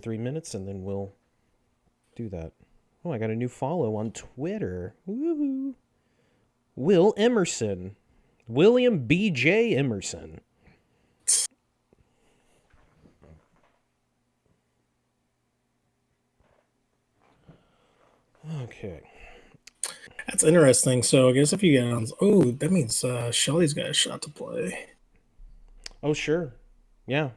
3 minutes, and then we'll do that. Oh, I got a new follow on Twitter. Woohoo! Will Emerson. William B.J. Emerson. Okay. That's interesting. So I guess if you get on, that means Shelly's got a shot to play. Oh, sure. Yeah.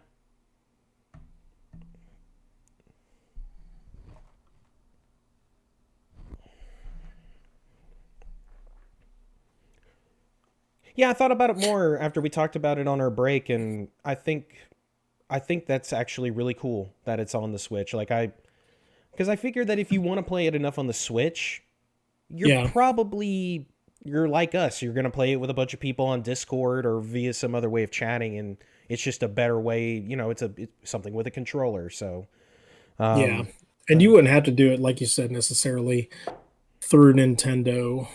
Yeah, I thought about it more after we talked about it on our break, and I think that's actually really cool that it's on the Switch. Because I figured that if you want to play it enough on the Switch, you're like us. You're going to play it with a bunch of people on Discord or via some other way of chatting, and it's just a better way. It's something with a controller. So, and you wouldn't have to do it, like you said, necessarily through Nintendo.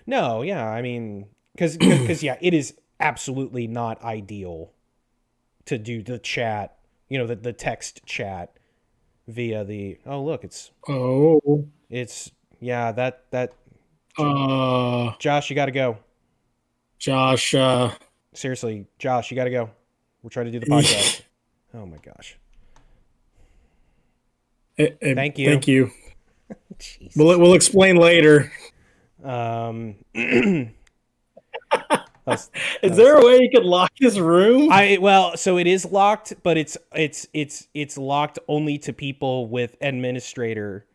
No, yeah, I mean, because yeah, it is absolutely not ideal to do the chat, the text chat via the. Oh, look, it's yeah, that. Josh, you got to go. Josh, seriously, Josh, you got to go. We're trying to do the podcast. Oh my gosh. Thank you. Thank you. We'll explain later. Is there a way you could lock his room? So it is locked, but it's locked only to people with administrator.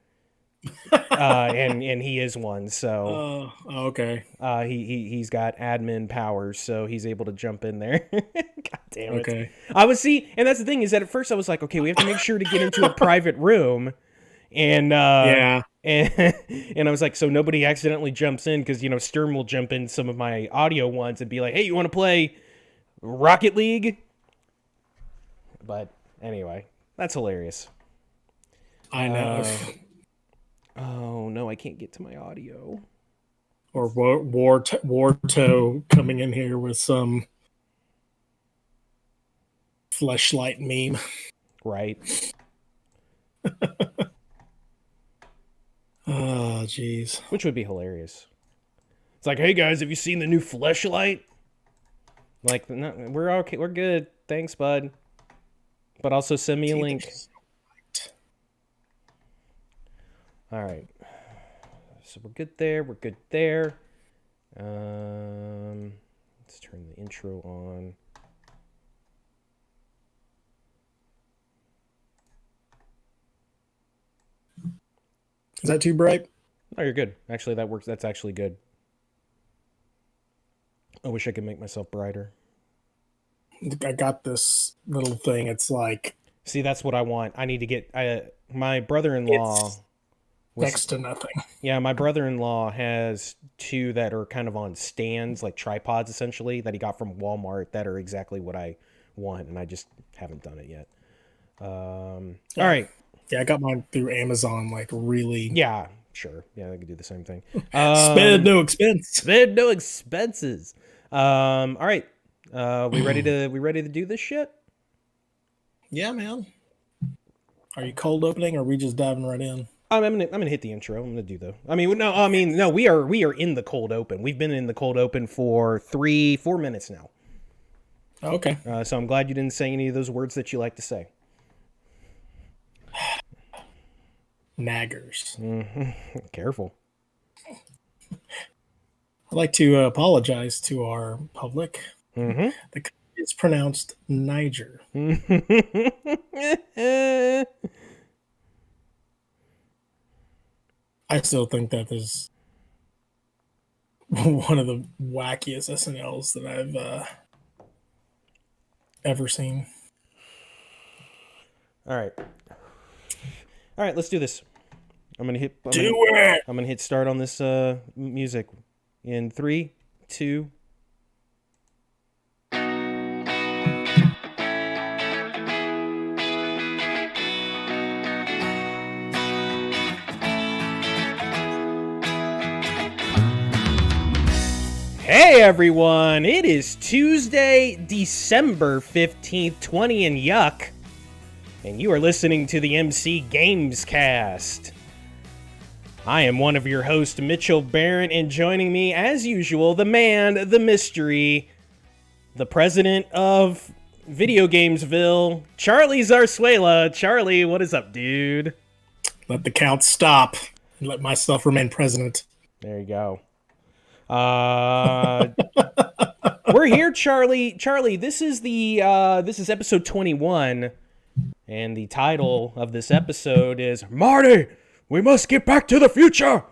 And he is one, so okay. He's got admin powers, so he's able to jump in there. God damn it. Okay. And that's the thing, is that at first I was like, okay, we have to make sure to get into a private room, and and I was like, so nobody accidentally jumps in, because Sturm will jump in some of my audio ones and be like, hey, you want to play Rocket League? But anyway, that's hilarious. I know. Oh no, I can't get to my audio. Or Warto coming in here with some fleshlight meme. Right. Oh, jeez. Which would be hilarious. It's like, hey guys, have you seen the new fleshlight? Like, no, we're okay, we're good. Thanks, bud. But also send me a link. All right. So we're good there. We're good there. Let's turn the intro on. Is that too bright? Oh, you're good. Actually, that works. That's actually good. I wish I could make myself brighter. I got this little thing. It's like... See, that's what I want. I need to get... my brother-in-law... next to nothing. Yeah, my brother-in-law has two that are kind of on stands, like tripods, essentially, that he got from Walmart that are exactly what I want, and I just haven't done it yet. All right. Yeah, I got mine through Amazon, like really... Yeah, sure. Yeah, they could do the same thing. Spend no expense. Spend no expenses. All right. We ready to do this shit? Yeah, man. Are you cold opening, or are we just diving right in? I'm gonna hit the intro. I'm gonna do the. No. We are in the cold open. We've been in the cold open for 4 minutes now. Okay. So I'm glad you didn't say any of those words that you like to say. Naggers. Mm-hmm. Careful. I'd like to apologize to our public. Mm-hmm. It's pronounced Niger. I still think that is one of the wackiest SNLs that I've ever seen. All right, let's do this. I'm gonna hit start on this music in 3, 2. Hey everyone, it is Tuesday, December 15th, 20 and yuck. and you are listening to the MC Gamescast. I am one of your hosts, Mitchell Barrett, and joining me, as usual, the man, the mystery, the president of Video Gamesville, Charlie Zarzuela. Charlie, what is up, dude? Let the count stop and let myself remain president. There you go. We're here, Charlie. Charlie, this is episode 21, and the title of this episode is Marty, we must get back to the future.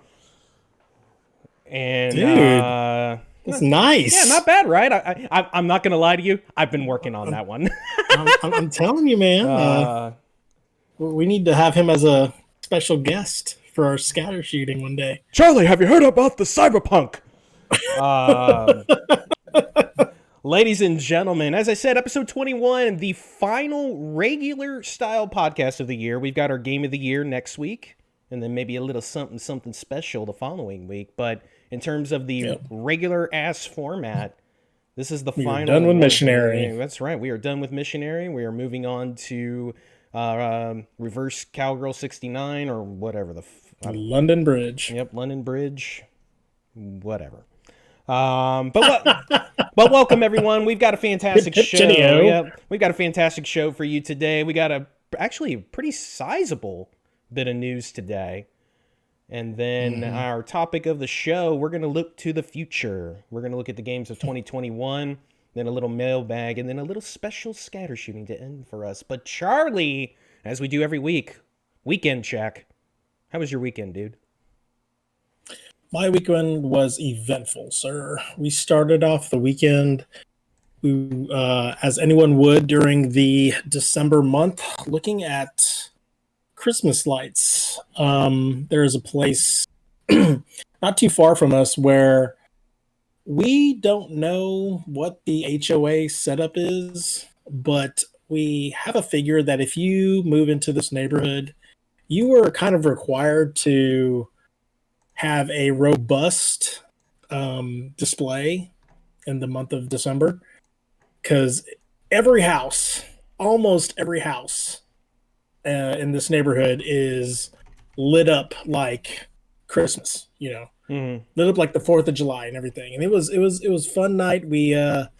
And dude, that's nice. Yeah, not bad, right? I'm not gonna lie to you. I've been working on that one. I'm telling you, man. We need to have him as a special guest for our scatter shooting one day. Charlie, have you heard about the Cyberpunk? Ladies and gentlemen, as I said, episode 21, the final regular style podcast of the year. We've got our game of the year next week, and then maybe a little something special the following week. But in terms of the regular ass format, this is the final. We're done with Missionary. That's right. We are done with Missionary. We are moving on to Reverse Cowgirl 69 or whatever the London Bridge. Yep, London Bridge. Whatever. But welcome everyone. We've got a fantastic show. Yep. We've got a fantastic show for you today. We got actually a pretty sizable bit of news today. And then our topic of the show, we're going to look to the future. We're going to look at the games of 2021, then a little mailbag, and then a little special scatter shooting to end for us. But Charlie, as we do every week, weekend check. How was your weekend, dude? My weekend was eventful, sir. We started off the weekend, as anyone would during the December month, looking at Christmas lights. There is a place not too far from us where we don't know what the HOA setup is, but we have a figure that if you move into this neighborhood, you are kind of required to have a robust display in the month of December, because almost every house in this neighborhood is lit up like Christmas, lit up like the 4th of July and everything. And it was fun night. We had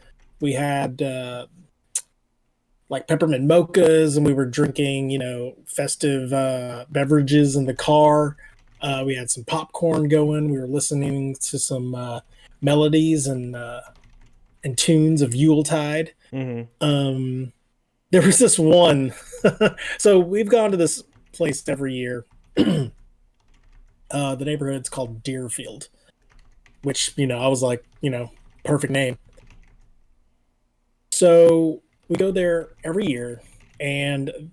like peppermint mochas, and we were drinking, festive beverages in the car. We had some popcorn going. We were listening to some melodies and tunes of Yuletide. There was this one. So we've gone to this place every year. The neighborhood's called Deerfield, which, I was like, perfect name. So we go there every year, and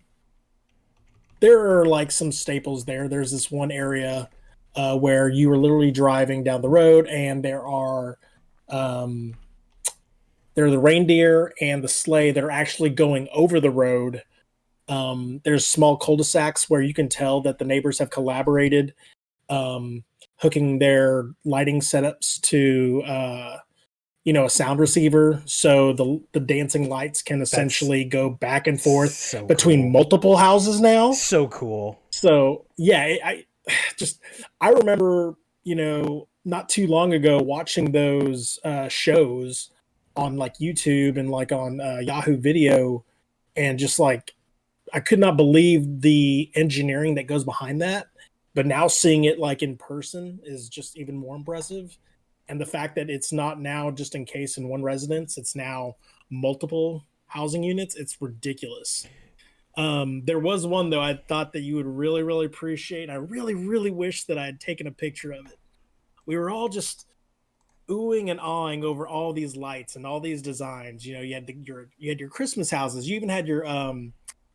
there are like some staples there. There's this one area where you are literally driving down the road, and there are the reindeer and the sleigh that are actually going over the road. There's small cul-de-sacs where you can tell that the neighbors have collaborated, hooking their lighting setups to a sound receiver, so the dancing lights can essentially go back and forth between multiple houses now. So cool. So yeah, I remember, not too long ago watching those shows on like YouTube and like on Yahoo Video, and just like I could not believe the engineering that goes behind that. But now seeing it like in person is just even more impressive. And the fact that it's not now just encased in one residence, it's now multiple housing units. It's ridiculous. There was one, though, I thought that you would really, really appreciate. I really, really wish that I had taken a picture of it. We were all just oohing and awing over all these lights and all these designs. You had your Christmas houses. You even had your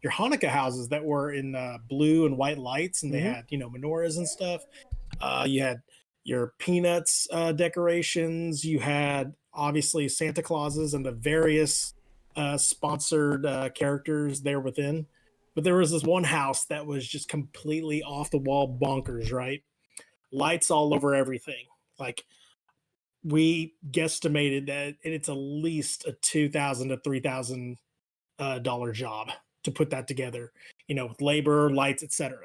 Hanukkah houses that were in blue and white lights, and they had menorahs and stuff. You had your Peanuts decorations. You had obviously Santa Clauses and the various sponsored characters there within. But there was this one house that was just completely off the wall bonkers, right? Lights all over everything. Like, we guesstimated that it's at least a $2,000 to $3,000 job. to put that together, with labor, lights, etc.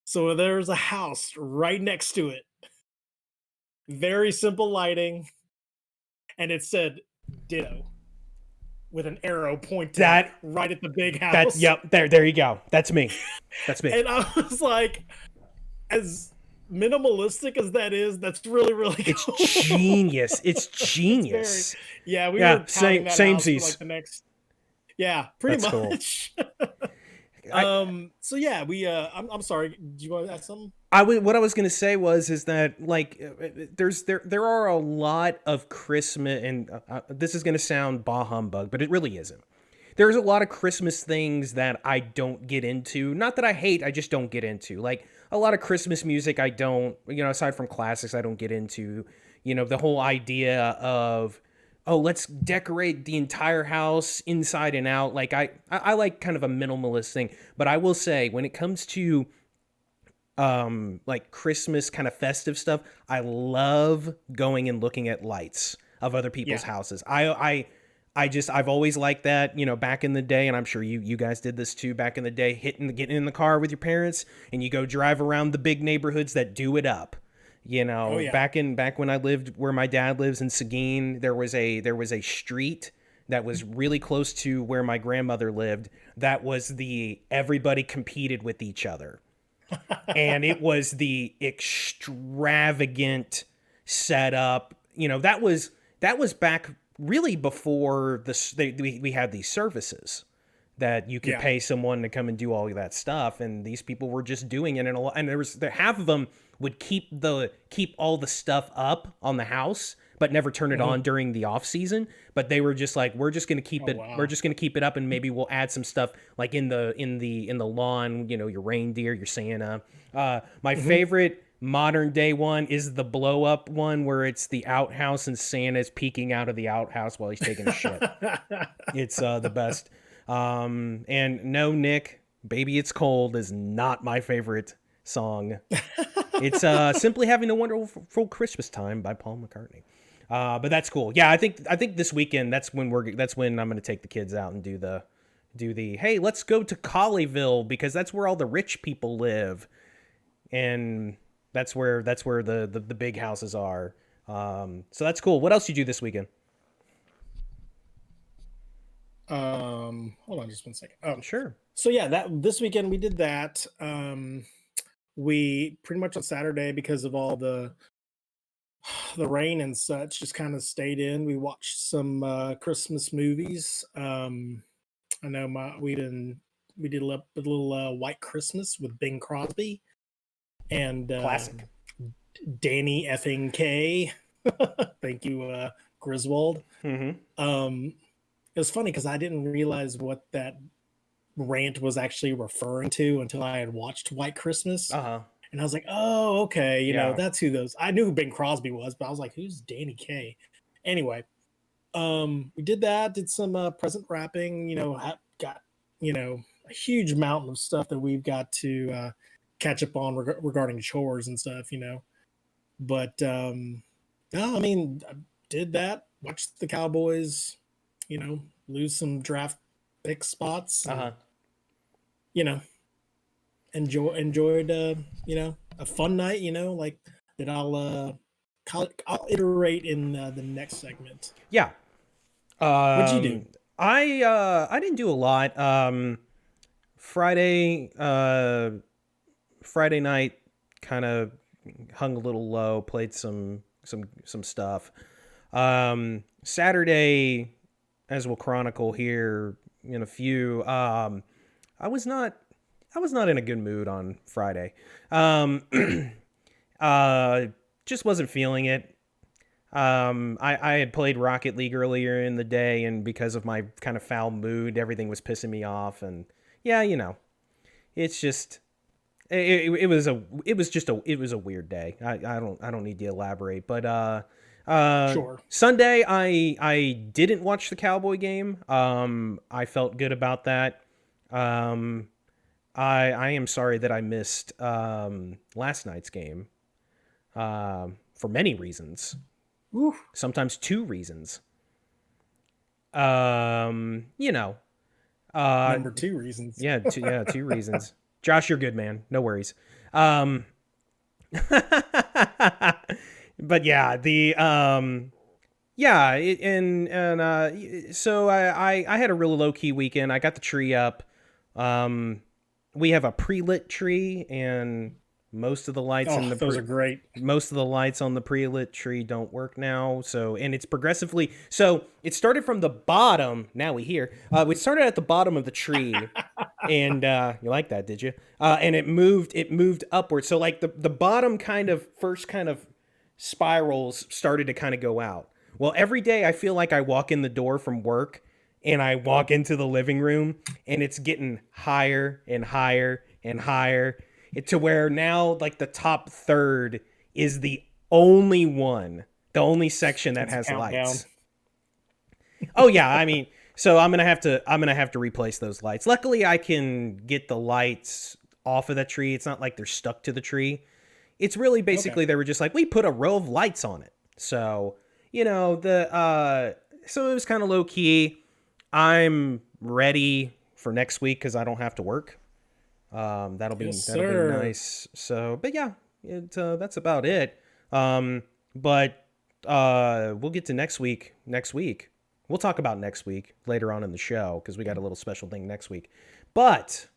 So there's a house right next to it. Very simple lighting, and it said "Ditto" with an arrow pointing right at the big house. Yep, there you go. That's me. That's me. And I was like, as minimalistic as that is, that's really, really cool. It's genius. It's genius. We were touting that house for like the next. Yeah, pretty much. Cool. So yeah, we. I'm sorry. Do you want to ask something? What I was gonna say is that like there are a lot of Christmas, and this is gonna sound bah humbug, but it really isn't. There's a lot of Christmas things that I don't get into. Not that I hate, I just don't get into. Like a lot of Christmas music, I don't. Aside from classics, I don't get into. The whole idea of, oh, let's decorate the entire house inside and out. Like I like kind of a minimalist thing, but I will say when it comes to like Christmas kind of festive stuff, I love going and looking at lights of other people's houses. I've always liked that, back in the day, and I'm sure you guys did this too back in the day, getting in the car with your parents and you go drive around the big neighborhoods that do it up. Back when I lived where my dad lives in Seguin, there was a street that was really close to where my grandmother lived. That was everybody competed with each other. And it was the extravagant setup. That was back really before we had these services that you could pay someone to come and do all of that stuff, and these people were just doing it. And there was half of them would keep all the stuff up on the house, but never turn it on during the off season. But they were just like, we're just gonna keep it. Wow. We're just gonna keep it up, and maybe we'll add some stuff like in the lawn. Your reindeer, your Santa. My favorite modern day one is the blow up one where it's the outhouse and Santa's peeking out of the outhouse while he's taking a shit. It's the best. And no, Nick, Baby It's Cold is not my favorite song. It's Simply Having a Wonderful Christmas Time by Paul McCartney. But that's cool. Yeah, I think this weekend that's when I'm going to take the kids out and do the hey, let's go to Colleyville because that's where all the rich people live. And that's where the big houses are. So that's cool. What else did you do this weekend? Hold on just one second. Sure. So yeah, this weekend we did that. We pretty much on Saturday, because of all the rain and such, just kind of stayed in. We watched some Christmas movies. I know we did a little White Christmas with Bing Crosby and classic Danny effing K. Thank you, Griswold. Mm-hmm. It was funny because I didn't realize what that rant was actually referring to until I had watched White Christmas. Uh-huh. And I was like, oh, okay, you know, that's who those. I knew who Bing Crosby was, but I was like, who's Danny Kaye? Anyway, we did that, did some present wrapping, got, a huge mountain of stuff that we've got to catch up on regarding chores and stuff, But, no, I mean, I did that, watched the Cowboys, lose some draft pick spots. And, enjoyed a fun night, like that I'll iterate in the next segment. Yeah. What'd you do? I didn't do a lot. Friday night kind of hung a little low, played some stuff. Saturday, as we'll chronicle here in a few, I was not in a good mood on Friday. Just wasn't feeling it. I had played Rocket League earlier in the day, and because of my kind of foul mood, everything was pissing me off. And yeah, it's just it was a weird day. I don't need to elaborate, but sure. Sunday I didn't watch the Cowboy game. I felt good about that. I am sorry that I missed last night's game for many reasons. Sometimes two reasons. Number two reasons. Yeah, two reasons. Josh, you're good, man. No worries. But yeah, so I had a really low key weekend. I got the tree up. We have a pre-lit tree, and most of the lights in the those are great. most of the lights on the pre-lit tree don't work now. So, and it's progressively. So it started from the bottom. Now we hear. We started at the bottom of the tree. And you like that, did you? And it moved upward. So like the bottom kind of first kind of spirals started to kind of go out. Well, every day I feel like I walk in the door from work and I walk into the living room and it's getting higher and higher and higher to where now like the top third is the only section that has lights. Oh yeah, I mean, so I'm gonna have to replace those lights. Luckily, I can get the lights off of that tree. It's not like they're stuck to the tree. It's really basically they were just like, we put a row of lights on it. So so it was kind of low key. I'm ready for next week because I don't have to work. That'll be nice. So, but yeah, that's about it. But we'll get to next week. We'll talk about next week later on in the show because we got a little special thing next week. But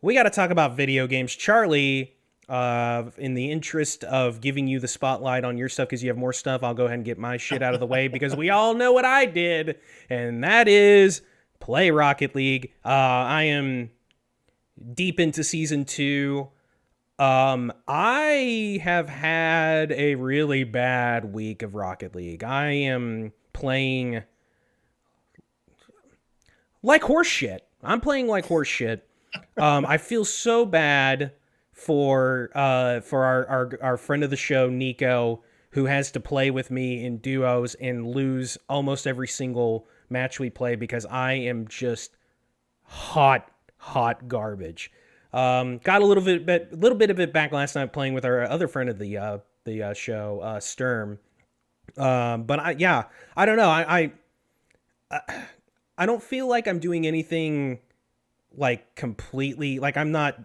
we got to talk about video games. Charlie, in the interest of giving you the spotlight on your stuff because you have more stuff, I'll go ahead and get my shit out of the way because we all know what I did, and that is play Rocket League. I am deep into season 2. I have had a really bad week of Rocket League. I am playing like horse shit. I'm playing like horse shit. I feel so bad for our friend of the show, Nico, who has to play with me in duos and lose almost every single match we play because I am just hot garbage. Got a little bit of it back last night playing with our other friend of the show, Sturm. But I don't know. I don't feel like I'm doing anything like completely like I'm not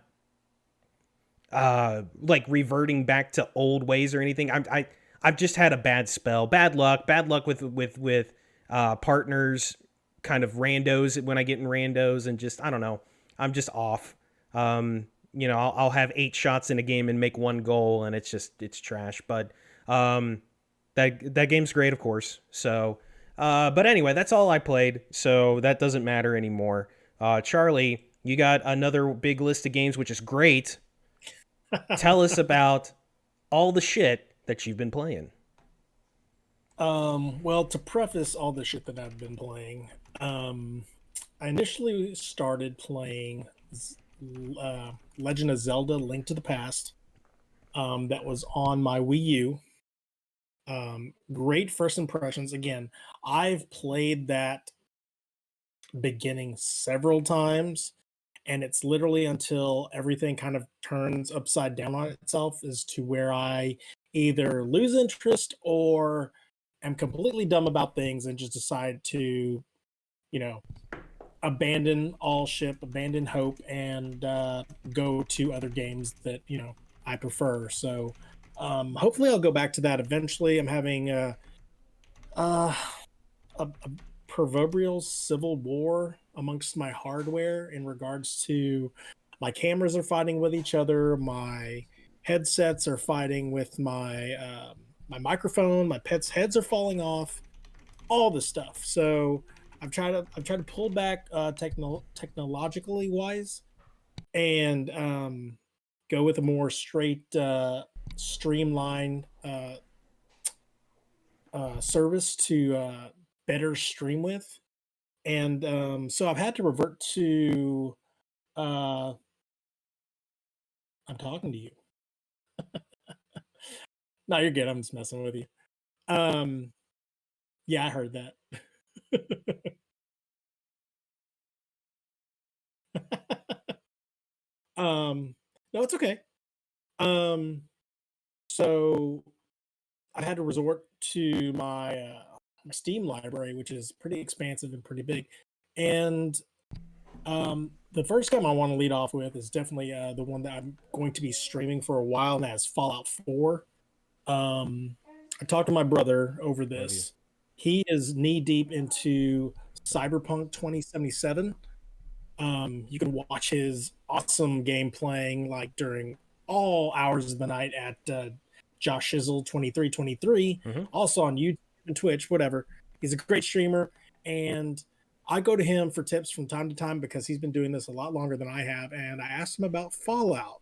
like reverting back to old ways or anything. I've just had a bad spell, bad luck with partners, kind of randos when I get in randos, and just I don't know. I'm just off. I'll have 8 shots in a game and make 1 goal, and it's trash. But that game's great, of course. So, but anyway, that's all I played. So that doesn't matter anymore. Charlie, you got another big list of games, which is great. Tell us about all the shit that you've been playing. Well, to preface all the shit that I've been playing, I initially started playing Legend of Zelda: Link to the Past. That was on my Wii U. Great first impressions. Again, I've played that beginning several times, and it's literally until everything kind of turns upside down on itself as to where I either lose interest or am completely dumb about things and just decide to, abandon all ship, abandon hope, and go to other games that I prefer. So hopefully I'll go back to that eventually. I'm having a proverbial civil war amongst my hardware in regards to my cameras are fighting with each other, my headsets are fighting with my my microphone, my pets' heads are falling off, all this stuff. So I've tried to pull back technologically wise and go with a more straight streamlined service to better stream with. And so I've had to revert to I'm talking to you. No, you're good. I'm just messing with you. Yeah, I heard that. No, it's okay. So I had to resort to my Steam library, which is pretty expansive and pretty big. And The first game I want to lead off with is definitely the one that I'm going to be streaming for a while, and that's Fallout 4. Um, I talked to my brother over Love you. this. He is knee deep into Cyberpunk 2077. You can watch his awesome game playing like during all hours of the night at Josh Shizzle 2323, Mm-hmm. also on YouTube and Twitch, whatever. He's a great streamer, and I go to him for tips from time to time because he's been doing this a lot longer than I have. And I asked him about Fallout,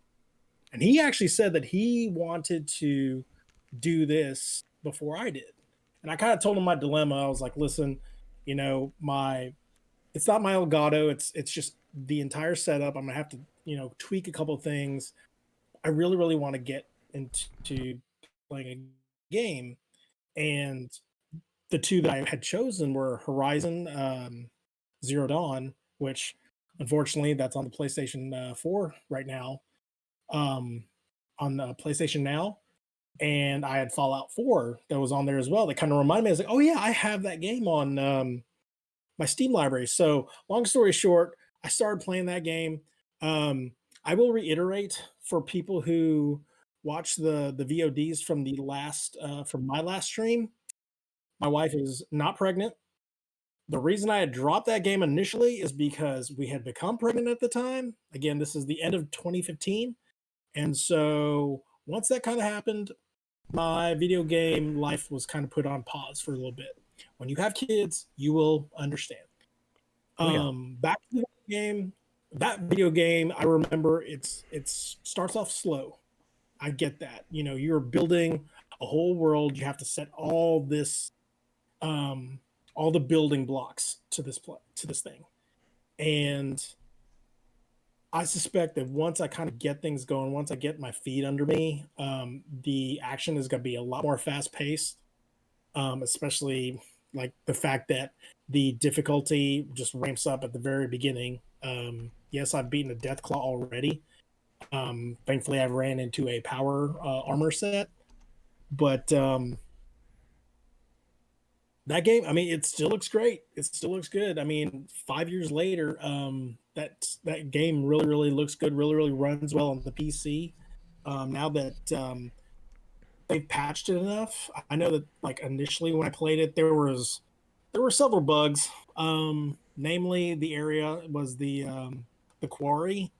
and he actually said that he wanted to do this before I did. And I kind of told him my dilemma. I was like, listen, my it's not my Elgato. It's just the entire setup. I'm gonna have to, tweak a couple of things. I really, really want to get into playing a game. And the two that I had chosen were Horizon Zero Dawn, which unfortunately that's on the PlayStation 4 right now, um, on the PlayStation Now. And I had Fallout 4 that was on there as well. That kind of reminded me. I was like, oh yeah, I have that game on my Steam library. So, long story short, I started playing that game. Um, I will reiterate for people who watch the VODs from the last from my last stream. My wife is not pregnant. The reason I had dropped that game initially is because we had become pregnant at the time. Again, this is the end of 2015, and so once that kind of happened, my video game life was kind of put on pause for a little bit. When you have kids, you will understand. Oh yeah. Back to the game. That video game, I remember it starts off slow. I get that. You're building a whole world. You have to set um, all the building blocks to this thing, and I suspect that once I kind of get things going, once I get my feet under me, the action is going to be a lot more fast paced, especially like the fact that the difficulty just ramps up at the very beginning. Yes, I've beaten a Deathclaw already. Thankfully, I've ran into a power armor set, but that game, I mean, it still looks great. It still looks good. I mean, 5 years later, that game really, really looks good. Really, really runs well on the PC. Now that they've patched it enough, I know that like initially when I played it, there were several bugs. Namely, the area was the quarry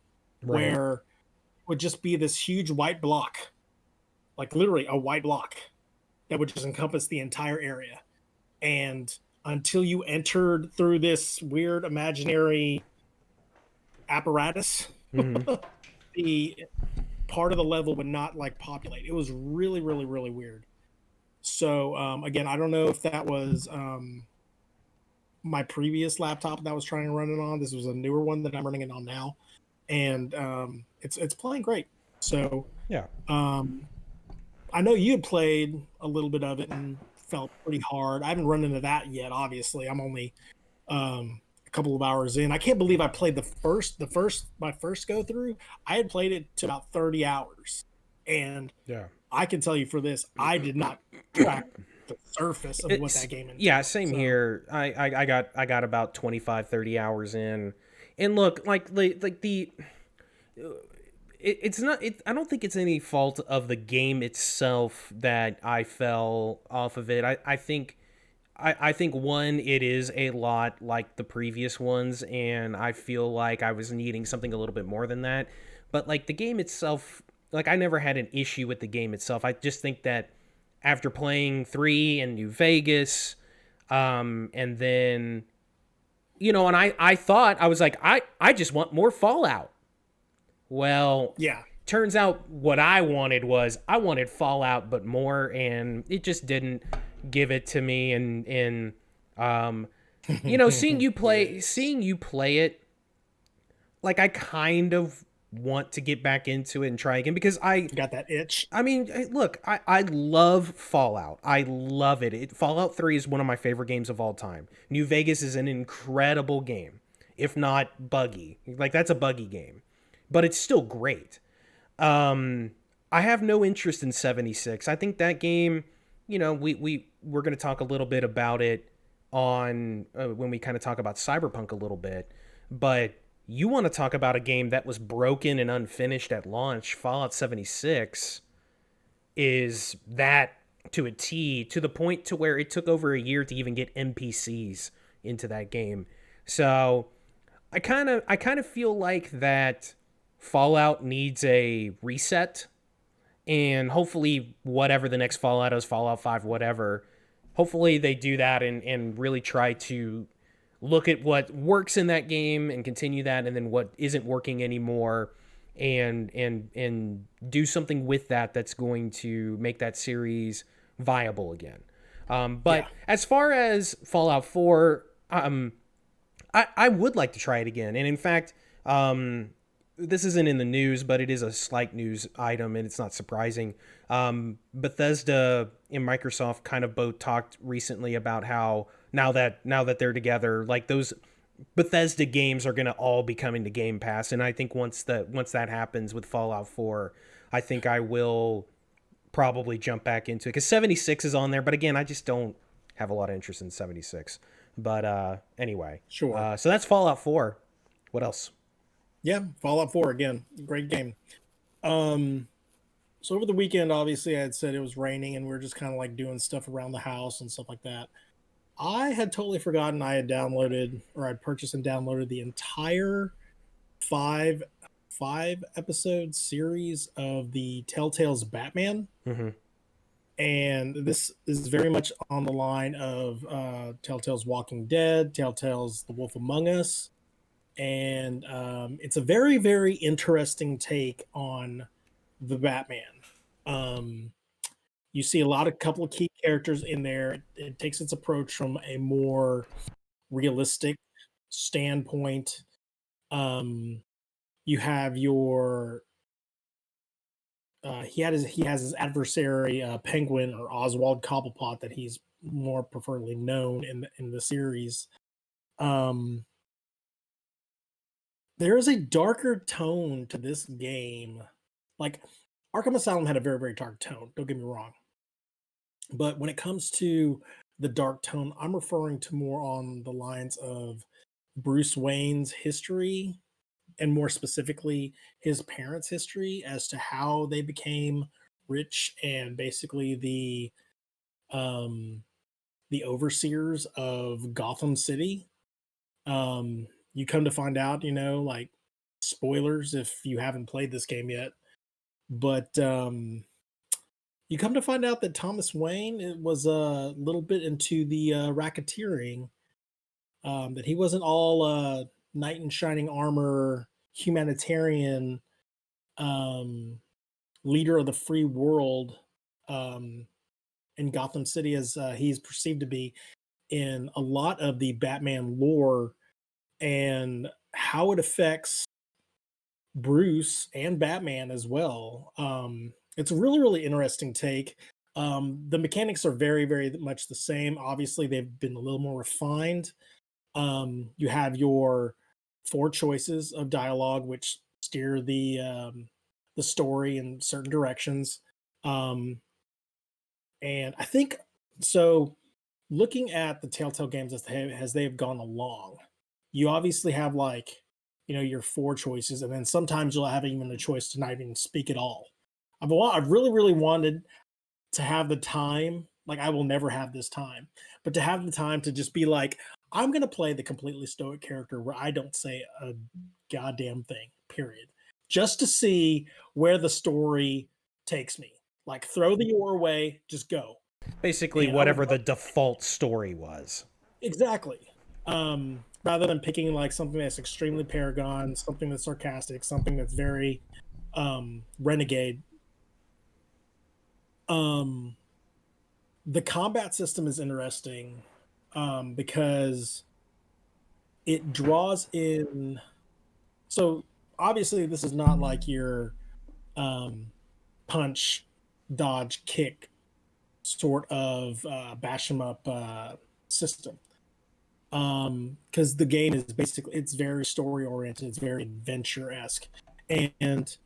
Right. where it would just be this huge white block, like literally a white block that would just encompass the entire area. And until you entered through this weird imaginary apparatus, Mm-hmm. the part of the level would not like populate. It was really, really, really weird. So again, I don't know if that was my previous laptop that I was trying to run it on. This was a newer one that I'm running it on now, and it's playing great. So Yeah. um, I know you had played a little bit of it and felt pretty hard. I haven't run into that yet. Obviously, I'm only a couple of hours in. I can't believe I played my first go through. I had played it to about 30 hours, and Yeah. I can tell you for this, I did not crack the surface of what It's that game entails. yeah, same So here. I got about 25, 30 hours in. And look, like the it's not I don't think it's any fault of the game itself that I fell off of it. I think one, it is a lot like the previous ones, and I feel like I was needing something a little bit more than that. But like the game itself, like I never had an issue with the game itself. I just think that after playing 3 in New Vegas, and then and I thought I was like I just want more Fallout. Well, yeah, turns out what I wanted was I wanted Fallout but more, and it just didn't give it to me. And yes, seeing you play it, like I kind of want to get back into it and try again because got that itch. I mean, look, I love Fallout. I love it. Fallout 3 is one of my favorite games of all time. New Vegas is an incredible game, if not buggy. Like that's a buggy game, but it's still great. Um, I have no interest in 76. I think that game, we're going to talk a little bit about it on when we kind of talk about Cyberpunk a little bit, but you want to talk about a game that was broken and unfinished at launch. Fallout 76 is that to a T, to the point to where it took over a year to even get NPCs into that game. So I kind of feel like that Fallout needs a reset, and hopefully whatever the next Fallout is, Fallout 5, whatever, hopefully they do that and really try to look at what works in that game and continue that, and then what isn't working anymore, and do something with that that's going to make that series viable again. But Yeah. as far as Fallout 4, I would like to try it again. And in fact, this isn't in the news, but it is a slight news item, and it's not surprising. Bethesda and Microsoft kind of both talked recently about how now that they're together, like those Bethesda games are going to all be coming to Game Pass, and I think once that happens with Fallout 4, I think I will probably jump back into it because 76 is on there, but again, I just don't have a lot of interest in 76. But anyway, Sure. so that's Fallout 4. What else? Yeah, Fallout 4 again. Great game. Um so over the weekend, obviously I had said it was raining and we were just kind of like doing stuff around the house and stuff like that. I had totally forgotten I had downloaded or I'd purchased and downloaded the entire five five episode series of the Telltale's Batman. Mm-hmm. And this is very much on the line of Telltale's Walking Dead, Telltale's The Wolf Among Us, and it's a very, very interesting take on the Batman. Um, you see a lot of couple of key characters in there. It takes its approach from a more realistic standpoint. Um, you have your he has his adversary Penguin or Oswald Cobblepot that he's more preferably known in the series. Um, there is a darker tone to this game. Like Arkham Asylum had a very, very dark tone. Don't get me wrong, but when it comes to the dark tone, I'm referring to more on the lines of Bruce Wayne's history and more specifically his parents' history as to how they became rich and basically um the overseers of Gotham City. You come to find out, like spoilers if you haven't played this game yet, but you come to find out that Thomas Wayne was a little bit into the racketeering, that he wasn't all knight in shining armor humanitarian um, leader of the free world um, in Gotham City as he's perceived to be in a lot of the Batman lore and how it affects Bruce and Batman as well. It's a really, really interesting take. The mechanics are very, very much the same. Obviously, they've been a little more refined. You have your four choices of dialogue, which steer the story in certain directions. Um, and I think so. Looking at the Telltale games as they have gone along, you obviously have like your four choices, and then sometimes you'll have even a choice to not even speak at all. I've really really wanted to have the time. Like I will never have this time, but to have the time to just be like, I'm gonna play the completely stoic character where I don't say a goddamn thing. Period. Just to see where the story takes me. Like throw the oar away, just go. Basically, And I would whatever the love default story was. exactly. Rather than picking like something that's extremely paragon, something that's sarcastic, something that's very renegade. Um, the combat system is interesting because it draws in. So obviously, this is not like your um, punch, dodge, kick sort of bash 'em up system. Because the game is basically it's very story oriented, it's very adventure esque, and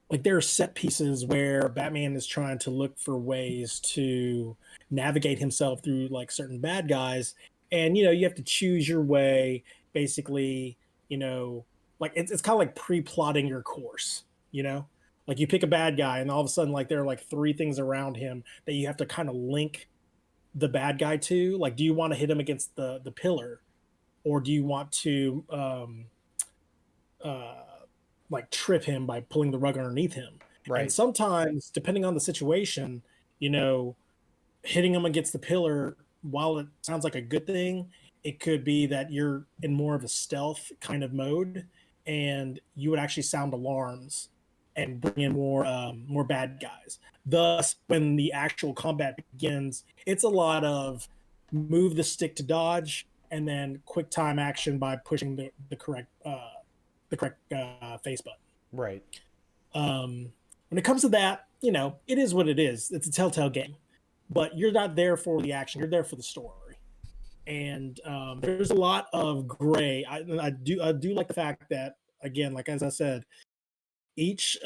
like there are set pieces where Batman is trying to look for ways to navigate himself through like certain bad guys, and you have to choose your way basically you know, like it's kind of like pre-plotting your course, you know, like you pick a bad guy and all of a sudden like there are like three things around him that you have to kind of link the bad guy to. Like, do you want to hit him against the pillar, or do you want to uh like trip him by pulling the rug underneath him? And Right. sometimes, depending on the situation, you know, hitting him against the pillar, while it sounds like a good thing, it could be that you're in more of a stealth kind of mode, and you would actually sound alarms and bring in more bad guys. Thus, when the actual combat begins, it's a lot of move the stick to dodge, and then quick time action by pushing the correct face button. Right. When it comes to that, you know, it is what it is. It's a Telltale game, but you're not there for the action. You're there for the story. And there's a lot of gray. I do like the fact that, again, like as I said, each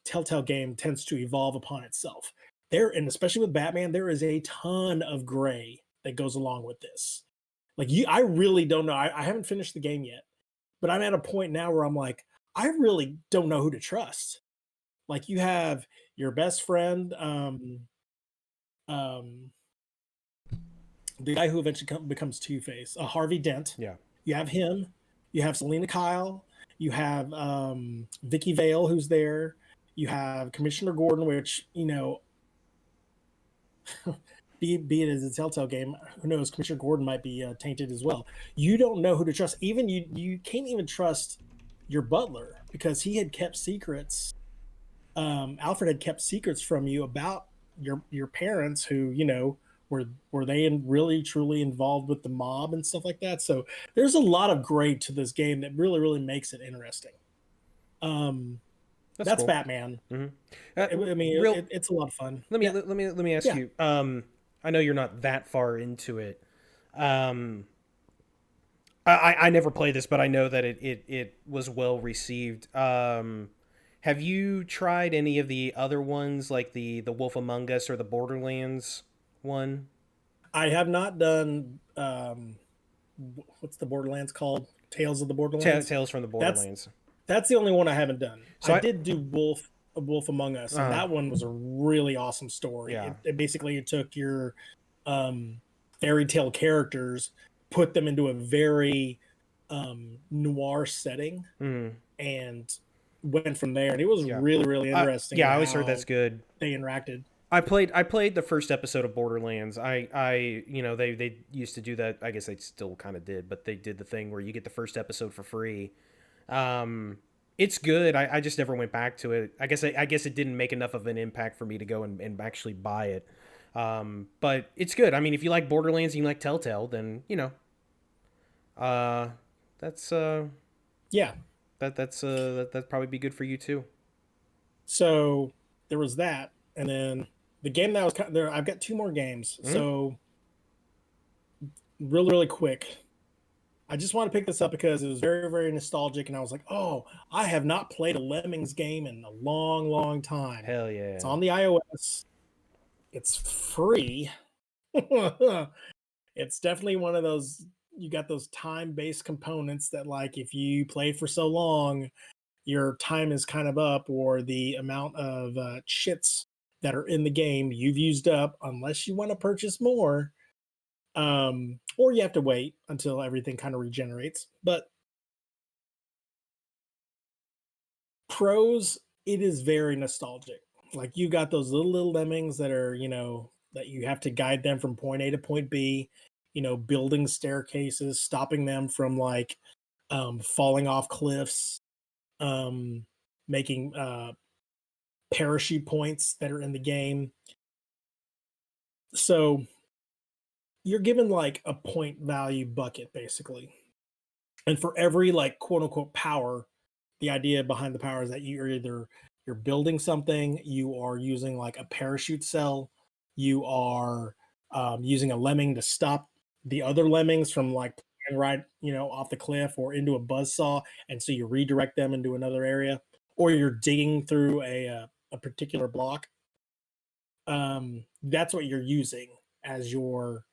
Telltale game tends to evolve upon itself. There, and especially with Batman, there is a ton of gray that goes along with this. Like I really don't know. I haven't finished the game yet, but I'm at a point now where I'm like, I really don't know who to trust. Like you have your best friend, um, the guy who eventually becomes Two Face, Harvey Dent. Yeah. You have him. You have Selena Kyle. You have Vicky Vale, who's there. You have Commissioner Gordon, which, you know, be it as a Telltale game, who knows? Commissioner Gordon might be tainted as well. You don't know who to trust. Even you can't even trust your butler because he had kept secrets. Alfred had kept secrets from you about your parents, who, you know, were they really truly involved with the mob and stuff like that. So there's a lot of gray to this game that really makes it interesting. That's cool. Batman. Mm-hmm. I mean, it's a lot of fun. Let me ask you. I know you're not that far into it. I never played this, but I know that it was well received. Have you tried any of the other ones, like the Wolf Among Us or the Borderlands one? I have not done. What's the Borderlands called? Tales of the Borderlands. Tales from the Borderlands. That's the only one I haven't done. So I did do Wolf Among Us, and that one was a really awesome story. Yeah. It basically took your fairy tale characters, put them into a very noir setting, and went from there. And it was really interesting. I always heard that's good. They interacted. I played the first episode of Borderlands. I you know, they used to do that. I guess they still kind of did, but they did the thing where you get the first episode for free. It's good. I just never went back to it. I guess it didn't make enough of an impact for me to go and actually buy it. But it's good. I mean, if you like Borderlands and you like Telltale, then, you know, that's that'd probably be good for you too. So there was that, and then the game that was there. I've got two more games. Mm-hmm. So really quick, I just want to pick this up because it was very nostalgic, and I was like, oh, I have not played a Lemmings game in a long time. Hell yeah! It's on the iOS. It's free. It's definitely one of those, you got those time-based components that, like, if you play for so long, your time is kind of up, or the amount of chits that are in the game you've used up, unless you want to purchase more. Or you have to wait until everything kind of regenerates. But pros, it is very nostalgic. Like, you got those little lemmings that are, you know, that you have to guide them from point A to point B, you know, building staircases, stopping them from like falling off cliffs, making parachute points that are in the game. So you're given like a point value bucket basically. And for every like quote unquote power, the idea behind the power is that you're building something, you are using like a parachute cell, you are using a lemming to stop the other lemmings from like right, you know, off the cliff or into a buzzsaw, and so you redirect them into another area, or you're digging through a particular block. That's what you're using as your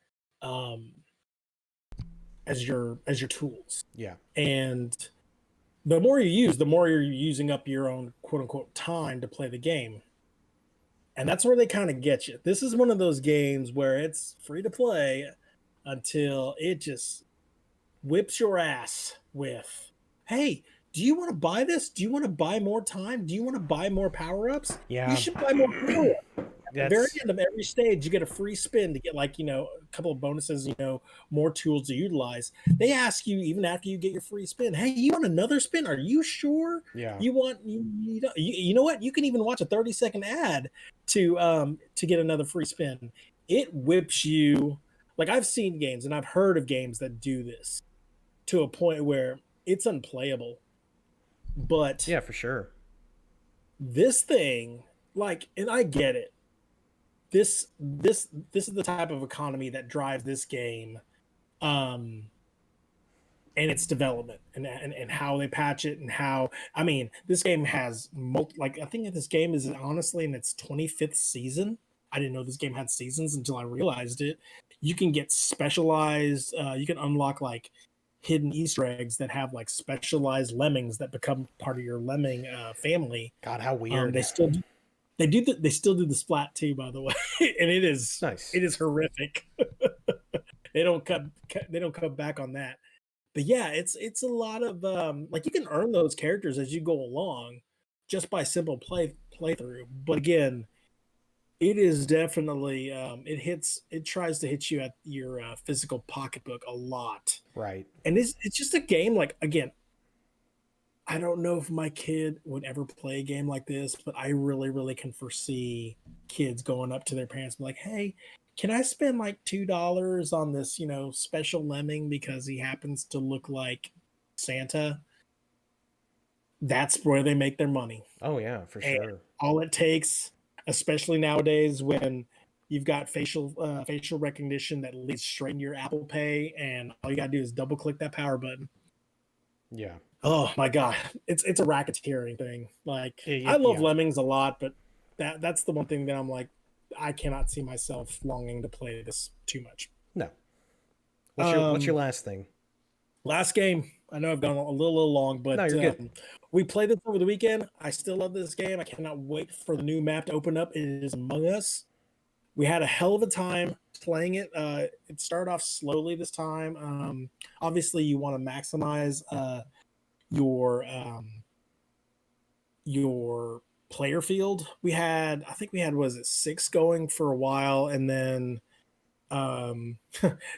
as your tools. Yeah. And the more you use, the more you're using up your own quote unquote time to play the game. And that's where they kind of get you. This is one of those games where it's free to play until it just whips your ass with, hey, do you want to buy this? Do you want to buy more time? Do you want to buy more power-ups? Yeah. You should buy more power-ups. At the very end of every stage, you get a free spin to get, like, a couple of bonuses, more tools to utilize. They ask you, even after you get your free spin, hey, you want another spin? Are you sure? Yeah. You know what? You can even watch a 30-second ad to get another free spin. It whips you. Like, I've seen games and I've heard of games that do this to a point where it's unplayable. But yeah, for sure. This thing, like, and I get it. This is the type of economy that drives this game, and its development and how they patch it and how, I mean, this game has I think this game is honestly in its 25th season. I didn't know this game had seasons until I realized it. You can get specialized, you can unlock like hidden Easter eggs that have like specialized lemmings that become part of your lemming family. God, how weird! They still do the splat too, by the way, and it is nice. It is horrific. They don't cut back on that. But yeah, it's a lot of like, you can earn those characters as you go along just by simple playthrough. But again, it is definitely it tries to hit you at your physical pocketbook a lot. Right. And it's just a game, like, again, I don't know if my kid would ever play a game like this, but I really, really can foresee kids going up to their parents and be like, hey, can I spend like $2 on this, special lemming because he happens to look like Santa? That's where they make their money. Oh yeah, for sure. And all it takes, especially nowadays when you've got facial recognition that leads straight into your Apple Pay, and all you gotta do is double click that power button. Yeah. Oh my God, it's a racketeering thing. Like, I love Lemmings a lot, but that's the one thing that I'm like, I cannot see myself longing to play this too much. No. What's your last thing? Last game. I know I've gone a little long, but no, you're good. We played this over the weekend. I still love this game. I cannot wait for the new map to open up. It is Among Us. We had a hell of a time playing it. It started off slowly this time. Obviously, you want to maximize your player field. I think we had 6 going for a while, and then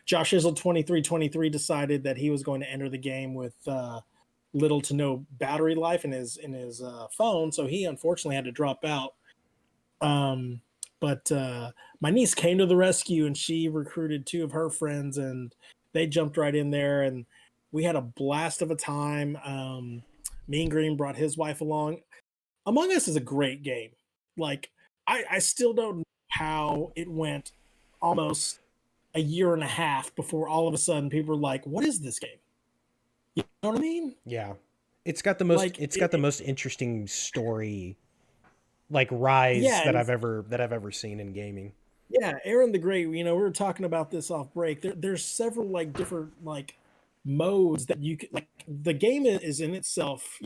Josh Izzle 2323 decided that he was going to enter the game with little to no battery life in his phone, so he unfortunately had to drop out. But my niece came to the rescue, and she recruited 2 of her friends, and they jumped right in there, and we had a blast of a time. Mean Green brought his wife along. Among Us is a great game. Like, I still don't know how it went almost a year and a half before all of a sudden people were like, what is this game? You know what I mean? Yeah. It's got the most interesting story, like, rise that I've ever seen in gaming. Yeah, Aaron the Great, we were talking about this off break. There's several like different like modes that you can, like, the game is in itself,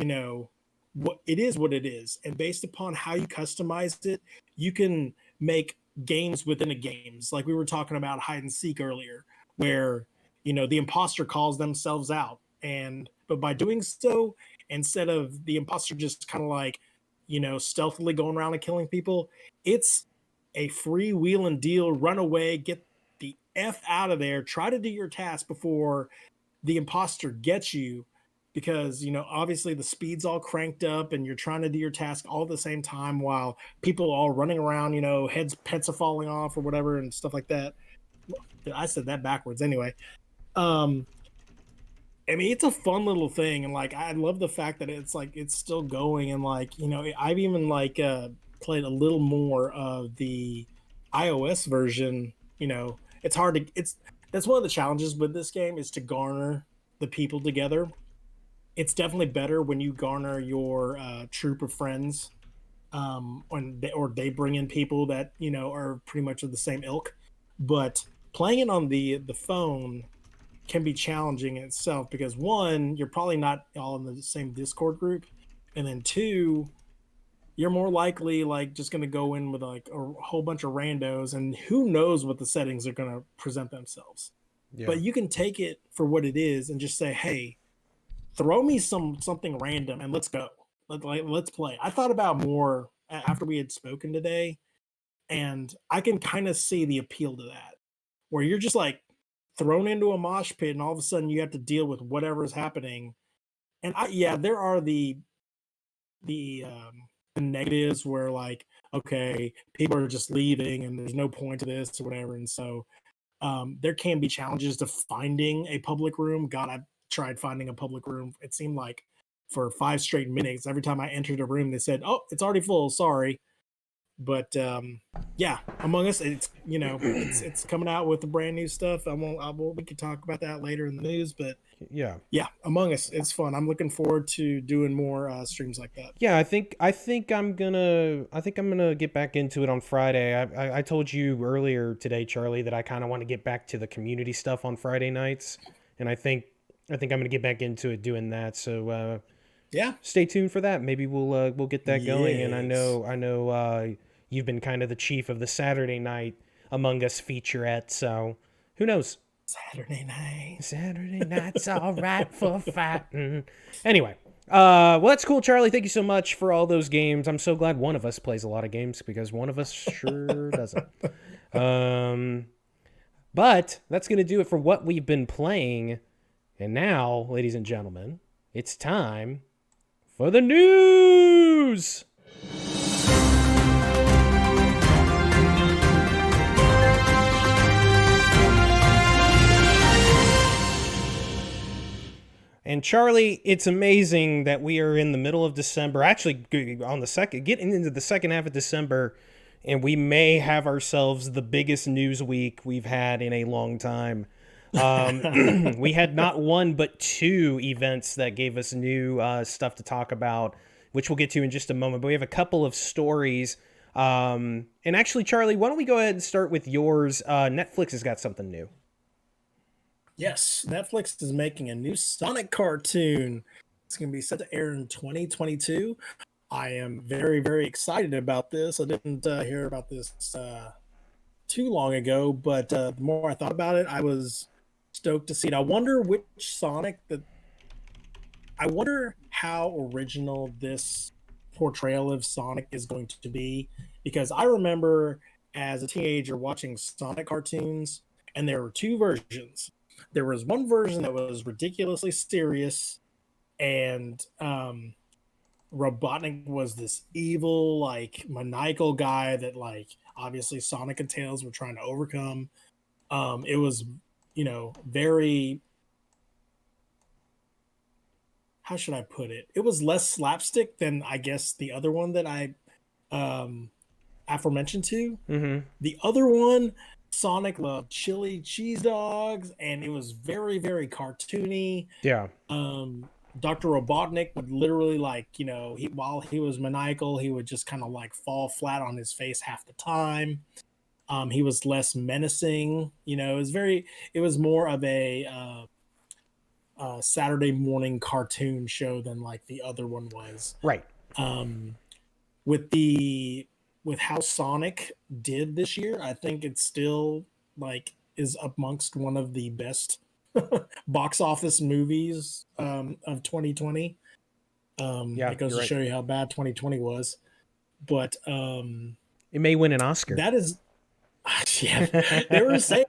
what it is, and based upon how you customize it, you can make games within a games. Like we were talking about hide and seek earlier, where the imposter calls themselves out, but by doing so, instead of the imposter just kind of like stealthily going around and killing people, it's a free wheel and deal, run away, get the F out of there, try to do your task before the imposter gets you, because obviously the speed's all cranked up and you're trying to do your task all at the same time while people are all running around, pets are falling off or whatever and stuff like that. I said that backwards anyway. I mean, it's a fun little thing, and like I love the fact that it's like it's still going, and like I've even like played a little more of the iOS version. It's hard to that's one of the challenges with this game, is to garner the people together. It's definitely better when you garner your troop of friends, or they bring in people that are pretty much of the same ilk. But playing it on the phone can be challenging in itself because one, you're probably not all in the same Discord group, and then two, you're more likely like just going to go in with like a whole bunch of randos, and who knows what the settings are going to present themselves. Yeah. But you can take it for what it is and just say, hey, throw me something random and let's go. Let's play. I thought about more after we had spoken today, and I can kind of see the appeal to that, where you're just like thrown into a mosh pit and all of a sudden you have to deal with whatever is happening. And there are the negatives where like, okay, people are just leaving and there's no point to this or whatever. And so there can be challenges to finding a public room. God, I tried finding a public room. It seemed like for 5 straight minutes, every time I entered a room, they said, oh, it's already full. Sorry. But Among Us, it's it's coming out with the brand new stuff. We could talk about that later in the news, but yeah, Among Us, it's fun. I'm looking forward to doing more streams like that. Yeah, I think I'm gonna get back into it on Friday. I told you earlier today, Charlie, that I kind of want to get back to the community stuff on Friday nights, and I think I'm gonna get back into it doing that. So stay tuned for that. Maybe we'll get that going. And I know you've been kind of the chief of the Saturday night Among Us featurette, so who knows? Saturday night's all right for fighting. Anyway, well, that's cool, Charlie. Thank you so much for all those games. I'm so glad one of us plays a lot of games because one of us sure doesn't. But that's going to do it for what we've been playing. And now, ladies and gentlemen, it's time for the news. And Charlie, it's amazing that we are in the middle of December, actually getting into the second half of December, and we may have ourselves the biggest news week we've had in a long time. We had not one but 2 events that gave us new stuff to talk about, which we'll get to in just a moment. But we have a couple of stories. And actually, Charlie, why don't we go ahead and start with yours? Netflix has got something new. Yes, Netflix is making a new Sonic cartoon. It's going to be set to air in 2022. I am very, very excited about this. I didn't hear about this too long ago, but the more I thought about it, I was stoked to see it. I wonder how original this portrayal of Sonic is going to be, because I remember as a teenager watching Sonic cartoons, and there were 2 versions. There was one version that was ridiculously serious, and Robotnik was this evil, like, maniacal guy that, like, obviously Sonic and Tails were trying to overcome. It was, very... How should I put it? It was less slapstick than, I guess, the other one that I aforementioned to. Mm-hmm. The other one... Sonic loved chili cheese dogs, and it was very, very cartoony. Yeah. Dr. Robotnik would literally, like, while he was maniacal, he would just kind of like fall flat on his face half the time. He was less menacing. It was more of a Saturday morning cartoon show than like the other one was. Right. With how Sonic did this year, I think it's still like is amongst one of the best box office movies of 2020. It goes to show you how bad 2020 was. But it may win an Oscar. That is, they were saying,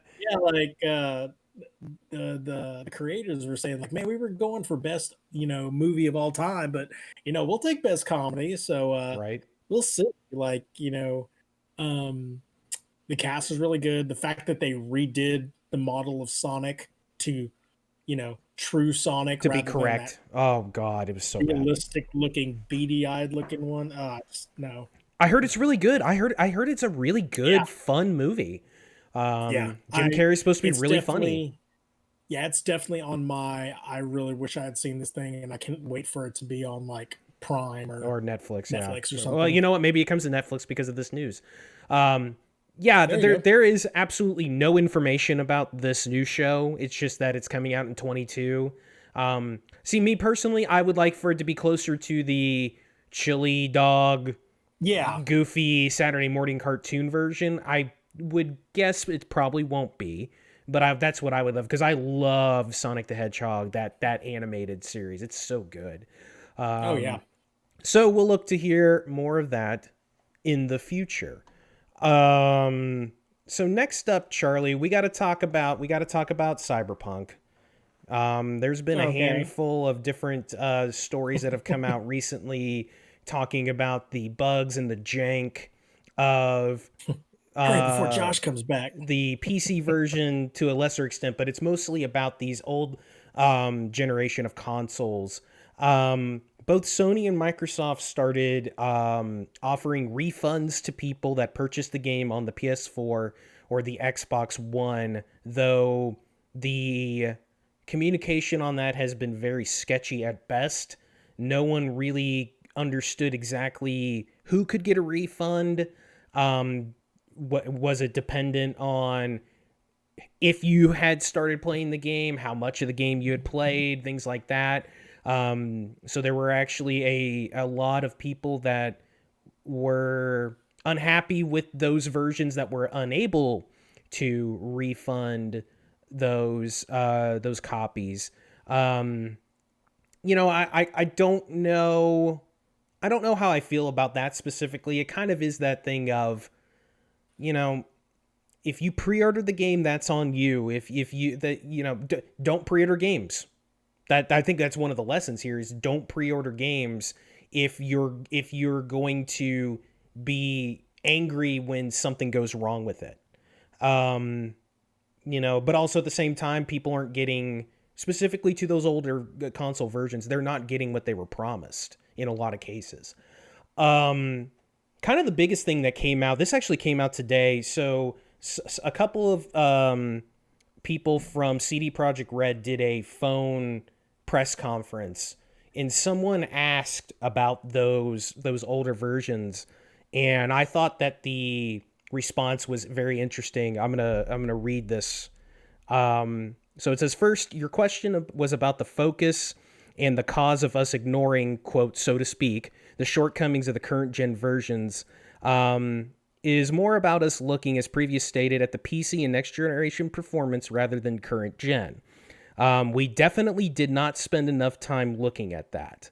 the creators were saying, like, man, we were going for best, movie of all time, but we'll take best comedy. So right. We'll see. Like, the cast is really good. The fact that they redid the model of Sonic to, true Sonic to be correct. Oh God, it was so realistic looking, beady-eyed looking one. No. I heard it's really good. I heard it's a really good, fun movie. Jim Carrey's supposed to be really funny. Yeah, it's definitely on my. I really wish I had seen this thing, and I can't wait for it to be on like Prime or Netflix or something. Well, you know what? Maybe it comes to Netflix because of this news. Yeah, there is absolutely no information about this new show. It's just that it's coming out in 22. See, me personally, I would like for it to be closer to the chili dog, goofy Saturday morning cartoon version. I would guess it probably won't be, but that's what I would love, because I love Sonic the Hedgehog, that animated series. It's so good. Oh yeah. So we'll look to hear more of that in the future. So next up, Charlie, we got to talk about Cyberpunk. There's been a handful of different stories that have come out recently talking about the bugs and the jank of before Josh comes back. The PC version to a lesser extent, but it's mostly about these old generation of consoles. Both Sony and Microsoft started offering refunds to people that purchased the game on the PS4 or the Xbox One, though the communication on that has been very sketchy at best. No one really understood exactly who could get a refund. What was it dependent on if you had started playing the game, how much of the game you had played, things like that. So there were actually a lot of people that were unhappy with those versions that were unable to refund those copies. You know, I don't know. I don't know how I feel about that specifically. It kind of is that thing of, you know, if you pre-order the game, that's on you. If you that you know don't pre-order games. That I think that's one of the lessons here is don't pre-order games if you're going to be angry when something goes wrong with it. You know, but also at the same time, people aren't getting, specifically to those older console versions, they're not getting what they were promised in a lot of cases. Kind of the biggest thing that came out, this actually came out today. So a couple of people from CD Projekt Red did a phone press conference, and someone asked about those older versions, and I thought that the response was very interesting. I'm gonna read this. So it says, first, your question was about the focus and the cause of us ignoring, quote, so to speak, the shortcomings of the current gen versions. Is more about us looking, as previous stated, at the PC and next generation performance rather than current gen. We definitely did not spend enough time looking at that.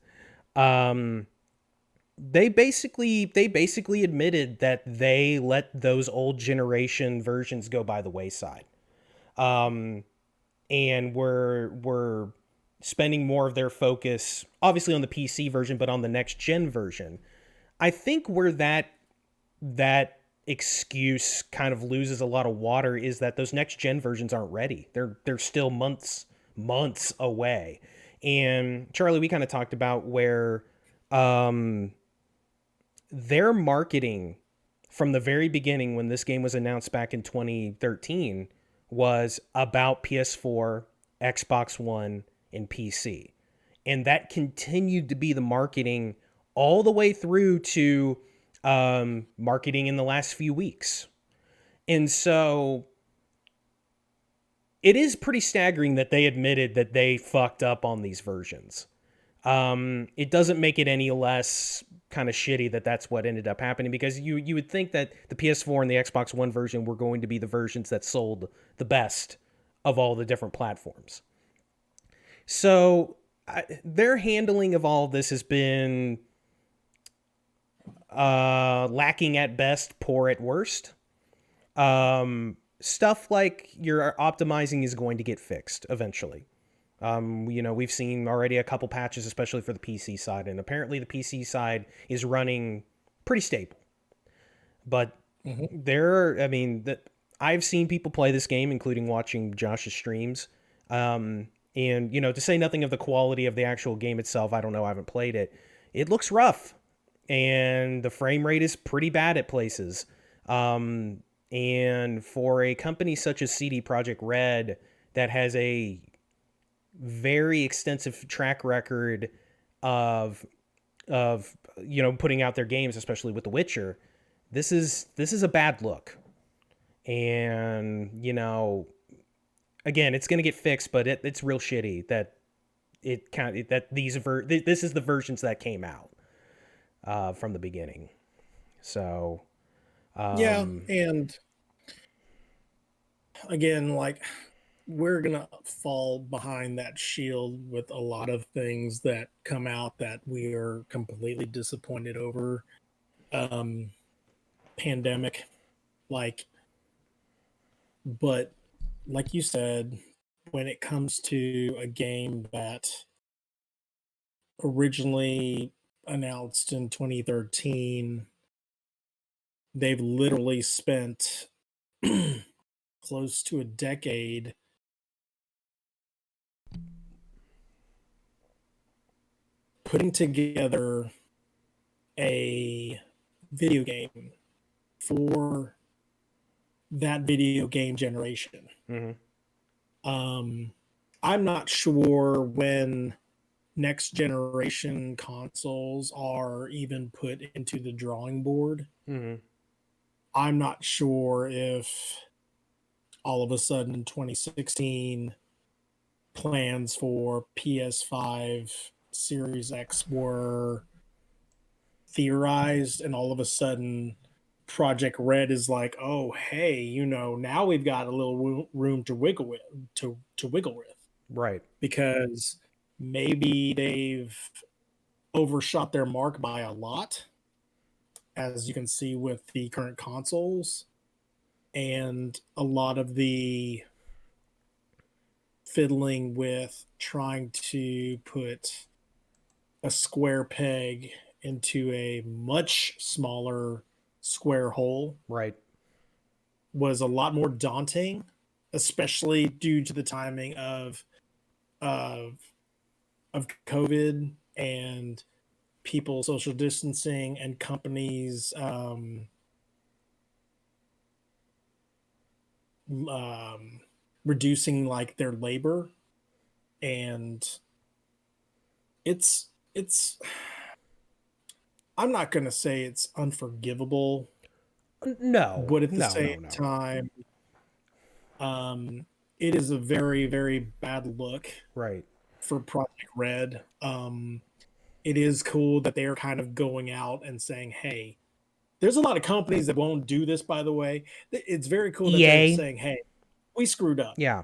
They basically admitted that they let those old generation versions go by the wayside. And were spending more of their focus, obviously on the PC version, but on the next gen version. I think where that excuse kind of loses a lot of water is that those next gen versions aren't ready. They're still months away. And Charlie, we kind of talked about where their marketing from the very beginning, when this game was announced back in 2013, was about PS4, Xbox One, and PC. And that continued to be the marketing all the way through to marketing in the last few weeks. And so it is pretty staggering that they admitted that they fucked up on these versions. It doesn't make it any less kind of shitty that that's what ended up happening, because you would think that the PS4 and the Xbox One version were going to be the versions that sold the best of all the different platforms. So their handling of all of this has been lacking at best, poor at worst. Stuff like your optimizing is going to get fixed eventually. You know, we've seen already a couple patches, especially for the PC side, and apparently the PC side is running pretty stable. But I've seen people play this game, including watching Josh's streams. And, you know, to say nothing of the quality of the actual game itself, I don't know, I haven't played it. It looks rough, and the frame rate is pretty bad at places. And for a company such as CD Projekt Red that has a very extensive track record of you know, putting out their games, especially with The Witcher, this is a bad look. And, you know, again, it's going to get fixed, but it's real shitty that this is the versions that came out from the beginning. So, Yeah, and again, like, we're gonna fall behind that shield with a lot of things that come out that we are completely disappointed over. Um, Pandemic, like, but like you said, when it comes to a game that originally announced in 2013, they've literally spent close to a decade putting together a video game for that video game generation. mm-hmm. I'm not sure when next generation consoles are even put into the drawing board. Mm-hmm. I'm not sure if all of a sudden in 2016 plans for PS5 Series X were theorized, and all of a sudden Project Red is like, oh hey, you know, now we've got a little room to wiggle with, to wiggle with, Right. because maybe they've overshot their mark by a lot, as you can see with the current consoles, and a lot of the fiddling with trying to put a square peg into a much smaller square hole Right. was a lot more daunting, especially due to the timing of of COVID and people social distancing and companies um, reducing like their labor. And it's I'm not going to say it's unforgivable, No. but at the No. same No. No. time, it is a very, very bad look Right. for Project Red. It is cool that they are kind of going out and saying, hey, there's a lot of companies that won't do this, by the way. It's very cool that they're EA. saying, hey, we screwed up. Yeah.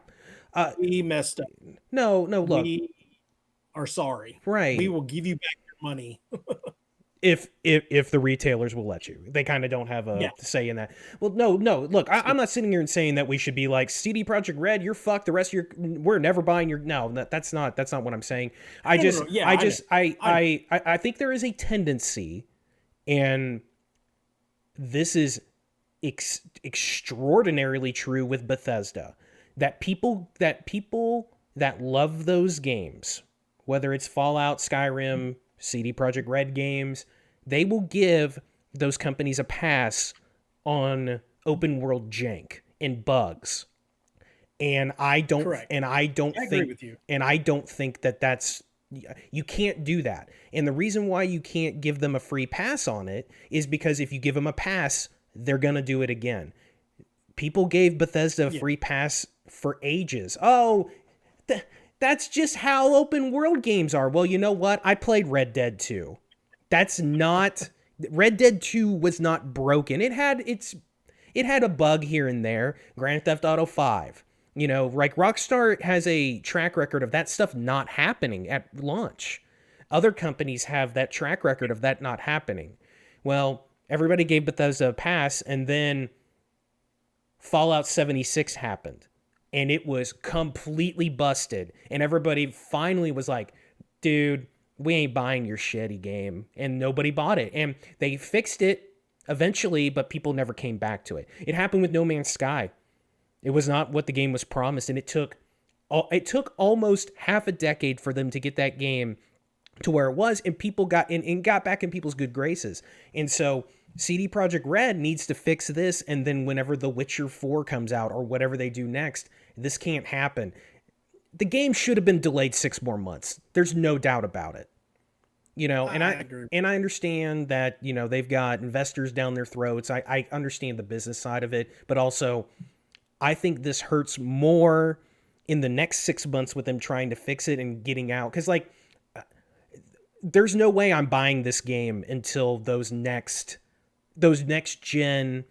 We messed up. No. No. Look. We are sorry. We Right. will give you back your money. If the retailers will let you, they kind of don't have a Yeah. say in that. Well, no. Look, I'm not sitting here and saying that we should be like CD Project Red. You're fucked. The rest of we're never buying your. No, that's not what I'm saying. No. Yeah, I think there is a tendency, and this is extraordinarily true with Bethesda, that people that love those games, whether it's Fallout, Skyrim, CD Projekt Red games, they will give those companies a pass on open world jank and bugs. And I don't correct. and I don't I think agree with you. and I don't think that that's you can't do that. And the reason why you can't give them a free pass on it is because if you give them a pass, they're going to do it again. People gave Bethesda a free pass for ages. Oh, that's just how open world games are. Well, you know what? I played Red Dead 2. That's not Red Dead 2 was not broken. It had a bug here and there. Grand Theft Auto 5. You know, like Rockstar has a track record of that stuff not happening at launch. Other companies have that track record of that not happening. Well, everybody gave Bethesda a pass, and then Fallout 76 happened, and it was completely busted. And everybody finally was like, dude, we ain't buying your shitty game. And nobody bought it. And they fixed it eventually, but people never came back to it. It happened with No Man's Sky. It was not what the game was promised, and it took almost half a decade for them to get that game to where it was, and people got back in people's good graces. And so CD Projekt Red needs to fix this, and then whenever The Witcher 4 comes out or whatever they do next, this can't happen. The game should have been delayed 6 more months. There's no doubt about it. You know, I agree. and I understand that, you know, they've got investors down their throats. I understand the business side of it, but also I think this hurts more in the next 6 months with them trying to fix it and getting out. Because, like, there's no way I'm buying this game until those next gen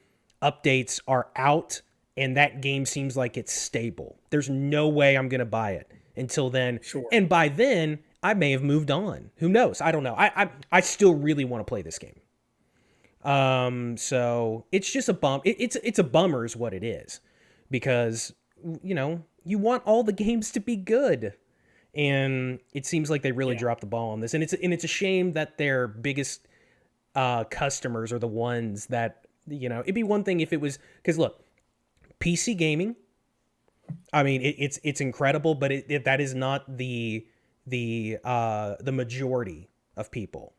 updates are out and that game seems like it's stable. There's no way I'm going to buy it until then. Sure. And by then, I may have moved on. Who knows? I don't know. I still really want to play this game. So it's just a bum. It's a bummer is what it is, because you know you want all the games to be good, and it seems like they really Yeah. dropped the ball on this. And it's a shame that their biggest customers are the ones that, you know, it'd be one thing if it was, because look, PC gaming, I mean, it's incredible, but that is not the majority of people.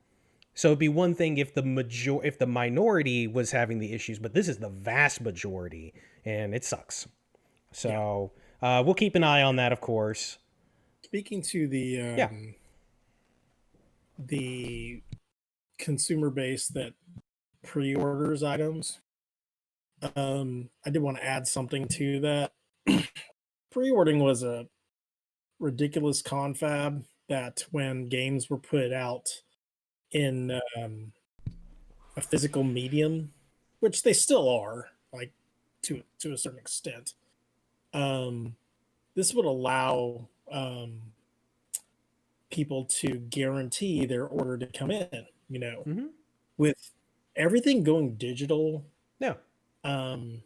So it'd be one thing if if the minority was having the issues, but this is the vast majority, and it sucks. Yeah. So we'll keep an eye on that, of course. Speaking to Yeah. the consumer base that pre-orders items, I did want to add something to that. Pre-ordering was a ridiculous confab that when games were put out in a physical medium, which they still are, like to a certain extent, um, this would allow people to guarantee their order to come in. You know, Mm-hmm. with everything going digital, No. um,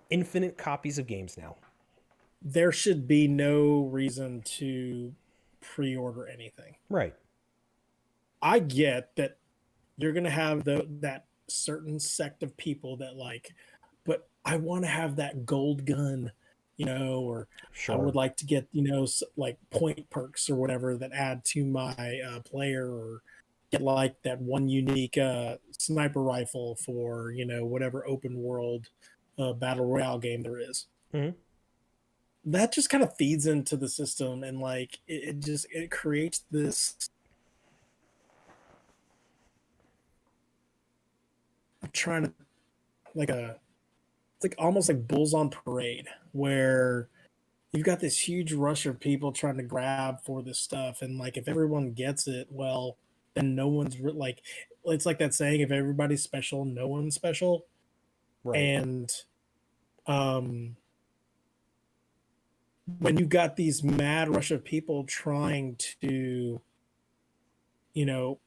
Infinite copies of games now. there should be no reason to pre-order anything. Right. I get that you're gonna have that certain sect of people that like, but I want to have that gold gun, you know, or I Sure. would like to get, you know, like point perks or whatever that add to my player, or get like that one unique sniper rifle for, you know, whatever open world battle royale game there is. Mm-hmm. That just kind of feeds into the system, and like it creates this. I'm trying to like a it's like almost like bulls on parade, where you've got this huge rush of people trying to grab for this stuff, and like if everyone gets it, well, then no one's like, it's like that saying, if everybody's special, no one's special. Right. And um when you got these mad rush of people trying to, you know,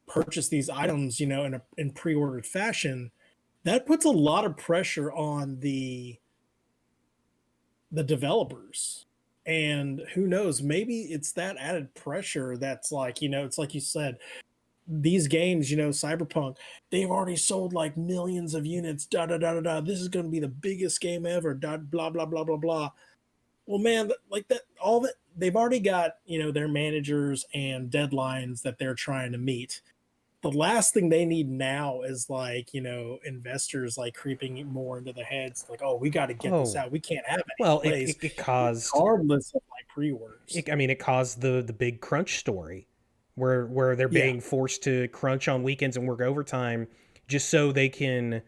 purchase these items, you know, in pre-ordered fashion, that puts a lot of pressure on the developers. And who knows, maybe it's that added pressure that's like, you know, it's like you said, these games, you know, Cyberpunk, they've already sold like millions of units, da da da da da. This is going to be the biggest game ever, da, blah blah blah blah blah. Well, man, like that, all that they've already got, you know, their managers and deadlines that they're trying to meet. The last thing they need now is like, you know, investors like creeping more into the heads, like, oh, we got to get this Oh, out. We can't have any well, delays, it caused. regardless of like pre-orders. I mean, it caused the big crunch story, where they're Yeah, being forced to crunch on weekends and work overtime just so they can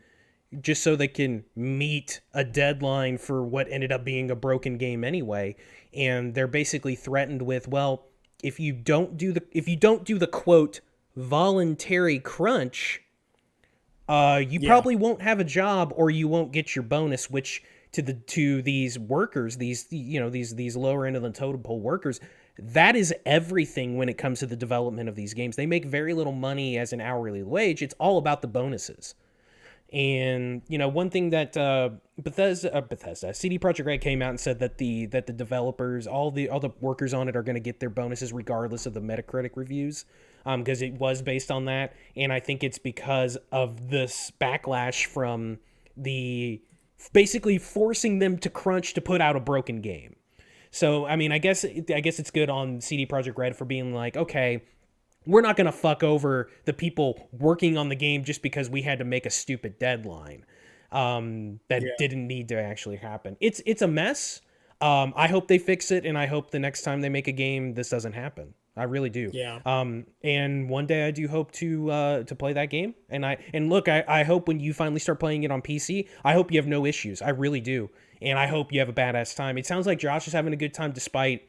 just so they can meet a deadline for what ended up being a broken game anyway. And they're basically threatened with, well, if you don't do the quote voluntary crunch, you yeah, probably won't have a job or you won't get your bonus, which to these workers, these, you know, these lower end of the totem pole workers, that is everything when it comes to the development of these games. They make very little money as an hourly wage. It's all about the bonuses. And you know, one thing that Bethesda, CD Projekt Red came out and said that the developers, all the workers on it, are going to get their bonuses regardless of the Metacritic reviews, because it was based on that, and I think it's because of this backlash from the basically forcing them to crunch to put out a broken game. So I mean, I guess it's good on CD Projekt Red for being like, okay, we're not going to fuck over the people working on the game just because we had to make a stupid deadline that yeah. didn't need to actually happen. It's a mess. I hope they fix it, and I hope the next time they make a game, this doesn't happen. I really do. Yeah. And one day I do hope to play that game. And look, I hope when you finally start playing it on PC, I hope you have no issues. I really do. And I hope you have a badass time. It sounds like Josh is having a good time despite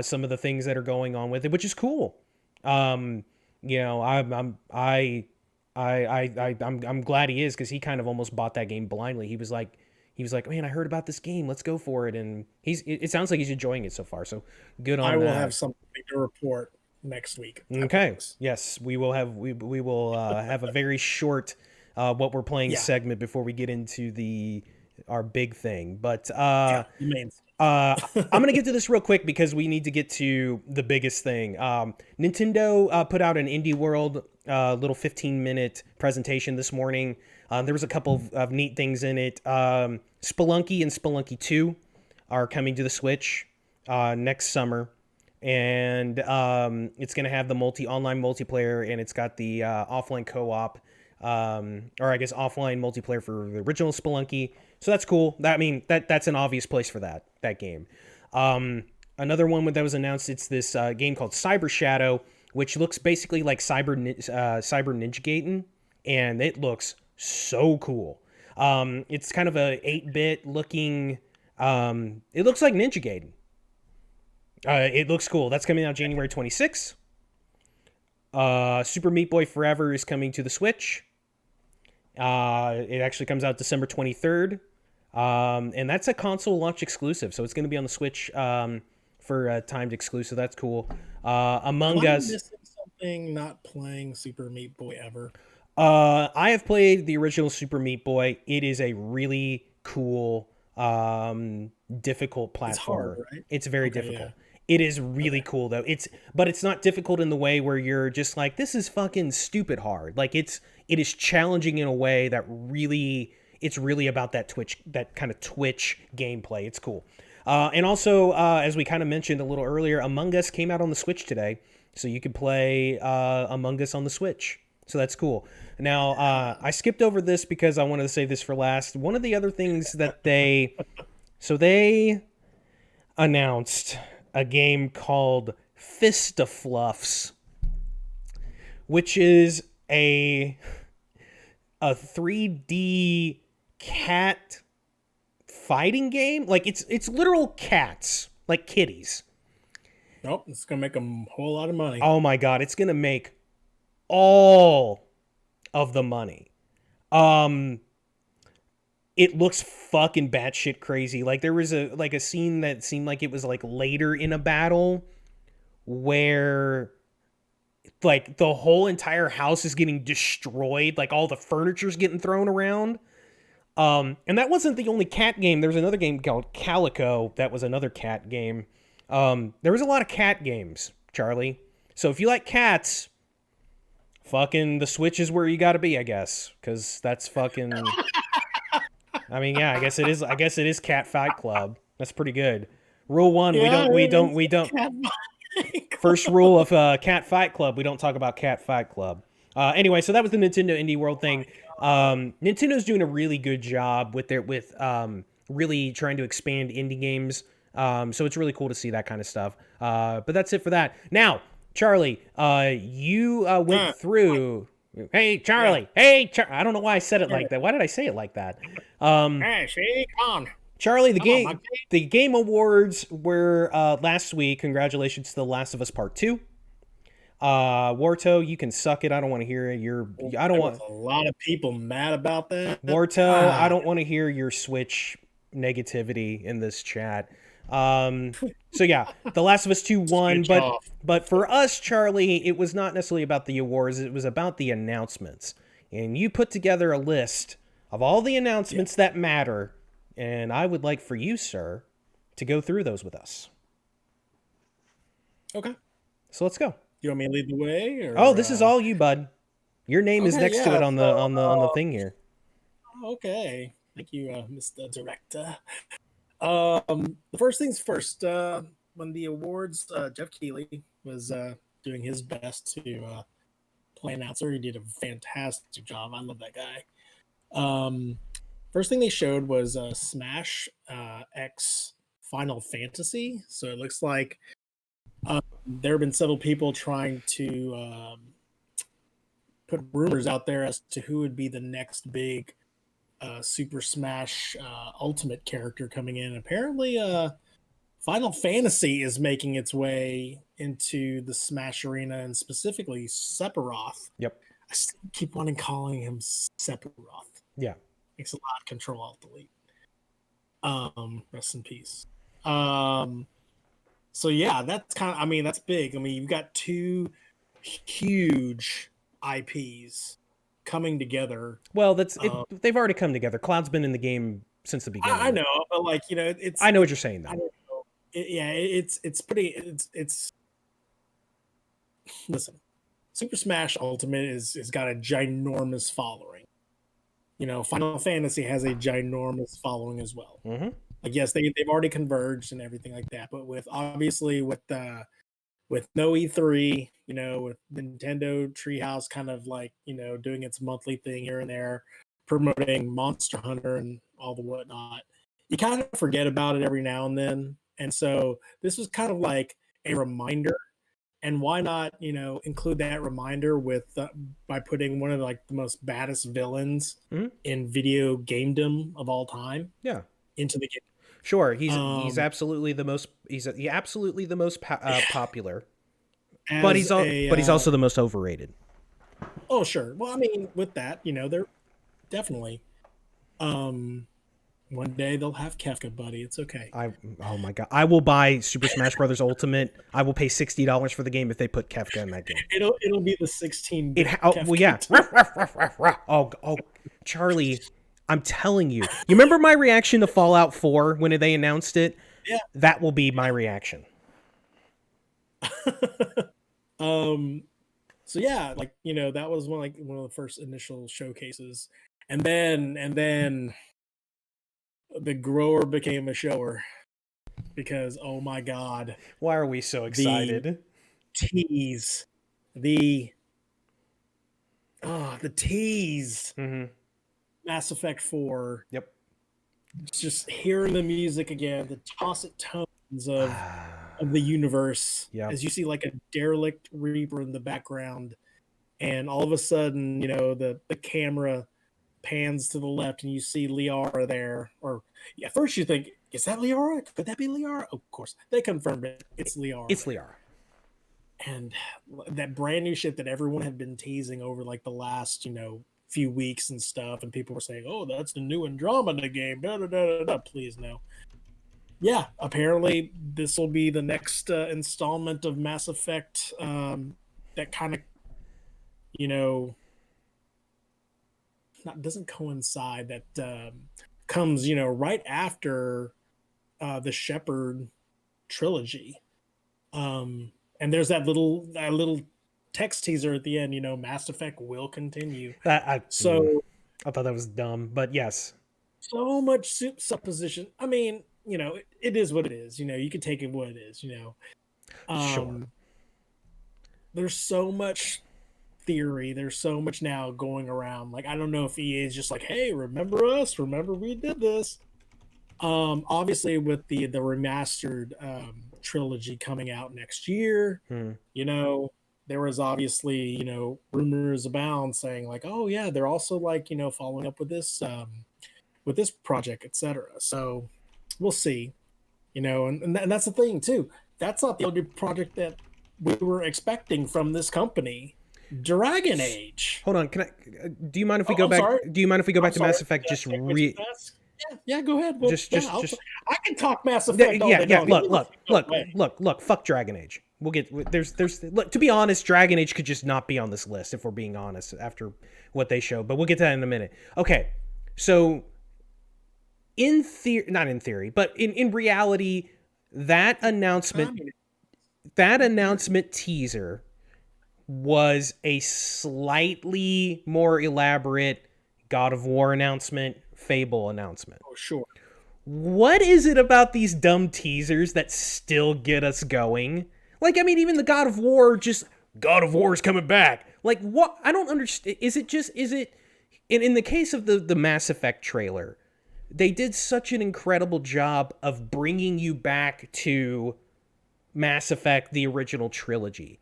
some of the things that are going on with it, which is cool. You know, I'm glad he is, because he kind of almost bought that game blindly. He was like, man, I heard about this game. Let's go for it. And it sounds like he's enjoying it so far. So good on I will that. have something to report next week. Okay. Yes, we will have we will have a very short what we're playing segment before we get into our big thing. But I'm gonna get to this real quick because we need to get to the biggest thing. Nintendo put out an Indie World little 15-minute presentation this morning. There was a couple of neat things in it. Spelunky and Spelunky 2 are coming to the Switch next summer. And it's going to have the online multiplayer, and it's got the offline co-op, or I guess offline multiplayer for the original Spelunky. So that's cool. That's an obvious place for that game. Another one that was announced, it's this game called Cyber Shadow, which looks basically like Cyber Ninja Gaiden, and it looks so cool. It's kind of a 8-bit looking. It looks like Ninja Gaiden. It looks cool. That's coming out January 26th. Super Meat Boy Forever is coming to the Switch. It actually comes out December 23rd. And that's a console launch exclusive, so it's going to be on the Switch for a timed exclusive. That's cool. Among Us. Am I missing something not playing Super Meat Boy ever? I have played the original Super Meat Boy. It is a really cool, difficult platformer. It's hard, right? It's very difficult. Yeah. It is really cool though. But it's not difficult in the way where you're just like, this is fucking stupid hard. Like it is challenging in a way that it's really about that kind of Twitch gameplay. It's cool. And also, as we kind of mentioned a little earlier, Among Us came out on the Switch today, so you can play Among Us on the Switch. So that's cool. Now, I skipped over this because I wanted to save this for last. One of the other things that they announced a game called Fist of Fluffs, which is a 3D cat fighting game. Like it's literal cats, like kitties. Nope, it's gonna make a whole lot of money. Oh my god, it's gonna make all of the money. It looks fucking batshit crazy. Like there was a scene that seemed like it was like later in a battle where like the whole entire house is getting destroyed, like all the furniture's getting thrown around. And that wasn't the only cat game. There was another game called Calico that was another cat game. There was a lot of cat games, Charlie. So if you like cats, fucking the Switch is where you gotta be, I guess, because that's fucking. I mean, yeah, I guess it is Cat Fight Club. That's pretty good. Rule 1: we don't. First rule of Cat Fight Club: we don't talk about Cat Fight Club. Anyway, so that was the Nintendo Indie World thing. Nintendo's doing a really good job with really trying to expand indie games. So it's really cool to see that kind of stuff. But that's it for that. Now, Charlie, you went through. Hey, Charlie. Yeah. Hey, I don't know why I said it like that. Why did I say it like that? Hey, see, come on. Charlie, the Game Awards were last week. Congratulations to The Last of Us Part 2. Warto, you can suck it. I don't want to hear I don't want a lot of people mad about that. Warto, I don't want to hear your Switch negativity in this chat. So yeah, The Last of Us 2 won, but for us, Charlie, it was not necessarily about the awards. It was about the announcements. And you put together a list of all the announcements that matter. And I would like for you, sir, to go through those with us. Okay. So let's go. You want me to lead the way? Or, this is all you, bud. Your name is next to it on the thing here. Okay. Thank you, Mr. Director. The first things first. When the awards, Jeff Keighley was doing his best to play announcer. He did a fantastic job. I love that guy. First thing they showed was Smash X Final Fantasy. So it looks like There have been several people trying to put rumors out there as to who would be the next big Super Smash Ultimate character coming in. Apparently, Final Fantasy is making its way into the Smash arena, and specifically Sephiroth. Yep. I still keep wanting calling him Sephiroth. Yeah. Makes a lot of Control Alt Delete. Rest in peace. So yeah, that's kind of, I mean, that's big. I mean, you've got two huge IPs coming together. Well, they've already come together. Cloud's been in the game since the beginning. I know, but like, you know, I know what you're saying, though. I don't know. It's pretty. Listen, Super Smash Ultimate is got a ginormous following. You know, Final Fantasy has a ginormous following as well. Mm-hmm. Like, yes, they've already converged and everything like that, but with obviously with no E3, you know, with Nintendo Treehouse kind of like, you know, doing its monthly thing here and there, promoting Monster Hunter and all the whatnot, you kind of forget about it every now and then. And so this was kind of like a reminder. And why not, you know, include that reminder with by putting one of like the most baddest villains in video gamedom of all time, into the game. Sure, he's absolutely the most popular, but he's also the most overrated. Oh sure. Well, I mean, with that, you know, they're definitely. One day they'll have Kefka, buddy. It's okay. Oh my god, I will buy Super Smash Brothers Ultimate. I will pay $60 for the game if they put Kefka in that game. It'll be the 16. Well, yeah. oh, Charlie, I'm telling you. You remember my reaction to Fallout 4 when they announced it? Yeah. That will be my reaction. So yeah, like, you know, that was one of the first initial showcases, and then the grower became a shower, because oh my god, why are we so excited? The tease. Mm-hmm. Mass Effect 4. Yep. Just hearing the music again, the tacit tones of the universe, as you see like a derelict Reaper in the background, and all of a sudden, you know, the camera pans to the left and you see Liara there. Or at first you think, is that Liara? Could that be Liara? Of course, they confirmed it. It's Liara. It's Liara. And that brand new shit that everyone had been teasing over like the last, you know, few weeks and stuff, and people were saying, oh, that's the new Andromeda game. Please no. Yeah, apparently this will be the next installment of Mass Effect that kind of, you know, doesn't coincide, that comes, you know, right after the Shepard trilogy. And there's that little text teaser at the end, you know, Mass Effect will continue. I thought that was dumb, but yes. So much supposition. I mean, you know, it is what it is. You know, you can take it what it is, you know. Sure. There's so much theory. There's so much now going around. Like, I don't know if EA is just like, hey, remember us? Remember we did this? Obviously with the remastered trilogy coming out next year, you know, there was obviously, you know, rumors abound saying like, oh yeah, they're also like, you know, following up with this project, etc. So we'll see, you know, and that's the thing too. That's not the only project that we were expecting from this company. Dragon Age. Hold on, do you mind if we go back? Sorry. Do you mind if we go back to Mass Effect? Yeah, go ahead. Well, I can talk Mass Effect. Look. Fuck Dragon Age. We'll get there's look, to be honest, Dragon Age could just not be on this list if we're being honest after what they showed, but we'll get to that in a minute. Okay, so not in theory, but in reality, that announcement teaser was a slightly more elaborate God of War announcement, Fable announcement. Oh, sure. What is it about these dumb teasers that still get us going? Like, I mean, even the God of War is coming back. Like, what? I don't understand. Is it in the case of the Mass Effect trailer, they did such an incredible job of bringing you back to Mass Effect, the original trilogy.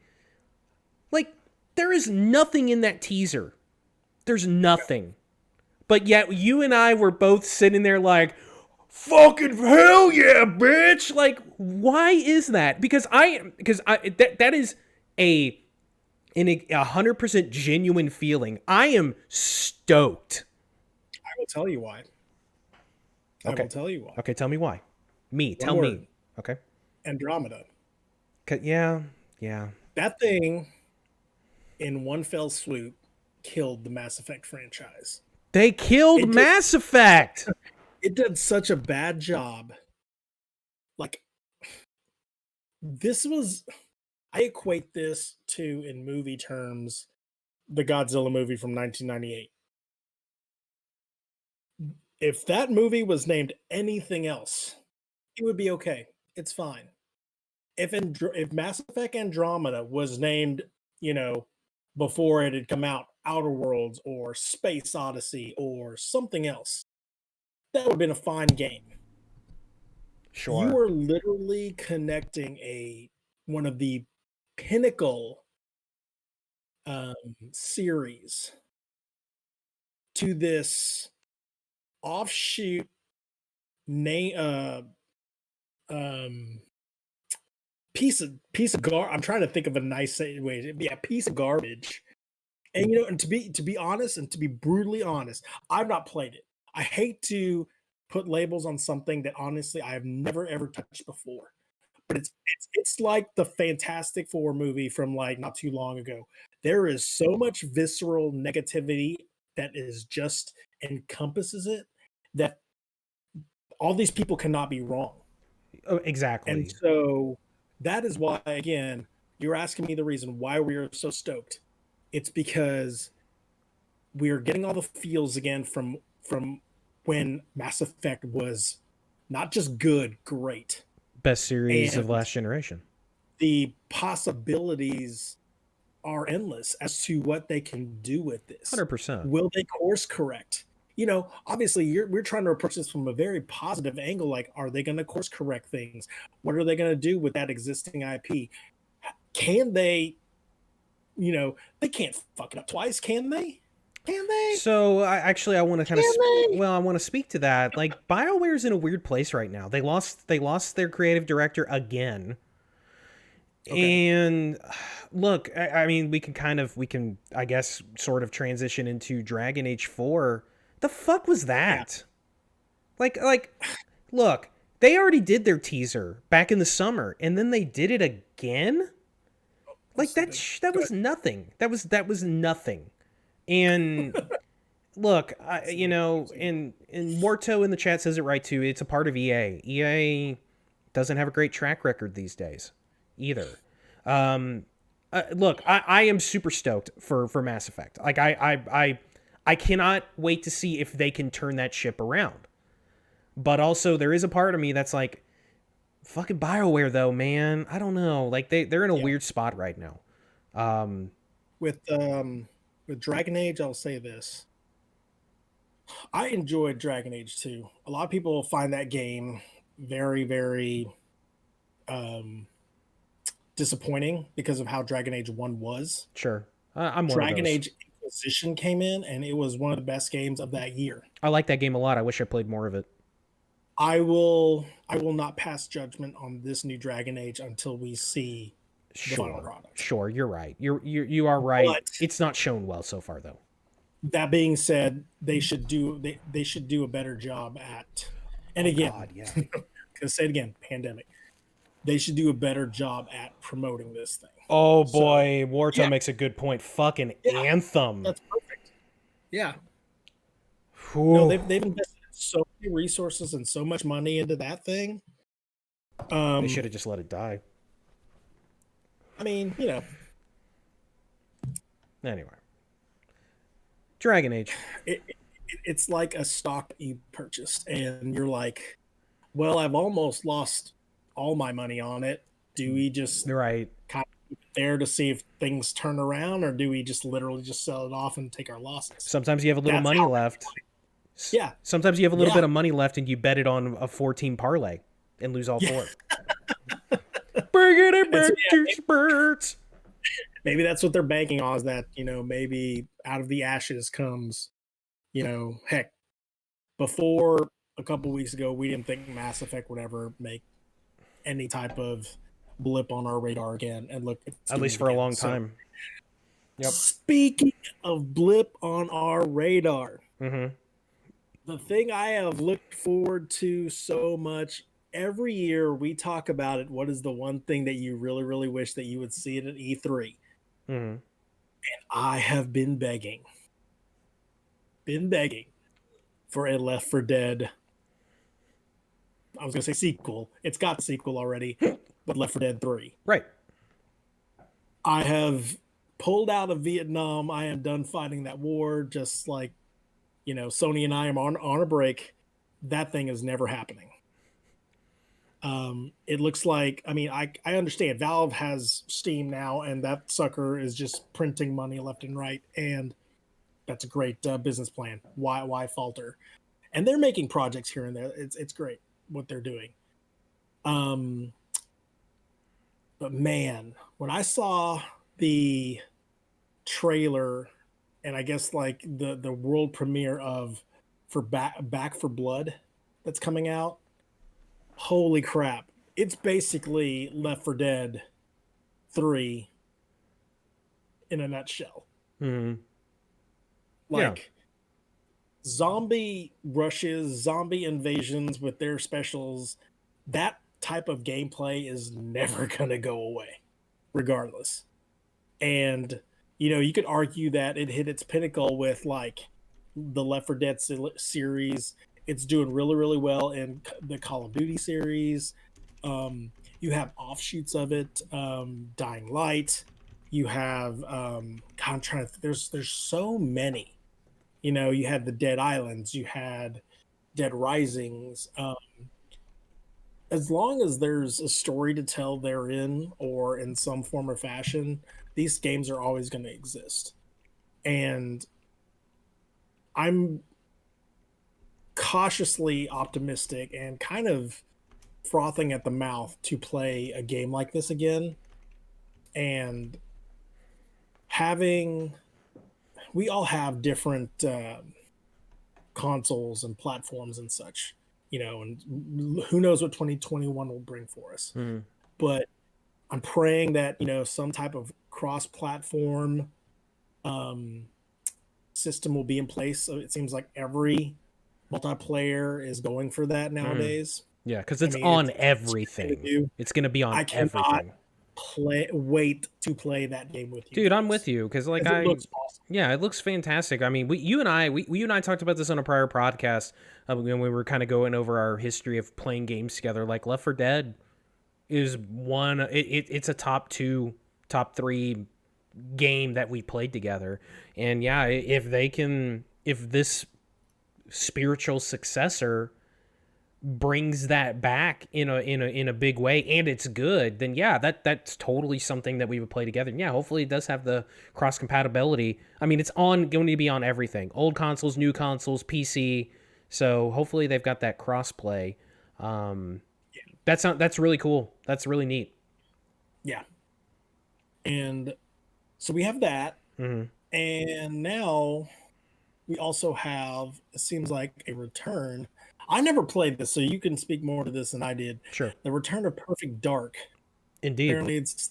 Like, there is nothing in that teaser. There's nothing. But yet, you and I were both sitting there like, fucking hell yeah, bitch! Like, why is that? Because that is a 100% genuine feeling. I am stoked. I will tell you why. Okay. I will tell you why. Okay, tell me why. Tell me. Okay. Andromeda. Yeah. That thing, in one fell swoop, killed the Mass Effect franchise. They killed Mass Effect! It did such a bad job. Like, I equate this to, in movie terms, the Godzilla movie from 1998. If that movie was named anything else, it would be okay. It's fine. If Mass Effect Andromeda was named, before it had come out, Outer Worlds or Space Odyssey or something else, that would have been a fine game. Sure. You are literally connecting one of the pinnacle series to this offshoot piece of I'm trying to think of a nice way. It'd be a piece of garbage. And and to be honest, and to be brutally honest, I've not played it. I hate to put labels on something that honestly I have never ever touched before. But it's like the Fantastic Four movie from like not too long ago. There is so much visceral negativity that is just encompasses it that all these people cannot be wrong. Oh, exactly. And so that is why, again, you're asking me the reason why we are so stoked. It's because we are getting all the feels again from when Mass Effect was not just good, great. Best series of last generation. The possibilities are endless as to what they can do with this. 100%. Will they course correct? Obviously we're trying to approach this from a very positive angle. Like, are they going to course correct things? What are they going to do with that existing IP? Can they, they can't fuck it up twice, can they? Can they? So I want to kind of I want to speak to that. Like, BioWare's in a weird place right now. They lost their creative director again. Okay. And look, I mean, we can I guess sort of transition into Dragon Age 4. The fuck was that? Yeah. Like look, they already did their teaser back in the summer and then they did it again? Like that was nothing. That was nothing. And look, and Morto in the chat says it right too. It's a part of EA. EA doesn't have a great track record these days either. Look, I am super stoked for Mass Effect. Like I cannot wait to see if they can turn that ship around. But also there is a part of me that's like, fucking BioWare though, man. I don't know. Like they're in a weird spot right now. With Dragon Age, I'll say this. I enjoyed Dragon Age 2. A lot of people find that game very, very disappointing because of how Dragon Age 1 was. Sure. I'm one Dragon of those. Age Inquisition came in, and it was one of the best games of that year. I like that game a lot. I wish I played more of it. I will not pass judgment on this new Dragon Age until we see the final product. Sure, you're right. You are right. But it's not shown well so far, though. That being said, they should do a better job at. And again, gonna say it again, pandemic. They should do a better job at promoting this thing. Oh boy, Warto makes a good point. Fucking Anthem. That's perfect. Yeah. No, they've invested so many resources and so much money into that thing. They should have just let it die. I mean, Anyway. Dragon Age. It's like a stock you purchased and you're like, well, I've almost lost all my money on it. Do we just kind of keep it there to see if things turn around, or do we just literally just sell it off and take our losses? Sometimes you have a little money left. Yeah. Sometimes you have a little bit of money left and you bet it on a 14 parlay and lose all four. Bringing it back to sports. Maybe that's what they're banking on, is that, maybe out of the ashes comes, heck, before a couple weeks ago, we didn't think Mass Effect would ever make any type of blip on our radar again. And look, at least for a long time. Yep. Speaking of blip on our radar, the thing I have looked forward to so much, every year we talk about it. What is the one thing that you really, really wish that you would see it at E3? And I have been begging for a Left 4 Dead. I was going to say sequel. It's got the sequel already, but Left 4 Dead 3. Right. I have pulled out of Vietnam. I am done fighting that war. Just like, Sony and I am on a break. That thing is never happening. It looks like, I understand Valve has Steam now, and that sucker is just printing money left and right, and that's a great business plan. Why falter? And they're making projects here and there. It's great what they're doing. But man, when I saw the trailer, and I guess like the world premiere for Back for Blood that's coming out, holy crap. It's basically Left 4 Dead 3 in a nutshell. Zombie rushes, zombie invasions with their specials, that type of gameplay is never going to go away, regardless. And, you could argue that it hit its pinnacle with like the Left 4 Dead series. It's doing really, really well in the Call of Duty series. You have offshoots of it, Dying Light. You have, I'm trying to, there's so many. You had the Dead Islands. You had Dead Risings. As long as there's a story to tell therein or in some form or fashion, these games are always going to exist. And I'm cautiously optimistic and kind of frothing at the mouth to play a game like this again. And we all have different consoles and platforms and such, and who knows what 2021 will bring for us. But I'm praying that, some type of cross-platform system will be in place. So it seems like every multiplayer is going for that nowadays. Yeah, because it's on everything. It's going to be on everything. Wait to play that game with you, dude. I'm with you because like it looks awesome. Yeah, it looks fantastic. I mean, you and I talked about this on a prior podcast when we were kind of going over our history of playing games together. Like Left 4 Dead is one. It's a top 2, top 3 game that we played together. And yeah, if this spiritual successor brings that back in a big way and it's good, then yeah, that's totally something that we would play together. And yeah, hopefully it does have the cross compatibility. I mean, it's going to be on everything, old consoles, new consoles, PC. So hopefully they've got that cross play. That's really cool. That's really neat. Yeah. And so we have that. And now we also have, it seems like, a return. I never played this, so you can speak more to this than I did. Sure. The return of Perfect Dark. Indeed. Apparently it's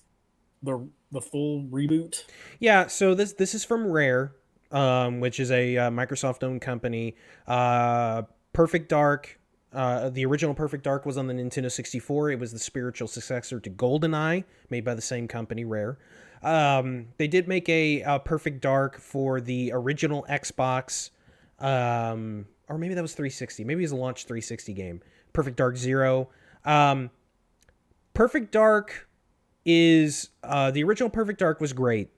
the full reboot. Yeah, so this is from Rare, which is a Microsoft-owned company. Perfect Dark, the original Perfect Dark was on the Nintendo 64. It was the spiritual successor to GoldenEye, made by the same company, Rare. They did make a Perfect Dark for the original Xbox, or maybe that was 360. Maybe it was a launch 360 game. Perfect Dark Zero. Perfect Dark is the original Perfect Dark was great.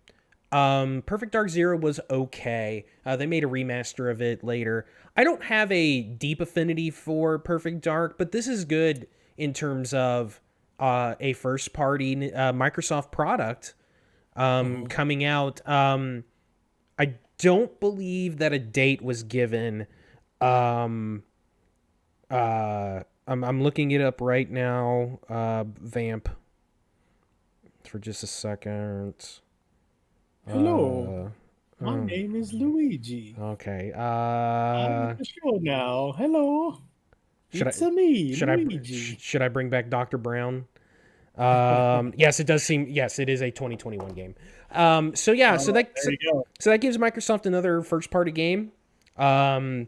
Perfect Dark Zero was okay. They made a remaster of it later. I don't have a deep affinity for Perfect Dark, but this is good in terms of a first-party Microsoft product coming out. I don't believe that a date was given. I'm looking it up right now. Vamp. for just a second. Hello. My name is Luigi. Okay. I'm at the show now. Hello. Should It's I me, should I Luigi. should I bring back Dr. Brown? Yes, it does seem. Yes, it is a 2021 game. So yeah, so that There you go. so that gives Microsoft another first party game. I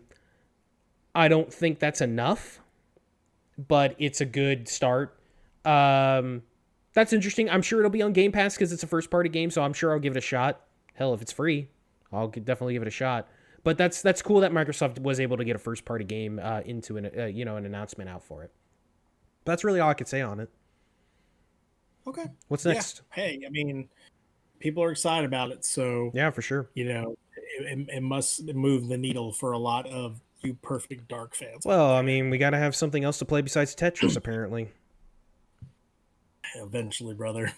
don't think that's enough, but it's a good start. That's interesting. I'm sure it'll be on Game Pass because it's a first party game, so I'm sure I'll give it a shot. Hell, if it's free, I'll definitely give it a shot. But that's cool that Microsoft was able to get a first party game into an an announcement out for it. That's really all I could say on it. Okay. What's next? Yeah. Hey, I mean, people are excited about it, so Yeah, for sure. it must move the needle for a lot of you Perfect Dark fans. Well, I mean, we got to have something else to play besides Tetris, apparently. Eventually, brother.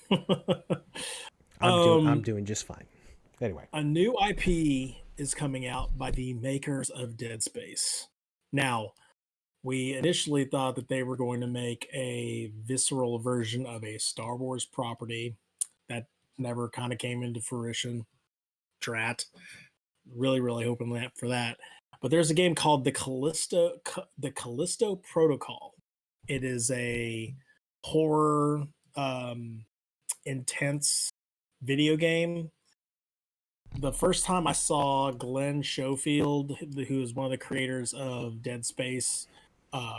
I'm doing just fine. Anyway, a new IP is coming out by the makers of Dead Space. Now, we initially thought that they were going to make a visceral version of a Star Wars property that never kind of came into fruition. Drat. Really, really hoping that for that. But there's a game called the Callisto Protocol. It is a horror, intense video game. The first time I saw Glenn Schofield, who is one of the creators of Dead Space,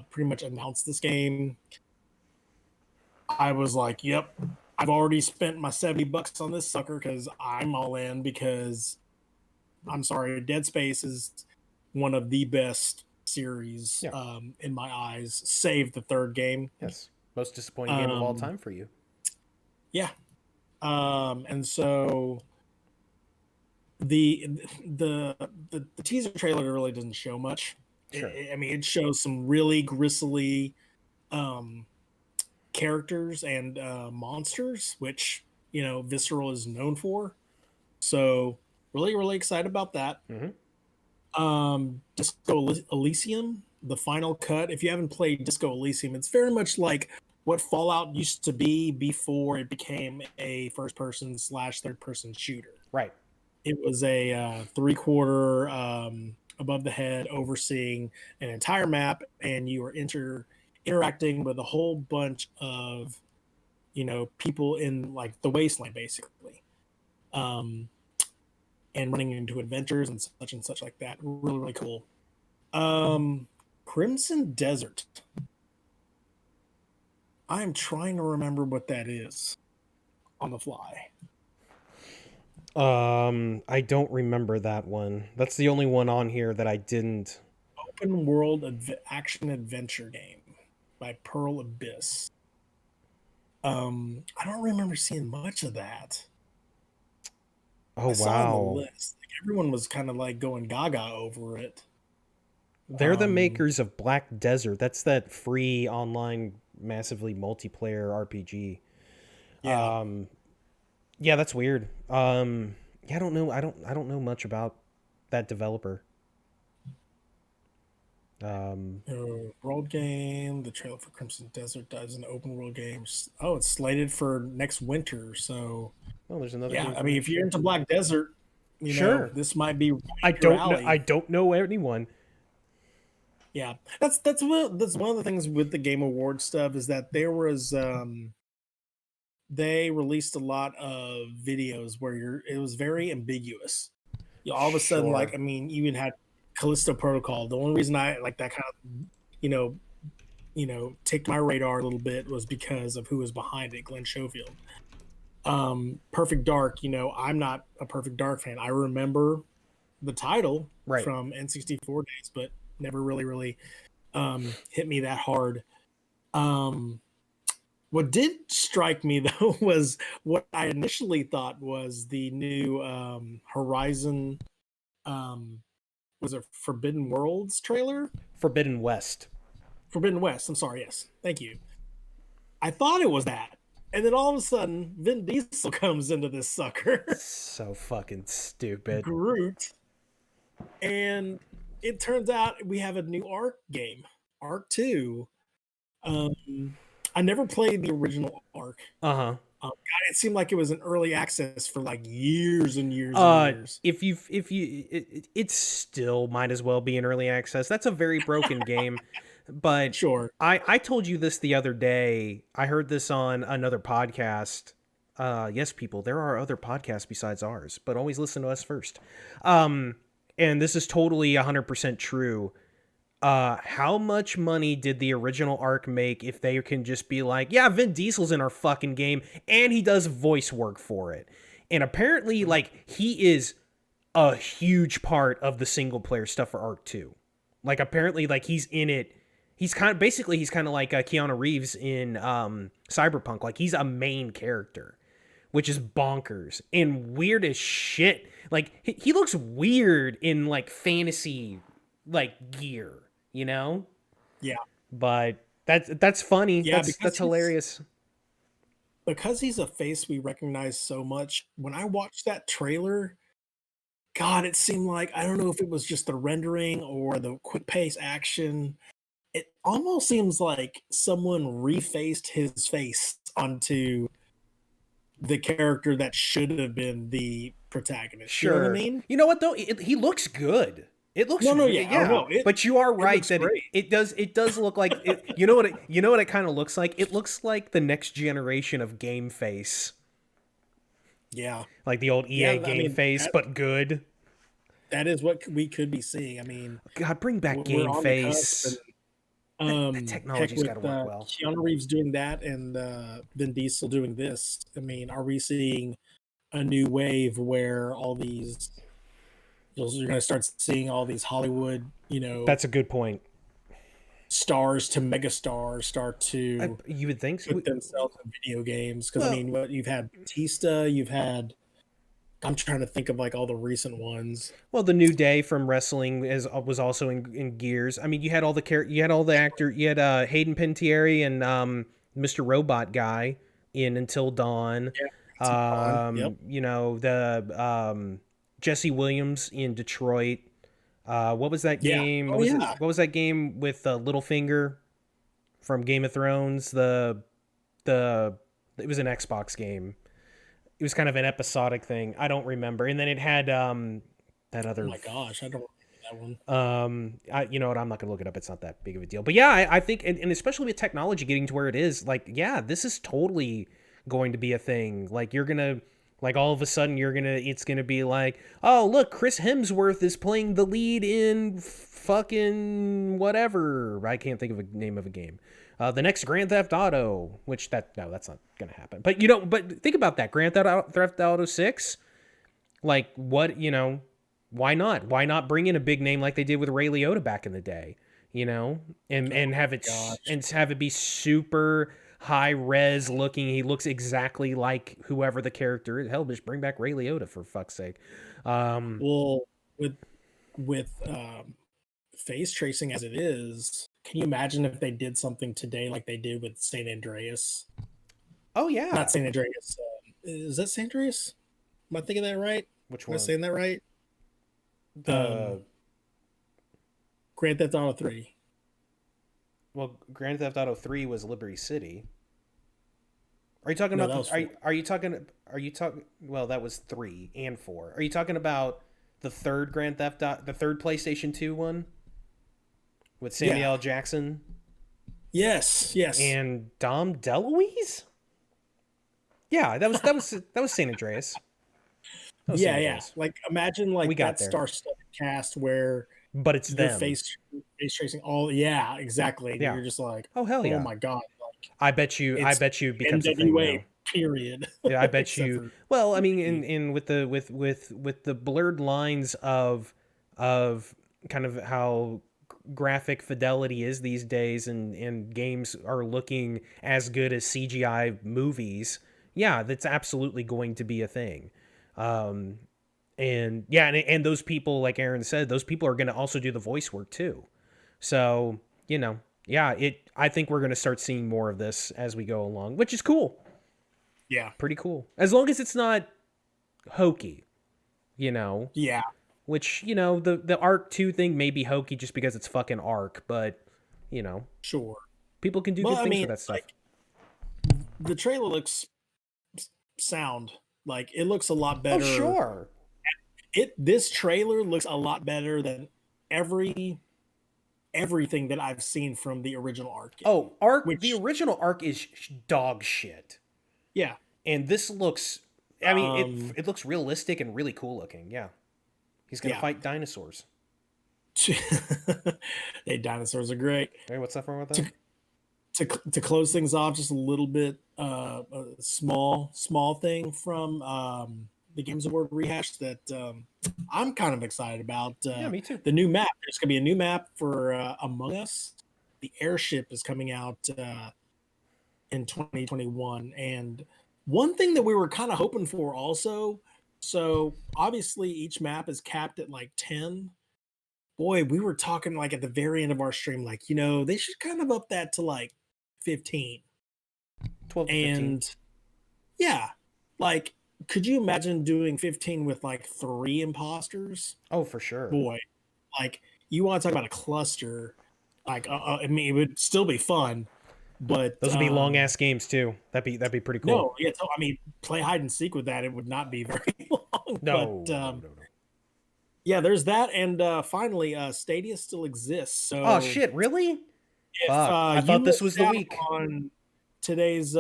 pretty much announced this game, I was like, yep, I've already spent my $70 on this sucker because I'm all in, because I'm sorry, Dead Space is one of the best series in my eyes, save the third game. Yes. Most disappointing game of all time for you. Yeah. And so the teaser trailer really doesn't show much. Sure. It shows some really gristly characters and monsters, which Visceral is known for. So really, really excited about that. Disco Elysium, the final cut. If you haven't played Disco Elysium, it's very much like what Fallout used to be before it became a first-person / third-person shooter. Right. It was a 3/4 above the head, overseeing an entire map, and you are interacting with a whole bunch of people in like the wasteland, basically, and running into adventures and such like that. Really, really cool. Crimson Desert. I'm trying to remember what that is on the fly. I don't remember that one. That's the only one on here that I didn't. Open world action adventure game by Pearl Abyss. I don't remember seeing much of that. Oh, I saw on the list. Like, everyone was kind of like going gaga over it. They're the makers of Black Desert. That's that free online massively multiplayer RPG. Yeah. Yeah, that's weird. Yeah, I don't know. I don't know much about that developer. World game. The trailer for Crimson Desert dives into open world games. Oh, it's slated for next winter. So, there's another. Yeah, I mean, if you're into Black Desert, sure, this might be. I don't know anyone. Yeah, that's one of the things with the Game Awards stuff, is that there was they released a lot of videos where it was very ambiguous. All of a sudden, like, I mean, you even had Callisto Protocol. The only reason I like that kind of ticked my radar a little bit was because of who was behind it, Glenn Schofield. Perfect Dark, I'm not a Perfect Dark fan. I remember the title from N64 days, but never really hit me that hard. What did strike me though was what I initially thought was the new Horizon was it Forbidden Worlds trailer? Forbidden West. Forbidden West. I'm sorry, yes. Thank you. I thought it was that. And then all of a sudden, Vin Diesel comes into this sucker. So fucking stupid. Groot. And it turns out we have a new Ark game, Ark 2. I never played the original Ark. God, it seemed like it was an early access for like years and years and years. It still might as well be in early access. That's a very broken game. But Sure. I told you this the other day. I heard this on another podcast. Yes, people, there are other podcasts besides ours, but always listen to us first. And this is totally 100% true. How much money did the original Ark make if they can just be like, yeah, Vin Diesel's in our fucking game and he does voice work for it? And apparently, like, he is a huge part of the single player stuff for Ark 2. Like, apparently, like, he's in it. He's kind of like Keanu Reeves in Cyberpunk. Like, he's a main character, which is bonkers and weird as shit. Like, he looks weird in like fantasy like gear, you know? Yeah. But that's funny. Yeah, That's hilarious. Because he's a face we recognize so much. When I watched that trailer, God, it seemed like, I don't know if it was just the rendering or the quick pace action. It almost seems like someone refaced his face onto the character that should have been the protagonist. Sure. You know what I mean? You know what though? He looks good. It looks but you are right that it does look like it, you know what it kind of looks like? It looks like the next generation of Game Face. Yeah. Like the old EA Game Face, but good. That is what we could be seeing. I mean, God, bring back Game Face. That technology's got to work well. Keanu Reeves doing that and Vin Diesel doing this. I mean, are we seeing a new wave where all these you're going to start seeing all these Hollywood, That's a good point. Stars to megastars start to you would think so. Put themselves in video games because I mean, what you've had Batista, you've had. I'm trying to think of like all the recent ones. Well, the New Day from wrestling was also in Gears. I mean, you had all the actor, you had Hayden Panettiere and Mr. Robot guy in Until Dawn. Yeah, yep. The Jesse Williams in Detroit. What was that game? What was that game with Littlefinger from Game of Thrones? It was an Xbox game. It was kind of an episodic thing. I don't remember. And then it had that other. Oh my gosh, I don't remember that one. You know what? I'm not gonna look it up. It's not that big of a deal. But yeah, I think, and especially with technology getting to where it is, like, yeah, this is totally going to be a thing. Like, you're gonna, like, all of a sudden, it's gonna be like, oh, look, Chris Hemsworth is playing the lead in fucking whatever. I can't think of a name of a game. The next Grand Theft Auto, that's not going to happen. But, but think about that. Grand Theft Auto 6, like, what, why not? Why not bring in a big name like they did with Ray Liotta back in the day, and have it be super high res looking. He looks exactly like whoever the character is. Hell, just bring back Ray Liotta for fuck's sake. Well, with face tracing as it is, can you imagine if they did something today like they did with San Andreas? Oh yeah, not San Andreas. Is that San Andreas? Am I thinking that right? Which one? Am I saying that right? Grand Theft Auto 3. Well, Grand Theft Auto 3 was Liberty City. Are you talking about? Are you talking? Well, that was 3 and 4. Are you talking about the third Grand Theft Auto, the third PlayStation 2 one? With Samuel L. Jackson? Yes. And Dom DeLuise? Yeah, that was San Andreas. Yeah. Like, imagine like that star-studded cast where but it's them. Face tracing exactly. Yeah. You're just like, oh hell yeah. Oh my god. Like, I bet you becomes NWA, a thing now. Period. Yeah, I bet you. Well, I mean, in with the blurred lines of kind of how graphic fidelity is these days, and games are looking as good as CGI movies. Yeah, that's absolutely going to be a thing. And those people, like Aaron said, those people are going to also do the voice work too. So, I think we're going to start seeing more of this as we go along, which is cool. Yeah. Pretty cool. As long as it's not hokey, Yeah. Which, the Ark 2 thing may be hokey just because it's fucking Ark, but, Sure. People can do good things with that stuff. Like, the trailer looks sound. Like it looks a lot Oh, better. sure. This trailer looks a lot better than everything that I've seen from the original Ark game. Oh, Ark, the Which, original Ark is dog shit. yeah, And this looks, I mean, um, it looks realistic and really cool looking. Yeah. He's going to yeah. fight dinosaurs. Hey, dinosaurs are great. Hey, what's that for with To, that? to close things off, just a little bit, a small thing from the Games Award rehash that I'm kind of excited about. Yeah, me too. The new map. There's going to be a new map for Among Us. The airship is coming out in 2021, and one thing that we were kind of hoping for also. So obviously, each map is capped at like 10. Boy, we were talking like at the very end of our stream, like, they should kind of up that to like 15. 12 to 15. And yeah, like, could you imagine doing 15 with like 3 imposters? Oh, for sure. Boy, like, you want to talk about a cluster. Like, I mean, it would still be fun, but Those would be long ass games too. That'd be pretty cool. no, yeah, I mean, play hide and seek with that. It would not be very long. No, but no. yeah, there's that, and finally, Stadia still exists. So, Oh shit, really? if Fuck. I you thought this was missed the out week. on today's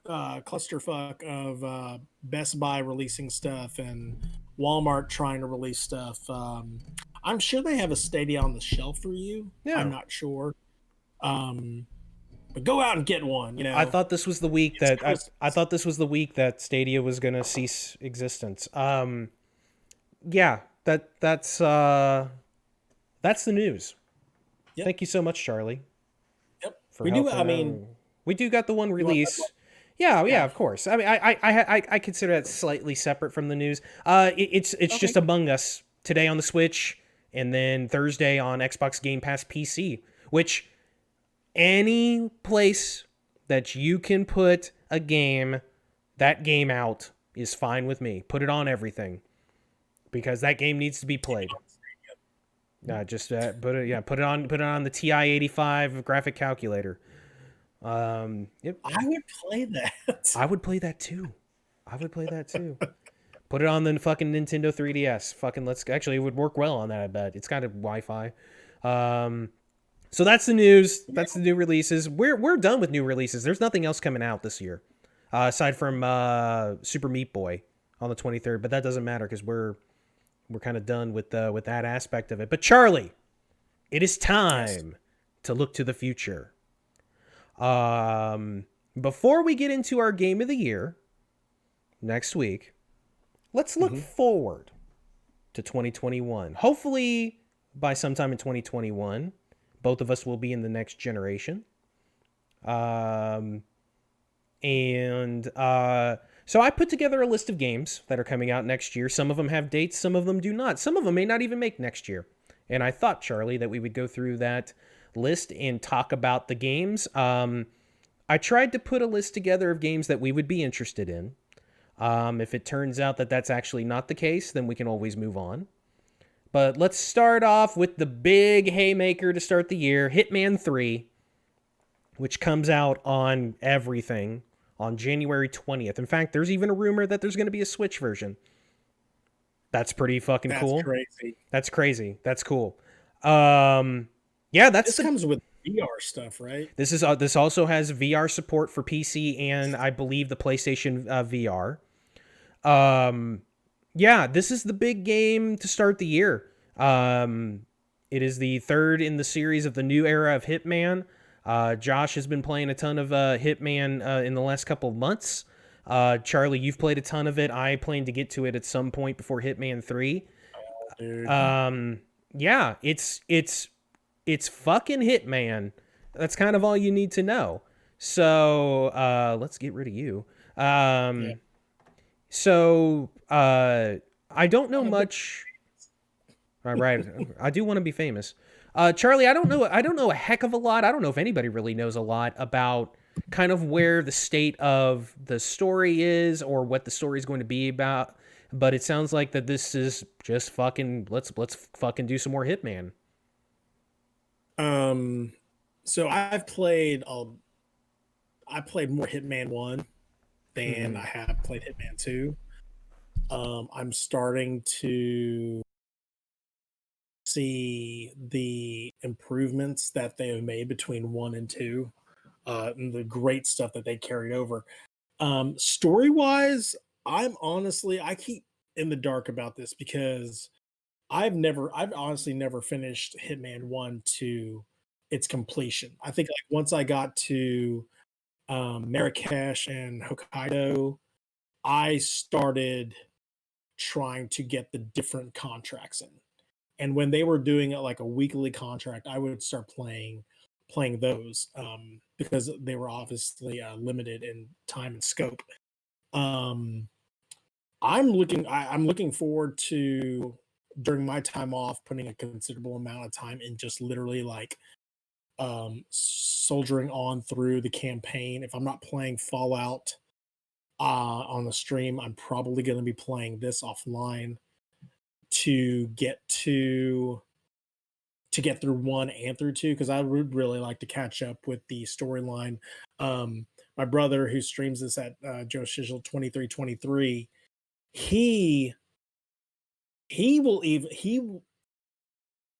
clusterfuck of Best Buy releasing stuff and Walmart trying to release stuff, I'm sure they have a Stadia on the shelf for you. Yeah. I'm not sure. But go out and get one. I thought this was the week that I thought this was the week that Stadia was gonna cease existence. Yeah, that's the news. Yep. Thank you so much, Charlie. Yep. We do. I mean, we do got the one release. Yeah, of course. I mean, I consider that slightly separate from the news. It's okay. Just Among Us today on the Switch, and then Thursday on Xbox Game Pass PC. Which any place that you can put that game out is fine with me. Put it on everything. Because that game needs to be played. Just put it on the TI-85 graphic calculator. Yep. I would play that. I would play that too. Put it on the fucking Nintendo 3DS. Fucking it would work well on that. I bet it's got a Wi-Fi. So that's the news. That's the new releases. We're done with new releases. There's nothing else coming out this year, aside from Super Meat Boy on the 23rd. But that doesn't matter because we're kind of done with that aspect of it. But Charlie, it is time to look to the future. Before we get into our game of the year next week, let's look forward to 2021. Hopefully, by sometime in 2021, both of us will be in the next generation. So I put together a list of games that are coming out next year. Some of them have dates, some of them do not. Some of them may not even make next year. And I thought, Charlie, that we would go through that list and talk about the games. I tried to put a list together of games that we would be interested in. If it turns out that that's actually not the case, then we can always move on. But let's start off with the big haymaker to start the year, Hitman 3, which comes out on everything on January 20th. In fact, there's even a rumor that there's going to be a Switch version. That's pretty fucking cool. That's crazy. That's cool. Yeah, this comes with VR stuff, right? This also has VR support for PC and I believe the PlayStation VR. Yeah, this is the big game to start the year. It is the third in the series of the new era of Hitman. Josh has been playing a ton of Hitman in the last couple of months. Charlie, you've played a ton of it. I plan to get to it at some point before Hitman 3. Yeah, it's fucking Hitman. That's kind of all you need to know. So let's get rid of you. So I don't know much. Right. I do want to be famous. Charlie, I don't know a heck of a lot. I don't know if anybody really knows a lot about kind of where the state of the story is or what the story is going to be about. But it sounds like that this is just fucking let's fucking do some more Hitman. So I played more Hitman 1 than Mm-hmm. I have played Hitman 2. I'm starting to see the improvements that they have made between 1 and 2, and the great stuff that they carried over. Story wise, I keep in the dark about this because I've honestly never finished Hitman 1 to its completion. I think like once I got to Marrakesh and Hokkaido, I started trying to get the different contracts in. And when they were doing it like a weekly contract, I would start playing those because they were obviously limited in time and scope. Um, I'm looking forward to during my time off putting a considerable amount of time in just literally like soldiering on through the campaign. If I'm not playing Fallout on the stream, I'm probably going to be playing this offline to get through 1 and through 2 because I would really like to catch up with the storyline. My brother who streams this at Joe Shizzle 2323, he he will even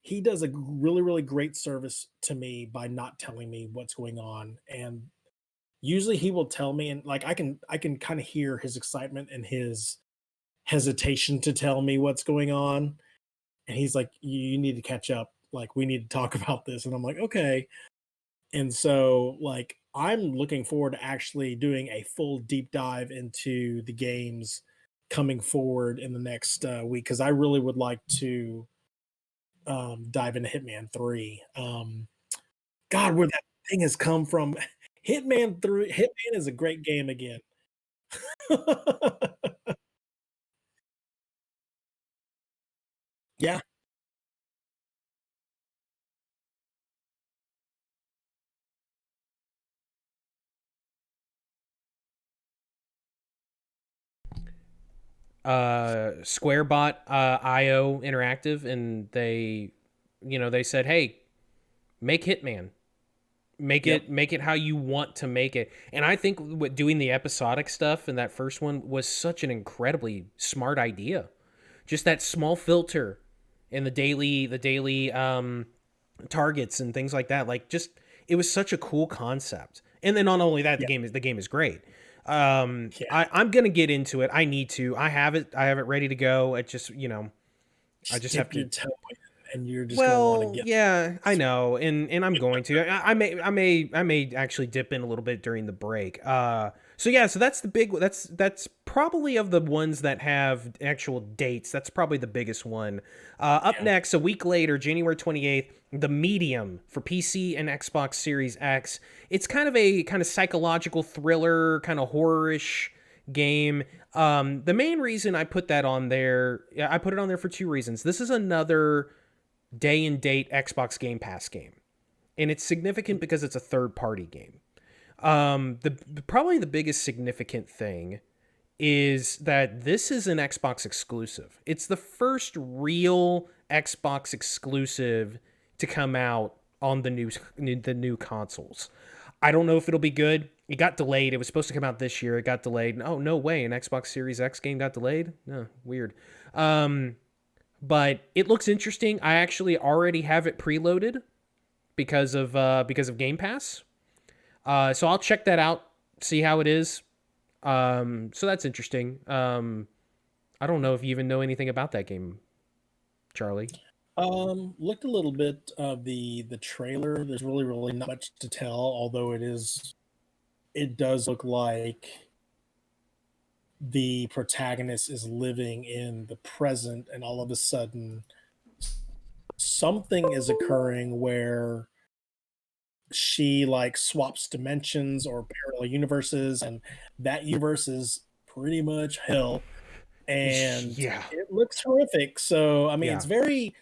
he does a really really great service to me by not telling me what's going on, and usually he will tell me, and like I can kind of hear his excitement and his hesitation to tell me what's going on, and he's like, you need to catch up, like we need to talk about this, and I'm like, okay. And so like I'm looking forward to actually doing a full deep dive into the games coming forward in the next week because I really would like to dive into Hitman 3. God, where that thing has come from. Hitman 3, Hitman is a great game again. Yeah, Square bought IO Interactive, and they said, "Hey, make Hitman, yep, make it how you want to make it." And I think with doing the episodic stuff in that first one was such an incredibly smart idea. Just that small filter and the daily targets and things like that. Like, just it was such a cool concept. And then not only that, yeah, the game is great. yeah. I'm gonna get into it. I need to. I have it ready to go. It just I Just just have dip to. your toe in, and you're just gonna want to Well, get yeah, I know, and I'm going to. I may actually dip in a little bit during the break. So yeah, so that's the big. That's probably of the ones that have actual dates. That's probably the biggest one. Up yeah, next, a week later, January 28th, The Medium for PC and Xbox Series X. It's kind of psychological thriller, kind of horror-ish game. The main reason I put that on there, I put it on there for two reasons. This is another day and date Xbox Game Pass game, and it's significant because it's a third party game. The Probably the biggest significant thing is that this is an Xbox exclusive. It's the first real Xbox exclusive to come out on the new consoles. I don't know if it'll be good. It got delayed. It was supposed to come out this year. It got delayed. Oh, no way. An Xbox Series X game got delayed? No, weird. Um, but it looks interesting. I actually already have it preloaded because of Game Pass. So I'll check that out, see how it is. So that's interesting. I don't know if you even know anything about that game, Charlie. looked a little bit of the trailer. There's really not much to tell, although it does look like the protagonist is living in the present, and all of a sudden something is occurring where she like swaps dimensions or parallel universes, and that universe is pretty much hell, and Yeah, it looks horrific. So I mean, yeah, it's very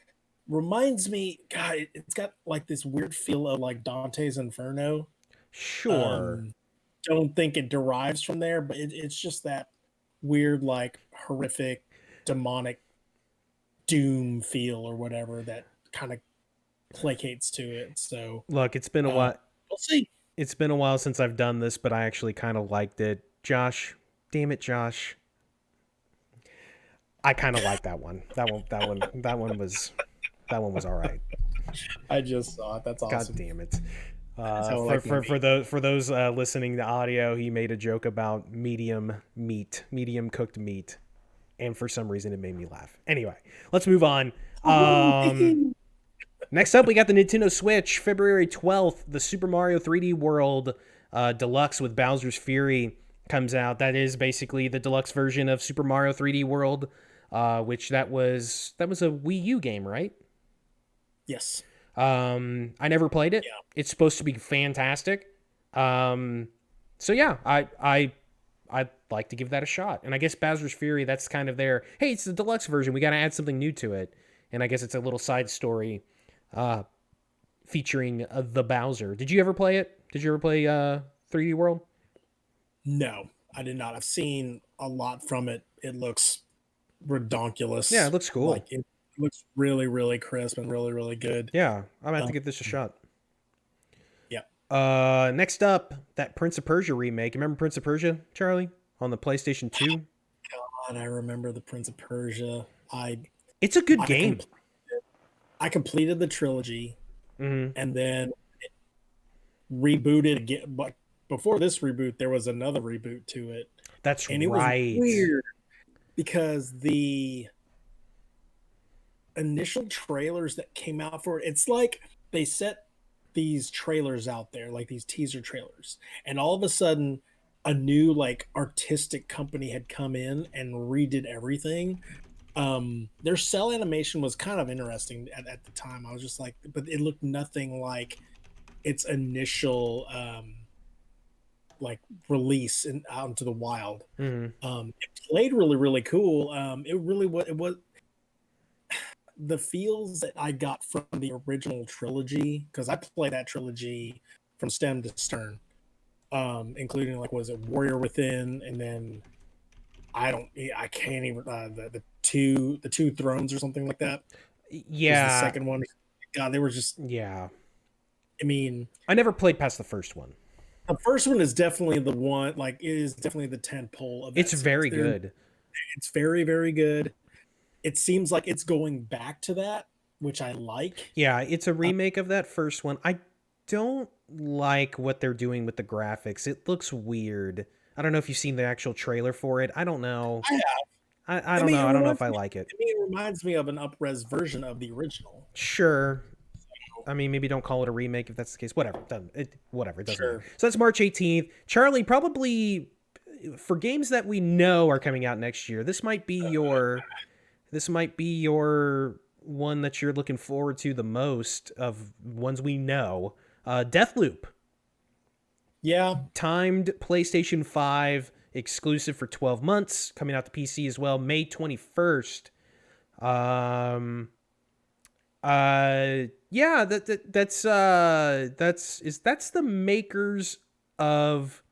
reminds me, God, it's got like this weird feel of like Dante's Inferno. sure. um don't think it derives from there, but it's just that weird like horrific demonic doom feel or whatever that kind of placates to it. So Look, uh we'll see. it's been a while since I've done this, but I actually kind of liked it. Josh, Damn it, Josh. I kind of like that one. That one was all right. I just saw it. That's awesome. God damn it. For those listening to audio, he made a joke about medium cooked meat, and for some reason it made me laugh. Anyway, let's move on. Next up, we got the Nintendo Switch, February 12th. The Super Mario 3D World Deluxe with Bowser's Fury comes out. That is basically the deluxe version of Super Mario 3D World, which that was a Wii U game, right? Yes. I never played it. Yeah. It's supposed to be fantastic. So yeah, I'd like to give that a shot. And I guess Bowser's Fury, that's kind of their, hey, it's the deluxe version. We got to add something new to it. And I guess it's a little side story featuring the Bowser. Did you ever play it? Did you ever play 3D World? No, I did not. I've seen a lot from it. It looks redonkulous. Yeah, it looks cool. Like it looks really, really crisp and really, really good. Yeah, I'm going to have to give this a shot. Yeah. Next up, that Prince of Persia remake. Remember Prince of Persia, Charlie, on the PlayStation 2? God, I remember the Prince of Persia. It's a good game. I completed the trilogy, and then rebooted again. But before this reboot, there was another reboot to it. That's and right. It was weird because the initial trailers that came out for it, it's like they set these trailers out there, like these teaser trailers, and all of a sudden a new like artistic company had come in and redid everything. Their cell animation was kind of interesting at the time. I was just like, but it looked nothing like its initial like release out into the wild. It played really, really cool. It was the feels that I got from the original trilogy, because I played that trilogy from stem to stern, including like, was it Warrior Within, and then I can't even the two thrones or something like that. Yeah, was the second one. God, they were just, yeah. I mean, I never played past the first one. The first one is definitely the one, like, it is definitely the tentpole of that. It's very good. It's very, very good. It seems like it's going back to that, which I like. Yeah, it's a remake of that first one. I don't like what they're doing with the graphics. It looks weird. I don't know if you've seen the actual trailer for it. I don't know. I have. I don't know. I don't know if I like it. It reminds me of an up-res version of the original. Sure. I mean, maybe don't call it a remake if that's the case. Whatever. It doesn't Sure. matter. So that's March 18th. Charlie, probably for games that we know are coming out next year, this might be your one that you're looking forward to the most of ones we know. Deathloop. Yeah. Timed PlayStation 5 exclusive for 12 months, coming out to PC as well, May 21st. Yeah, that's the makers of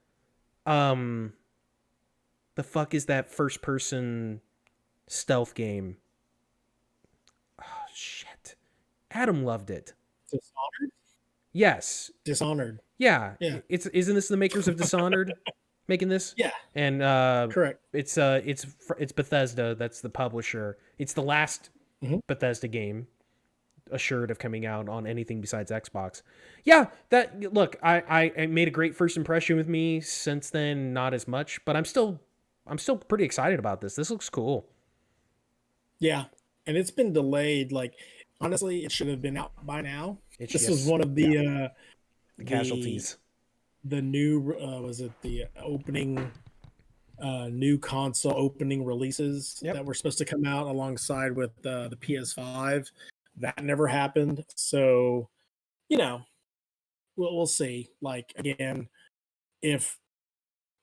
the fuck is that first person stealth game? Oh shit. Adam loved it. Dishonored? Yes. Dishonored. Yeah. Isn't this the makers of Dishonored making this? Yeah. And correct. It's Bethesda, that's the publisher. It's the last Bethesda game assured of coming out on anything besides Xbox. Yeah, I made a great first impression with me. Since then, not as much, but I'm still pretty excited about this. This looks cool. Yeah, and it's been delayed. Like, honestly, it should have been out by now. This was one of the casualties. The new was it the opening new console opening releases that were supposed to come out alongside with the PS5. That never happened. So, we'll see. Like, again, if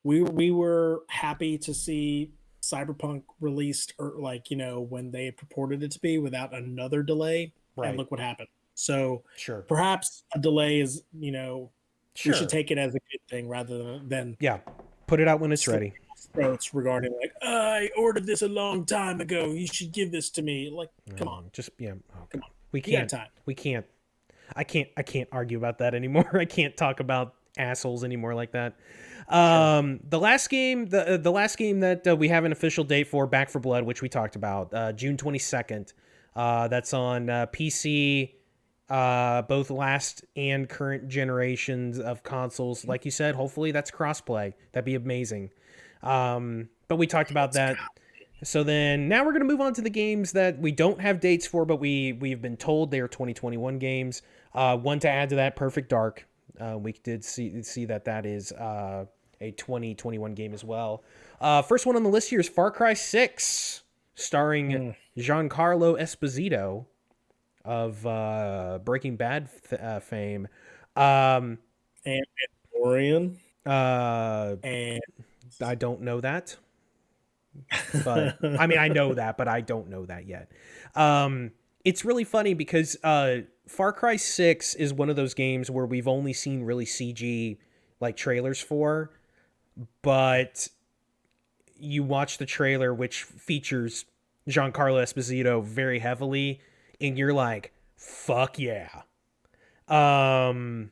we were happy to see Cyberpunk released, or like, when they purported it to be, without another delay, and look what happened. So perhaps a delay is, we should take it as a good thing rather than put it out when it's ready. Throats regarding like, I ordered this a long time ago, you should give this to me. Like, come on, come on. We can't. I can't argue about that anymore. I can't talk about assholes anymore like that. Sure. The last game that we have an official date for, Back for Blood, which we talked about, June 22nd. That's on PC, both last and current generations of consoles. Like you said, hopefully that's crossplay. That'd be amazing. But we talked about that. So then now we're going to move on to the games that we don't have dates for, but we've been told they are 2021 games. One to add to that, Perfect Dark. We did see that is a 2021 game as well. First one on the list here is Far Cry 6, starring Giancarlo Esposito of Breaking Bad fame. And Mandalorian. And I don't know that. But I mean, I know that, but I don't know that yet. It's really funny because Far Cry 6 is one of those games where we've only seen really CG like trailers for, but you watch the trailer, which features Giancarlo Esposito very heavily, and you're like, fuck yeah. Yeah,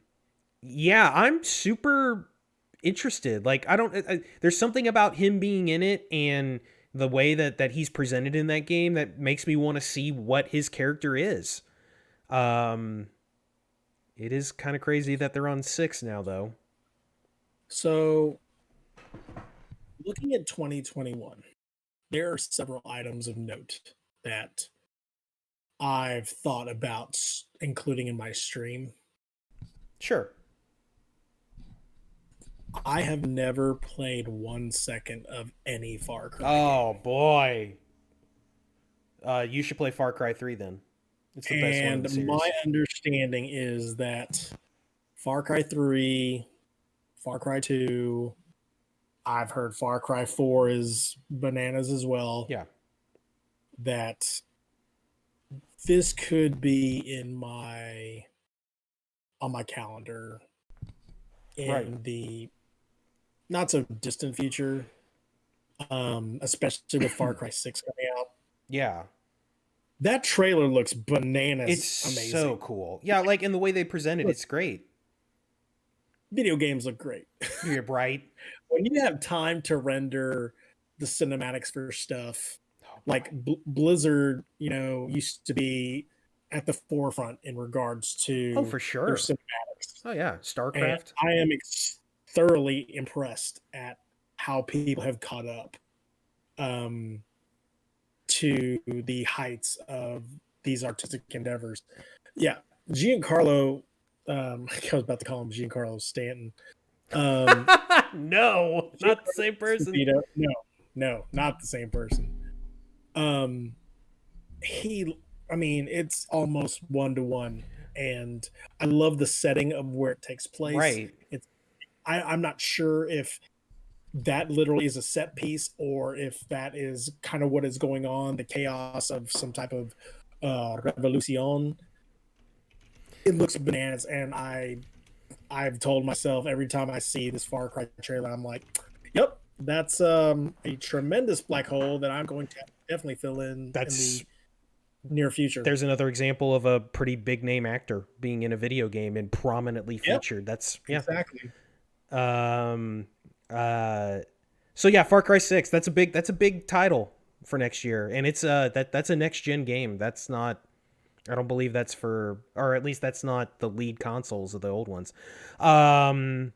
I'm super interested. Like, there's something about him being in it and the way that he's presented in that game that makes me want to see what his character is. It is kind of crazy that they're on 6 now, though. So, looking at 2021, there are several items of note that I've thought about including in my stream. Sure. I have never played 1 second of any Far Cry game. Boy. You should play Far Cry 3 then. It's the best one in the series. My understanding is that Far Cry 3, Far Cry 2, I've heard Far Cry 4 is bananas as well. Yeah. That this could be on my calendar in the not so distant future, especially with Far Cry 6 coming out. Yeah. That trailer looks bananas. It's amazing. So cool. Yeah, like in the way they present it, it's great. Video games look great. You're right. When you have time to render the cinematics for stuff, like Blizzard, used to be at the forefront in regards to for sure their cinematics. Oh yeah, StarCraft. And I am thoroughly impressed at how people have caught up to the heights of these artistic endeavors. Yeah, Giancarlo. I was about to call him Giancarlo Stanton. No, not the same person. No, not the same person. It's almost 1-to-1, and I love the setting of where it takes place. Right. I'm not sure if that literally is a set piece or if that is kind of what is going on, the chaos of some type of revolution. It looks bananas, and I've told myself every time I see this Far Cry trailer, I'm like, yep, that's a tremendous black hole that I'm going to definitely fill in the near future. There's another example of a pretty big name actor being in a video game and prominently featured. That's exactly. So yeah, Far Cry 6, that's a big title for next year, and it's that's a next gen game. That's not, I don't believe that's for, or at least that's not the lead consoles of the old ones. The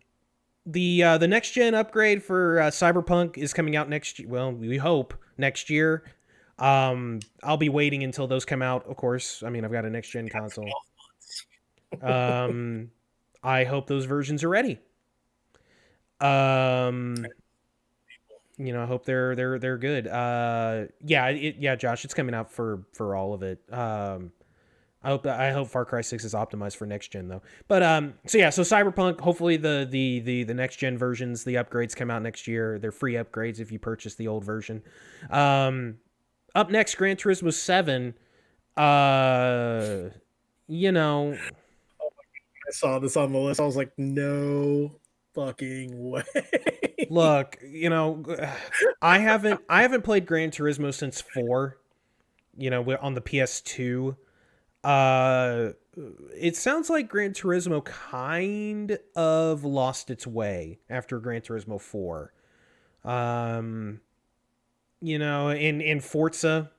next gen upgrade for Cyberpunk is coming out next year. Well, we hope next year. I'll be waiting until those come out, of course. I mean, I've got a next gen console. I hope those versions are ready. I hope they're good. Josh, it's coming out for all of it. I hope Far Cry 6 is optimized for next gen though. But so Cyberpunk, hopefully the next gen versions, the upgrades come out next year. They're free upgrades if you purchase the old version. Up next, Gran Turismo 7. I saw this on the list. I was like, no fucking way. Look, I haven't played Gran Turismo since 4. On the PS2. it sounds like Gran Turismo kind of lost its way after Gran Turismo 4. In Forza,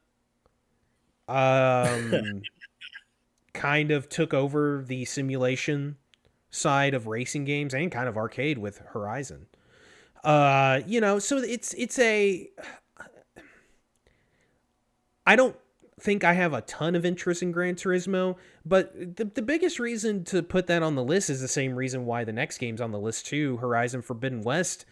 kind of took over the simulation side of racing games and kind of arcade with Horizon. So it's a I don't think I have a ton of interest in Gran Turismo, but the biggest reason to put that on the list is the same reason why the next game's on the list too, Horizon Forbidden West.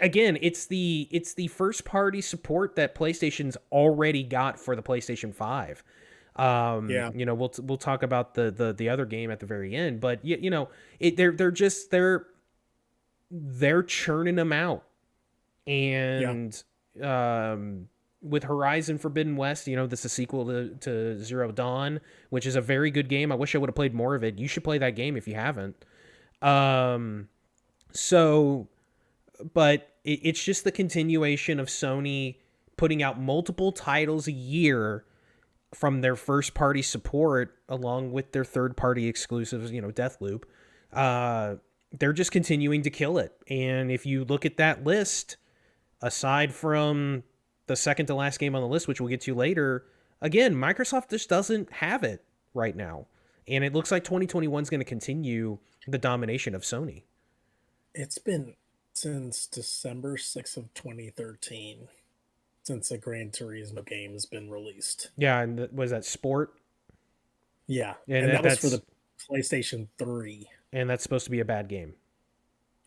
Again, it's the first party support that PlayStation's already got for the PlayStation 5. We'll talk about the other game at the very end, but they're churning them out. And with Horizon Forbidden West, this is a sequel to Zero Dawn, which is a very good game. I wish I would have played more of it. You should play that game if you haven't. But it's just the continuation of Sony putting out multiple titles a year from their first party support along with their third party exclusives, Deathloop. They're just continuing to kill it. And if you look at that list, aside from the second to last game on the list, which we'll get to later, again, Microsoft just doesn't have it right now. And it looks like 2021 is going to continue the domination of Sony. It's been since December 6th of 2013 since a Gran Turismo game has been released. Yeah, and was that Sport? Yeah, and that was for the PlayStation 3. And that's supposed to be a bad game.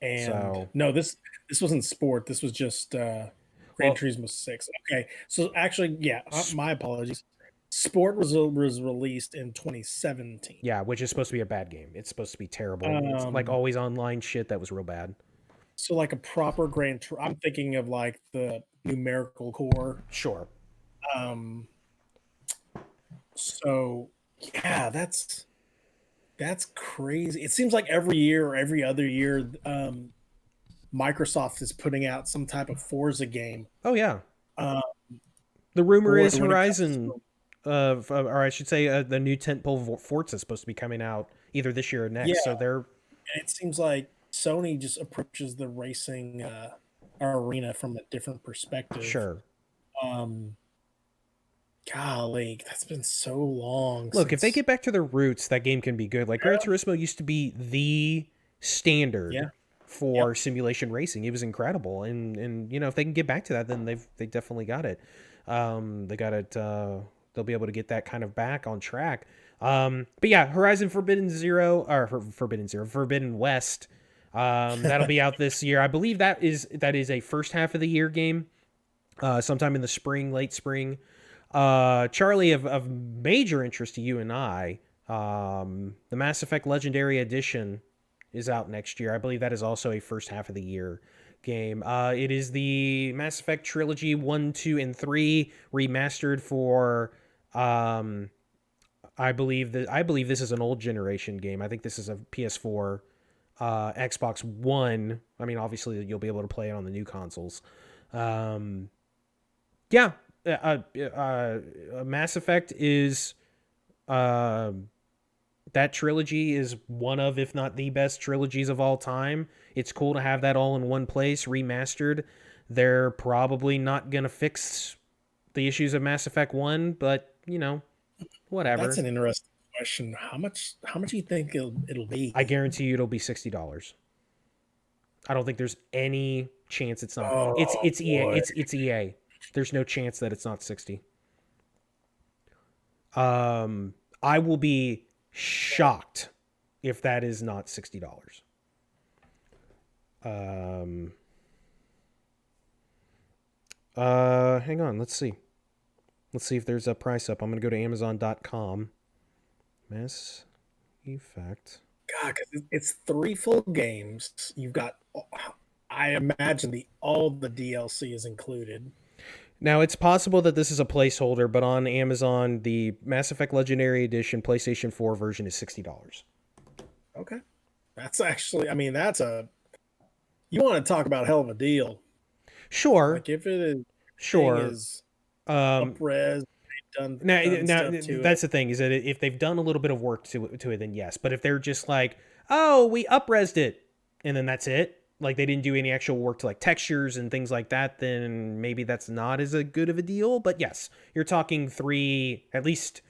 And no, this wasn't Sport. This was just Gran Turismo 6. Okay, so actually, yeah, my apologies. Sport was released in 2017. Yeah, which is supposed to be a bad game. It's supposed to be terrible. It's like always online shit that was real bad. So like a proper I'm thinking of like the numerical core. Sure. So yeah, that's crazy. It seems like every year or every other year, Microsoft is putting out some type of Forza game. Oh yeah. The rumor is Horizon, or I should say, the new tentpole Forza is supposed to be coming out either this year or next. Yeah. So it seems like Sony just approaches the racing arena from a different perspective. Sure. Golly, that's been so long. Look, if they get back to their roots, that game can be good. Like Gran Turismo used to be the standard for simulation racing. It was incredible, and if they can get back to that, then they definitely got it. They got it. They'll be able to get that kind of back on track. But yeah, Horizon Forbidden West. That'll be out this year. I believe that is a first half of the year game, sometime in the spring, late spring. Charlie, of major interest to you and I, the Mass Effect Legendary Edition is out next year. I believe that is also a first half of the year game. It is the Mass Effect Trilogy 1, 2, and 3 remastered for, I believe this is an old generation game. I think this is a PS4, Xbox One. I mean, obviously you'll be able to play it on the new consoles. Mass Effect is that trilogy is one of, if not the best trilogies of all time. It's cool to have that all in one place, remastered. They're probably not gonna fix the issues of Mass Effect 1, but whatever. That's an interesting question. How much do you think it'll be? I guarantee you it'll be $60. I don't think there's any chance it's not. It's EA. It's EA. There's no chance that it's not 60. I will be shocked if that is not $60. Hang on, let's see if there's a price up. I'm gonna go to Amazon.com. Mass Effect. God, because it's 3 full games. You've got, I imagine all the DLC is included. Now, it's possible that this is a placeholder, but on Amazon, the Mass Effect Legendary Edition PlayStation 4 version is $60. Okay. That's actually, you want to talk about a hell of a deal. Sure. Like if it is, sure. is up-res, done Now stuff to it. that's the thing, is that if they've done a little bit of work to it, then yes. But if they're just like, oh, we up-resed it, and then that's it, like they didn't do any actual work to like textures and things like that, then maybe that's not as a good of a deal. But yes, you're talking at least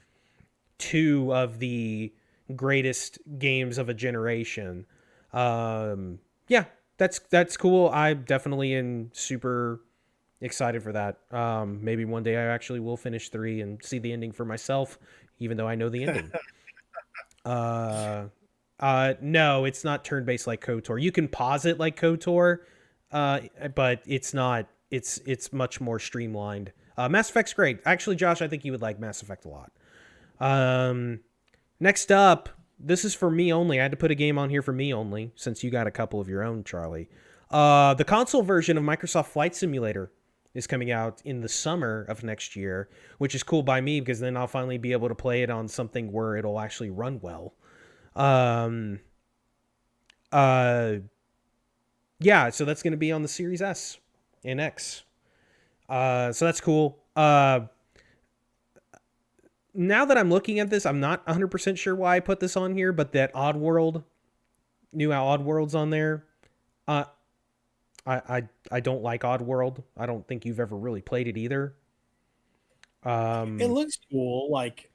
two of the greatest games of a generation. Yeah, that's cool. I definitely am super excited for that. Maybe one day I actually will finish 3 and see the ending for myself, even though I know the ending. No, it's not turn-based like KOTOR. You can pause it like KOTOR, but it's not. It's much more streamlined. Mass Effect's great. Actually, Josh, I think you would like Mass Effect a lot. Next up, this is for me only. I had to put a game on here for me only, since you got a couple of your own, Charlie. The console version of Microsoft Flight Simulator is coming out in the summer of next year, which is cool by me because then I'll finally be able to play it on something where it'll actually run well. Yeah, so that's going to be on the Series S and X. So that's cool. Now that I'm looking at this, I'm not 100% sure why I put this on here, but that Oddworld, new Oddworld's on there. I don't like Oddworld. I don't think you've ever really played it either. It looks cool. Like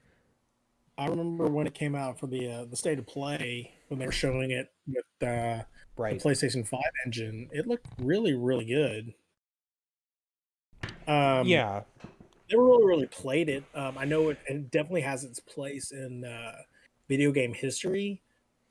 I remember when it came out for the State of Play when they were showing it with the PlayStation 5 engine. It looked really, really good. Yeah. Never really played it. I know it definitely has its place in video game history.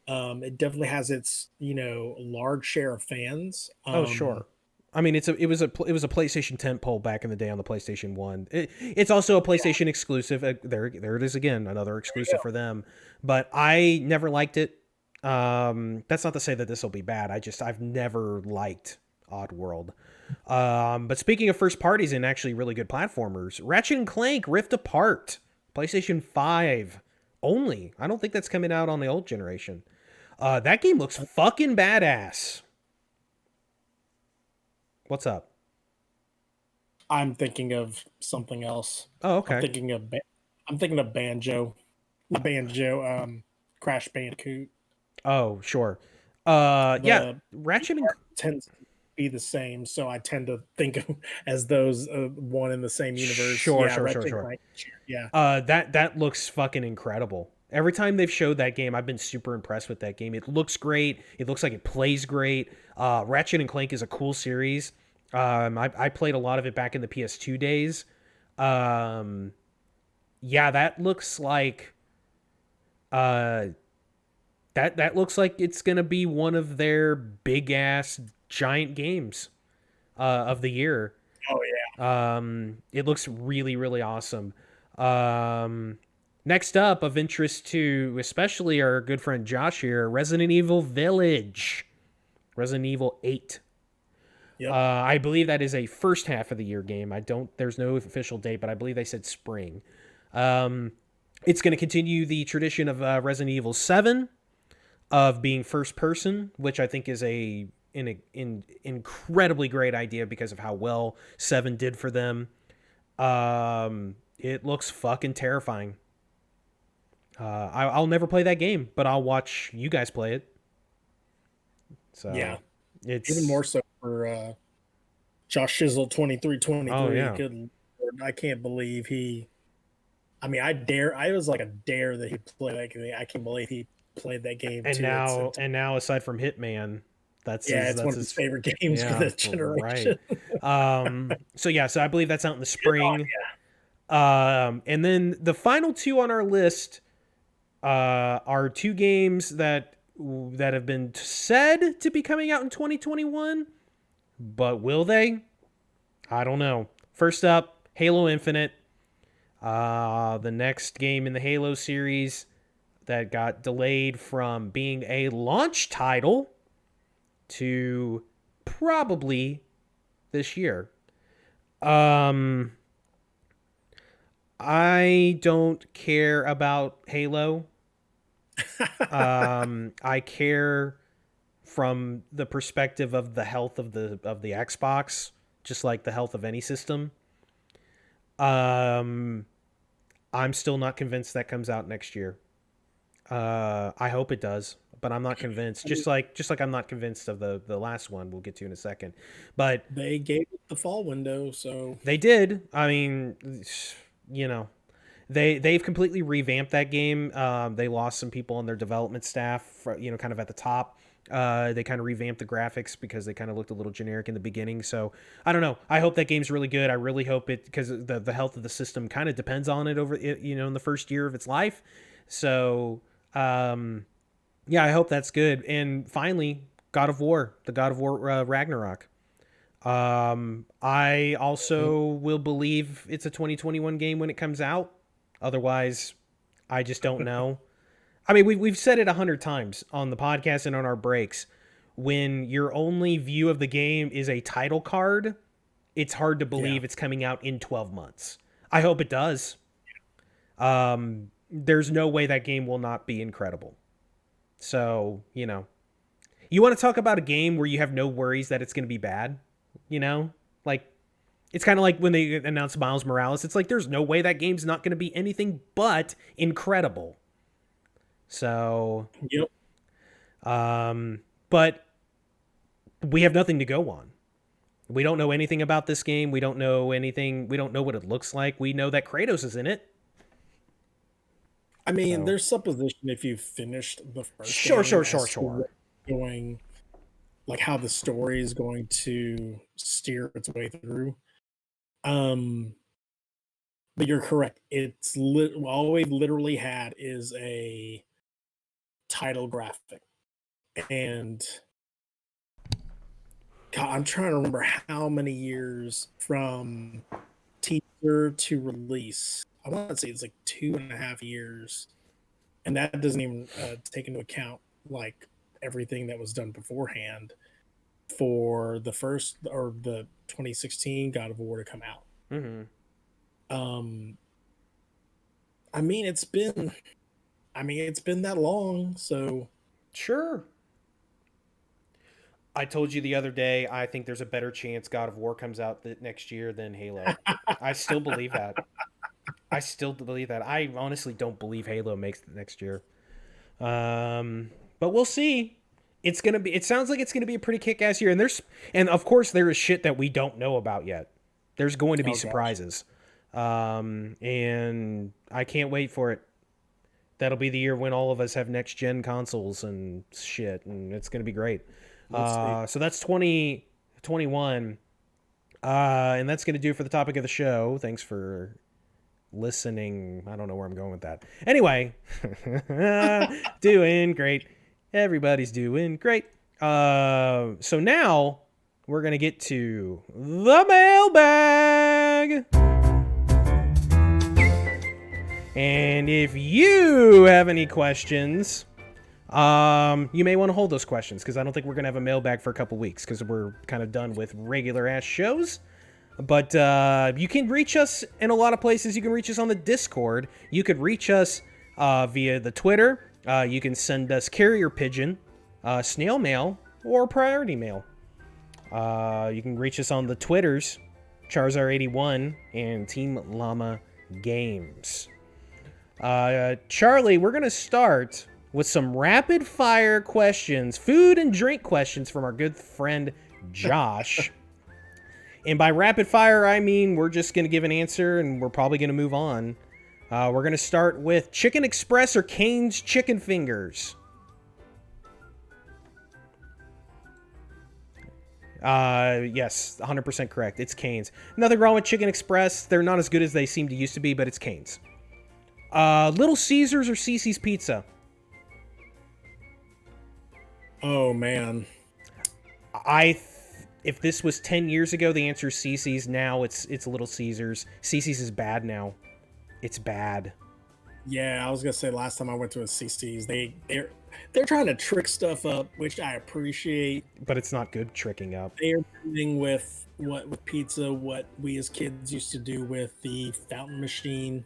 It definitely has its large share of fans. Oh sure. I mean, it was a PlayStation tentpole back in the day on the PlayStation 1. It's also a PlayStation exclusive. There it is again, another exclusive for them. But I never liked it. That's not to say that this will be bad. I've never liked Oddworld. But speaking of first parties and actually really good platformers, Ratchet and Clank Rift Apart, PlayStation 5 only. I don't think that's coming out on the old generation. That game looks fucking badass. What's up? I'm thinking of something else. Oh, okay. I'm thinking of Banjo. Not Banjo, Crash Bandicoot. Oh, sure. Yeah, Ratchet and tends to be the same, so I tend to think of as those one in the same universe. Sure. Yeah. That looks fucking incredible. Every time they've showed that game, I've been super impressed with that game. It looks great. It looks like it plays great. Ratchet and Clank is a cool series. I played a lot of it back in the PS2 days. Yeah, that looks like that looks like it's gonna be one of their big ass giant games of the year. Oh yeah. It looks really, really awesome. Next up, of interest to especially our good friend Josh here, Resident Evil Village. Resident Evil 8. Yep. I believe that is a first half of the year game. There's no official date, but I believe they said spring. It's going to continue the tradition of Resident Evil 7 of being first person, which I think is an incredibly great idea because of how well 7 did for them. It looks fucking terrifying. I'll never play that game, but I'll watch you guys play it. So yeah, it's even more so for Josh Shizzle 2323. Oh, yeah. Good Lord, I can't believe he. I mean, I was like a dare that he play that game. I can't believe he played that game. And now, aside from Hitman, that's one of his favorite games for this generation. Right. So I believe that's out in the spring. And then the final two on our list are two games that have been said to be coming out in 2021, but will they? I don't know. First up, Halo Infinite, the next game in the Halo series that got delayed from being a launch title to probably this year. I don't care about Halo. I care from the perspective of the health of the Xbox, just like the health of any system. I'm still not convinced that comes out next year. I hope it does, but I'm not convinced. Just like I'm not convinced of the last one we'll get to in a second. But they gave it the fall window, so they did. I mean, you know, they've completely revamped that game. They lost some people on their development staff, kind of at the top. They kind of revamped the graphics because they kind of looked a little generic in the beginning. So I don't know. I hope that game's really good. I really hope it, because the health of the system kind of depends on it over it, in the first year of its life. So yeah, I hope that's good. And finally, God of War, the God of War Ragnarok. I also will believe it's a 2021 game when it comes out. Otherwise, I just don't know. I mean, we've said it 100 times on the podcast and on our breaks. When your only view of the game is a title card, it's hard to believe it's coming out in 12 months. I hope it does. There's no way that game will not be incredible. So, you want to talk about a game where you have no worries that it's going to be bad, Like, it's kind of like when they announced Miles Morales. It's like there's no way that game's not going to be anything but incredible. So, yep. But we have nothing to go on. We don't know anything about this game. We don't know anything. We don't know what it looks like. We know that Kratos is in it. I mean, there's supposition if you've finished the first Sure. Going, like how the story is going to steer its way through. But you're correct. It's all we've literally had is a title graphic. And God, I'm trying to remember how many years from teaser to release. I want to say it's like 2.5 years. And that doesn't even take into account like everything that was done beforehand for the first or the 2016 God of War to come out. Mm-hmm. I mean, it's been that long, so sure. I told you the other day, I think there's a better chance God of War comes out next year than Halo. I still believe that. I honestly don't believe Halo makes it next year. But we'll see. It sounds like it's gonna be a pretty kick-ass year, and of course there is shit that we don't know about yet. There's going to be surprises. And I can't wait for it. That'll be the year when all of us have next gen consoles and shit, and it's gonna be great. So that's 2021. And that's gonna do it for the topic of the show. Thanks for listening. I don't know where I'm going with that. Anyway, doing great. Everybody's doing great. So now we're gonna get to the mailbag. And if you have any questions, you may want to hold those questions, because I don't think we're gonna have a mailbag for a couple weeks because we're kind of done with regular ass shows. But you can reach us in a lot of places. You can reach us on the Discord. You could reach us via the Twitter. You can send us carrier pigeon, snail mail, or priority mail. You can reach us on the Twitters, Charizard81 and Team Llama Games. Charlie, we're going to start with some rapid fire questions, food and drink questions from our good friend Josh. And by rapid fire, I mean we're just going to give an answer and we're probably going to move on. We're going to start with Chicken Express or Cane's Chicken Fingers. Yes, 100% correct. It's Cane's. Nothing wrong with Chicken Express. They're not as good as they seem to used to be, but it's Cane's. Little Caesars or Cece's Pizza? Oh, man. If this was 10 years ago, the answer is Cece's. Now it's Little Caesars. Cece's is bad now. It's bad. Yeah, I was gonna say last time I went to a Cece's, they're trying to trick stuff up, which I appreciate. But it's not good tricking up. They're doing with pizza what we as kids used to do with the fountain machine,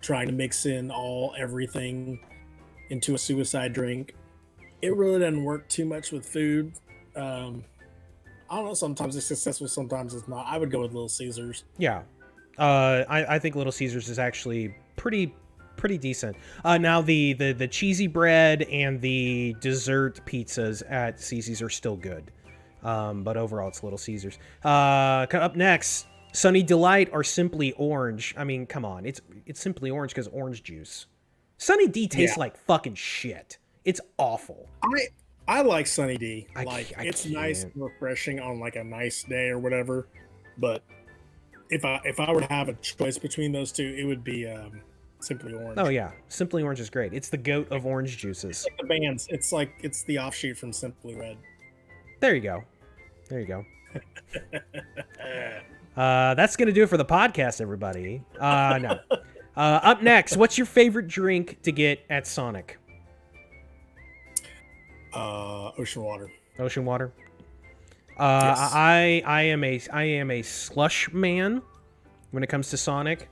trying to mix in everything into a suicide drink. It really doesn't work too much with food. I don't know. Sometimes it's successful, sometimes it's not. I would go with Little Caesars. Yeah. I think Little Caesars is actually pretty decent. Now the cheesy bread and the dessert pizzas at Cece's are still good. But overall it's Little Caesars. Up next, Sunny Delight or Simply Orange. I mean, come on. It's Simply Orange because orange juice. Sunny D tastes like fucking shit. It's awful. I like Sunny D. It's nice and refreshing on like a nice day or whatever. But if I were to have a choice between those two, it would be Simply Orange. Oh yeah, Simply Orange is great. It's the goat of orange juices. It's like the bands. It's the offshoot from Simply Red. There you go. That's gonna do it for the podcast, everybody. No. Up next, what's your favorite drink to get at Sonic? Ocean water. Ocean water. Yes. I am a slush man when it comes to Sonic,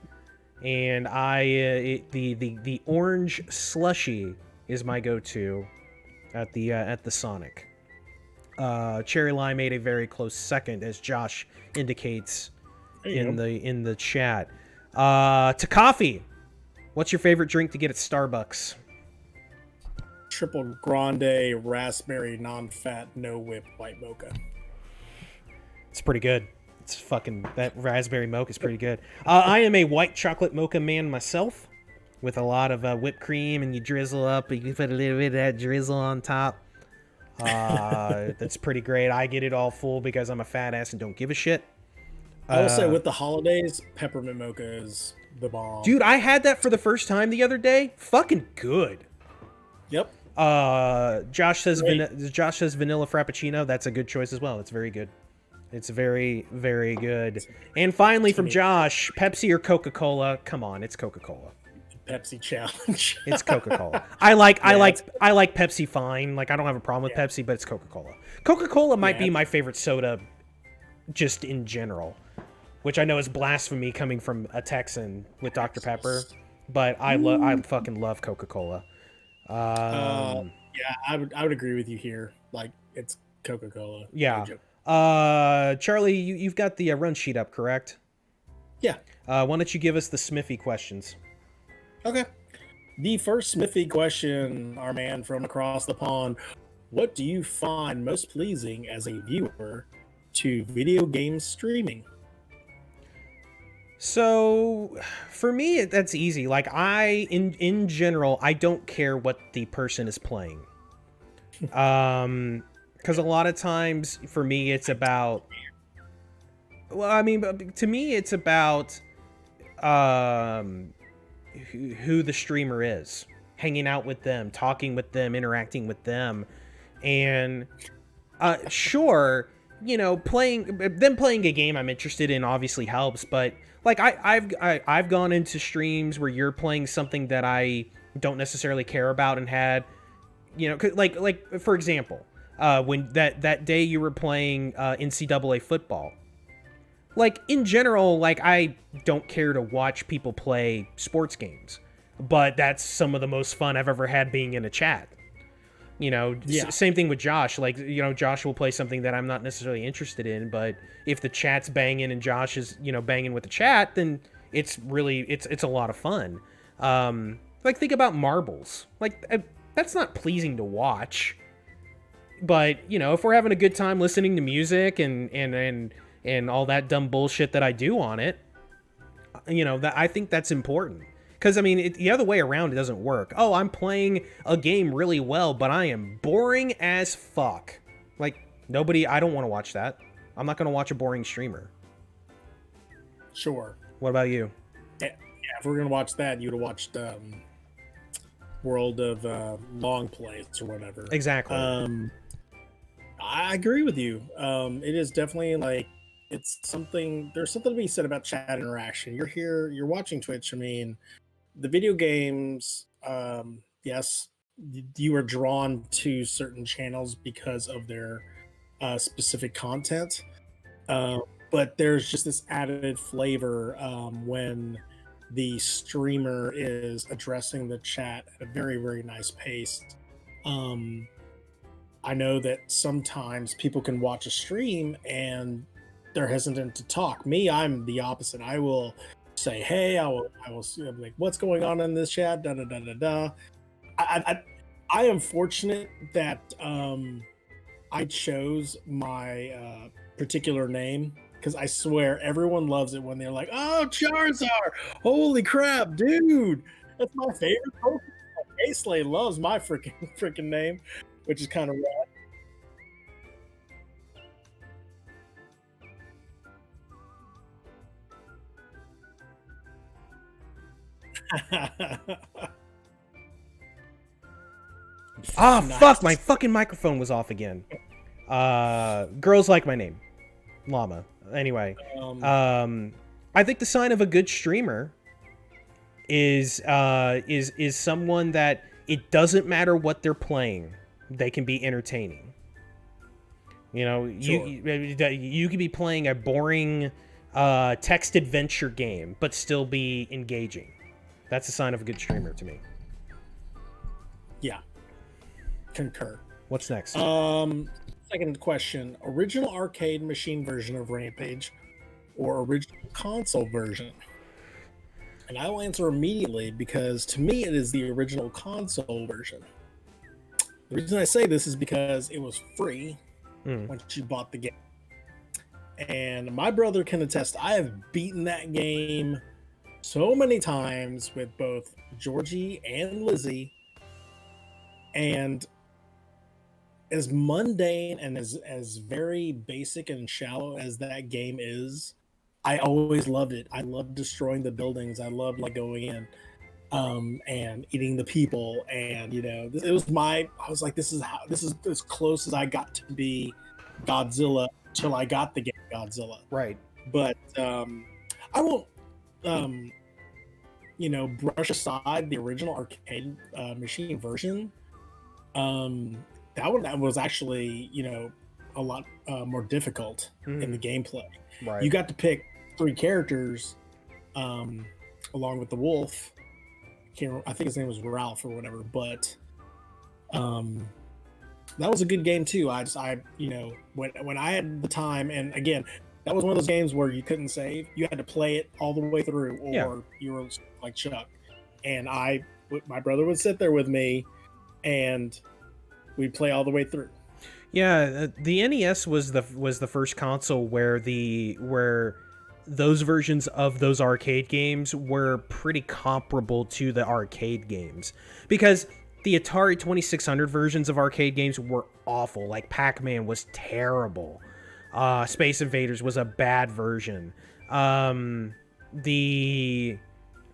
and the orange slushy is my go-to at the Sonic. Cherry Lime made a very close second, as Josh indicates in the chat. To coffee, what's your favorite drink to get at Starbucks? Triple grande raspberry non-fat no whip white mocha. It's pretty good. That raspberry mocha is pretty good. I am a white chocolate mocha man myself, with a lot of whipped cream, and you drizzle up, and you put a little bit of that drizzle on top. That's pretty great. I get it all full because I'm a fat ass and don't give a shit. I will say with the holidays, peppermint mocha is the bomb. Dude, I had that for the first time the other day. Fucking good. Yep. Josh says vanilla frappuccino. That's a good choice as well. It's very good. It's very, very good. And finally from Josh, Pepsi or Coca-Cola? Come on, it's Coca-Cola. Pepsi challenge. It's Coca-Cola. I like Pepsi fine. Like I don't have a problem with Pepsi, but it's Coca-Cola. Coca-Cola might be my favorite soda just in general, which I know is blasphemy coming from a Texan with Dr. Pepper, but I fucking love Coca-Cola. Yeah, I would agree with you here. Like it's Coca-Cola. Yeah. Charlie, you've got the run sheet up, correct? Yeah. Why don't you give us the Smithy questions? Okay. The first Smithy question, our man from across the pond. What do you find most pleasing as a viewer to video game streaming? So, for me, that's easy. Like, in general, I don't care what the person is playing. Because a lot of times, for me, it's about... Well, I mean, to me, it's about who the streamer is. Hanging out with them, talking with them, interacting with them. And, sure, you know, playing a game I'm interested in obviously helps, but... Like I've gone into streams where you're playing something that I don't necessarily care about and had, you know, like for example, when that day you were playing NCAA football. Like in general, like I don't care to watch people play sports games, but that's some of the most fun I've ever had being in a chat. You know, same thing with Josh. Like, you know, Josh will play something that I'm not necessarily interested in, but if the chat's banging and Josh is, you know, banging with the chat, then it's a lot of fun. Like, think about marbles. Like, that's not pleasing to watch. But, you know, if we're having a good time listening to music and all that dumb bullshit that I do on it, you know, I think that's important. Because, I mean, the other way around, it doesn't work. Oh, I'm playing a game really well, but I am boring as fuck. Like, I don't want to watch that. I'm not going to watch a boring streamer. Sure. What about you? Yeah, if we're going to watch that, you'd have watched World of Long Plays or whatever. Exactly. I agree with you. It is definitely like, there's something to be said about chat interaction. You're here, you're watching Twitch. I mean, the video games, yes, you are drawn to certain channels because of their specific content. But there's just this added flavor when the streamer is addressing the chat at a very, very nice pace. I know that sometimes people can watch a stream and they're hesitant to talk. Me, I'm the opposite. I will say, hey, I will see, like, what's going on in this chat, da da da da da. I am fortunate that I chose my particular name, because I swear everyone loves it when they're like, oh, Charizard, holy crap, dude, that's my favorite Pokemon. Asley loves my freaking name, which is kind of rad. Nice. Fuck, my fucking microphone was off again. Girls like my name, Llama. Anyway, I think the sign of a good streamer is someone that it doesn't matter what they're playing, they can be entertaining. You know, sure. you could be playing a boring text adventure game, but still be engaging. That's a sign of a good streamer to me. Yeah. Concur. What's next? Second question: original arcade machine version of Rampage, or original console version? And I will answer immediately, because to me it is the original console version. The reason I say this is because it was free once you bought the game, and my brother can attest. I have beaten that game so many times with both Georgie and Lizzie, and as mundane and as very basic and shallow as that game is, I always loved it. I loved destroying the buildings. I loved like going in and eating the people. And it was I was like, this is as close as I got to be Godzilla till I got the game Godzilla. Right. But I won't brush aside the original arcade machine version. That was actually, a lot more difficult in the gameplay. Right. You got to pick 3 characters along with the wolf. I think his name was Ralph or whatever, but that was a good game too. When I had the time, and again, that was one of those games where you couldn't save. You had to play it all the way through, or you were like Chuck. And my brother would sit there with me, and we'd play all the way through. Yeah, the NES was the first console where those versions of those arcade games were pretty comparable to the arcade games, because the Atari 2600 versions of arcade games were awful. Like Pac-Man was terrible. Space Invaders was a bad version. But the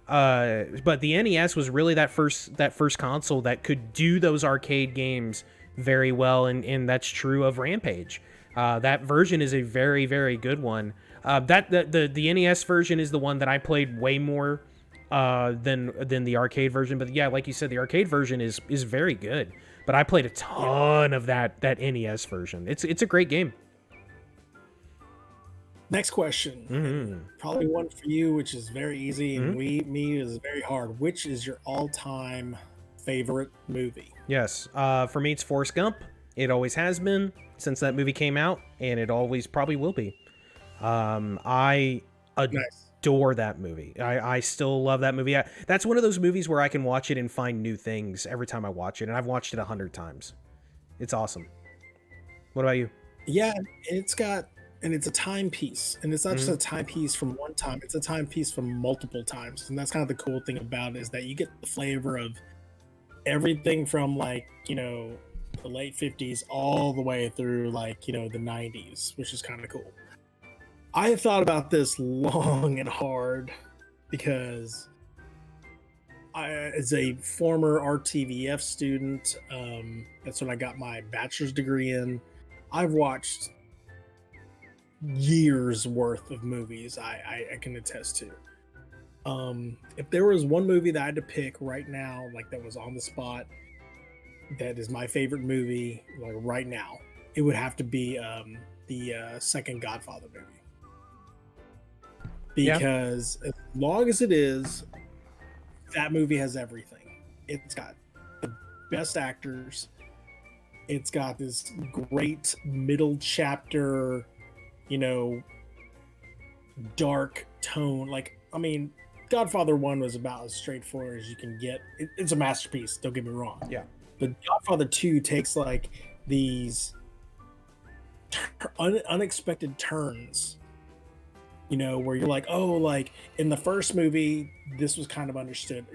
NES was really that first console that could do those arcade games very well, and that's true of Rampage. That version is a very, very good one. The NES version is the one that I played way more than the arcade version. But yeah, like you said, the arcade version is very good. But I played a ton of that NES version. It's a great game. Next question. Probably one for you, which is very easy, and me is very hard. Which is your all-time favorite movie? Yes. For me, it's Forrest Gump. It always has been since that movie came out, and it always probably will be. I adore that movie. I still love that movie. That's one of those movies where I can watch it and find new things every time I watch it, and I've watched it 100 times. It's awesome. What about you? Yeah, it's a timepiece, and it's not just a timepiece from one time. It's a timepiece from multiple times, and that's kind of the cool thing about it, is that you get the flavor of everything from the late 50s all the way through the 90s, which is kind of cool. I have thought about this long and hard, because as a former RTVF student, that's what I got my bachelor's degree in. I've watched years worth of movies. I can attest to. If there was one movie that I had to pick right now, that was on the spot, that is my favorite movie, right now, it would have to be the second Godfather movie. Because as long as it is, that movie has everything. It's got the best actors. It's got this great middle chapter, dark tone. I mean, Godfather 1 was about as straightforward as you can get. It's a masterpiece, don't get me wrong. Yeah. But Godfather 2 takes like these unexpected turns, where you're like, oh, like in the first movie, this was kind of understood,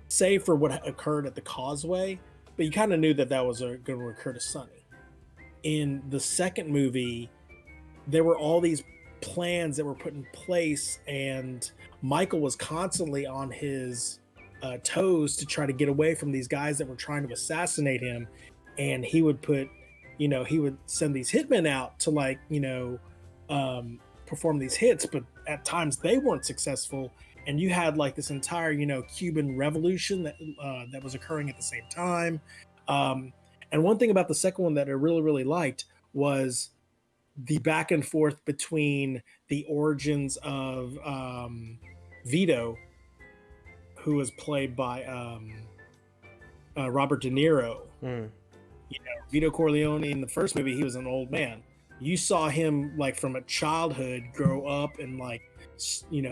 save for what occurred at the causeway, but you kind of knew that was going to occur to Sonny. In the second movie, there were all these plans that were put in place, and Michael was constantly on his toes to try to get away from these guys that were trying to assassinate him. And he would he would send these hitmen out to perform these hits, but at times they weren't successful. And you had like this entire, Cuban revolution that was occurring at the same time. And one thing about the second one that I really, really liked was the back and forth between the origins of Vito, who was played by Robert De Niro. Vito Corleone in the first movie, he was an old man. You saw him like from a childhood grow up and like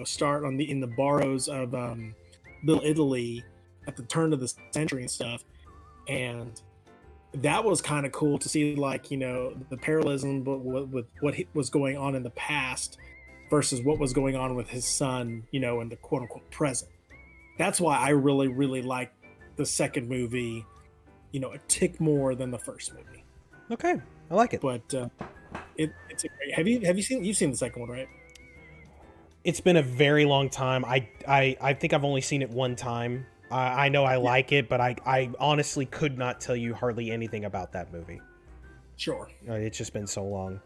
start in the barrows of Little Italy at the turn of the century and stuff. And that was kind of cool to see, like, the parallelism with what was going on in the past versus what was going on with his son, in the quote unquote present. That's why I really, really like the second movie, a tick more than the first movie. Okay, I like it. But it's a great. You've seen the second one, right? It's been a very long time. I think I've only seen it one time. I know I like it, but I honestly could not tell you hardly anything about that movie. Sure. It's just been so long.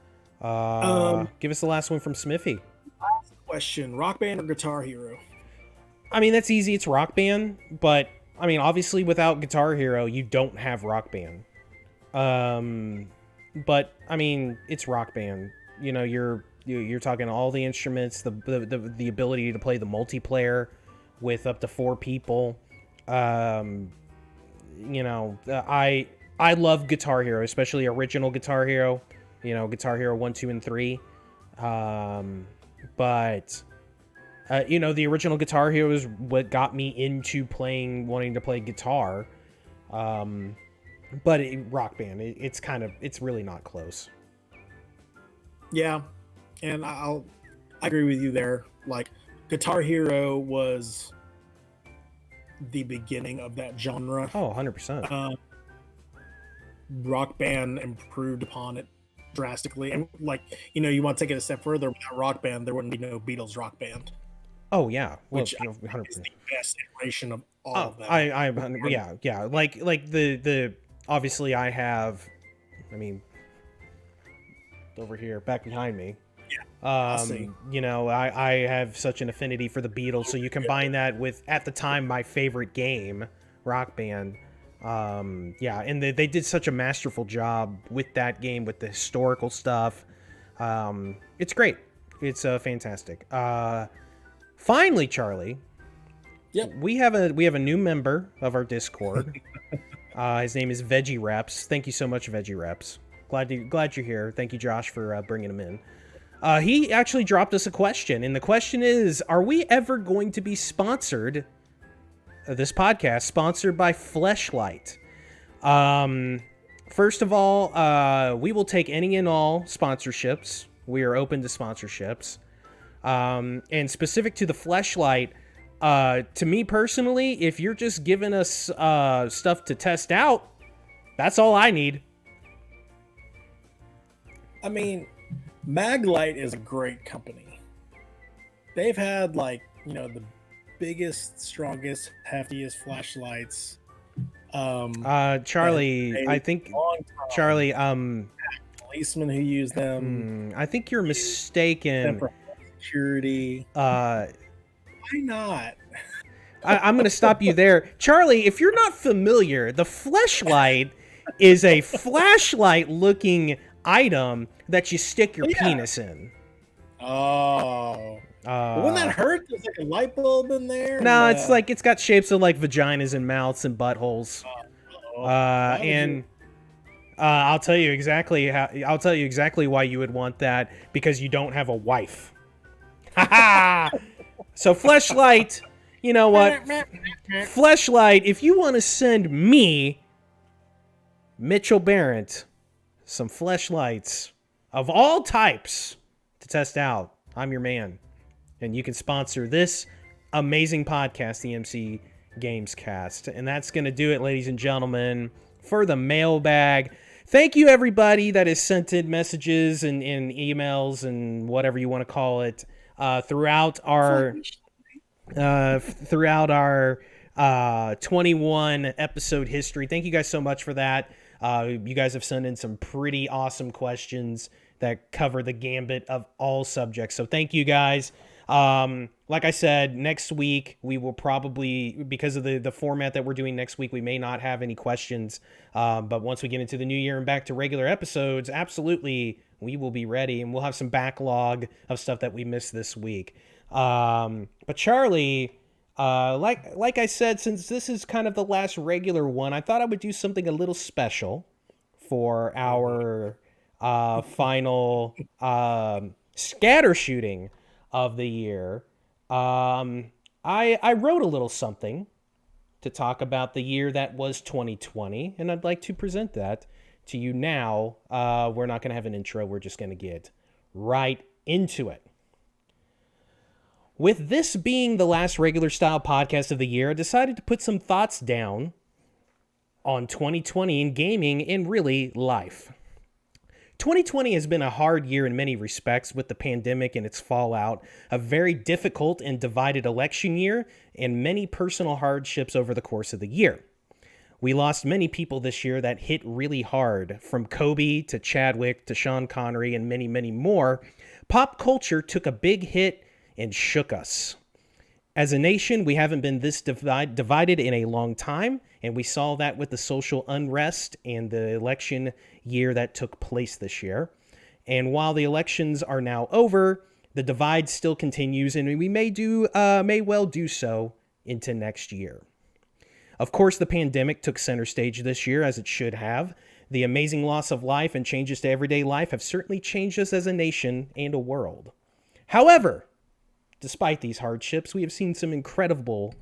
Give us the last one from Smithy. Last question: Rock Band or Guitar Hero? I mean, that's easy. It's Rock Band, but I mean, obviously, without Guitar Hero, you don't have Rock Band. But I mean, it's Rock Band. You're talking all the instruments, the ability to play the multiplayer with up to 4 people. I love Guitar Hero, especially original Guitar Hero. Guitar Hero 1, 2, and 3. But the original Guitar Hero is what got me into wanting to play guitar. But Rock Band, it's really not close. Yeah, and I agree with you there. Like, Guitar Hero was the beginning of that genre. Oh, 100%. Rock Band improved upon it drastically. And you want to take it a step further, without Rock Band, there wouldn't be no Beatles Rock Band. Oh, yeah. Well, which 100%. Is the best iteration of all of them. Yeah. Like the obviously I have, over here, back behind me. I have such an affinity for the Beatles, so you combine that with, at the time, my favorite game, Rock Band. And they did such a masterful job with that game, with the historical stuff. It's great. It's fantastic. Finally, Charlie. Yep. We have a new member of our Discord. His name is Veggie Reps. Thank you so much, Veggie Reps. Glad you're here. Thank you, Josh, for bringing him in. He actually dropped us a question, and the question is, are we ever going to be sponsored, this podcast, sponsored by Fleshlight? First of all, we will take any and all sponsorships. We are open to sponsorships. And specific to the Fleshlight, to me personally, if you're just giving us stuff to test out, that's all I need. I mean, Maglite is a great company. They've had the biggest, strongest, heftiest flashlights. Charlie, I think Charlie, policemen who use them. I think you're mistaken. For security. Why not? I'm going to stop you there, Charlie. If you're not familiar, the Fleshlight is a flashlight-looking item that you stick your penis in. Oh. Wouldn't that hurt? There's like a light bulb in there. No, it's like it's got shapes of like vaginas and mouths and buttholes. I'll tell you exactly why you would want that, because you don't have a wife. Ha ha! So Fleshlight, you know what? Fleshlight, if you want to send me, Mitchell Barrett, some fleshlights of all types to test out, I'm your man. And you can sponsor this amazing podcast, the MC Gamescast. And that's going to do it, ladies and gentlemen, for the mailbag. Thank you, everybody that has sent in messages and emails and whatever you want to call it throughout our 21 episode history. Thank you guys so much for that. You guys have sent in some pretty awesome questions that cover the gambit of all subjects. So thank you guys. Like I said, next week we will probably, because of the format that we're doing next week, we may not have any questions. But once we get into the new year and back to regular episodes, absolutely, we will be ready, and we'll have some backlog of stuff that we missed this week. But Charlie, like I said, since this is kind of the last regular one, I thought I would do something a little special for our final scatter shooting of the year. I wrote a little something to talk about the year that was 2020, and I'd like to present that to you now. We're not going to have an intro. We're just going to get right into it. With this being the last regular style podcast of the year, I decided to put some thoughts down on 2020 in gaming and really life. 2020 has been a hard year in many respects, with the pandemic and its fallout, a very difficult and divided election year, and many personal hardships over the course of the year. We lost many people this year that hit really hard, from Kobe to Chadwick to Sean Connery and many, many more. Pop culture took a big hit and shook us. As a nation, we haven't been this divided in a long time, and we saw that with the social unrest and the election year that took place this year. And while the elections are now over, the divide still continues, and we may well do so into next year. Of course, the pandemic took center stage this year, as it should have. The amazing loss of life and changes to everyday life have certainly changed us as a nation and a world. However, despite these hardships, we have seen some incredible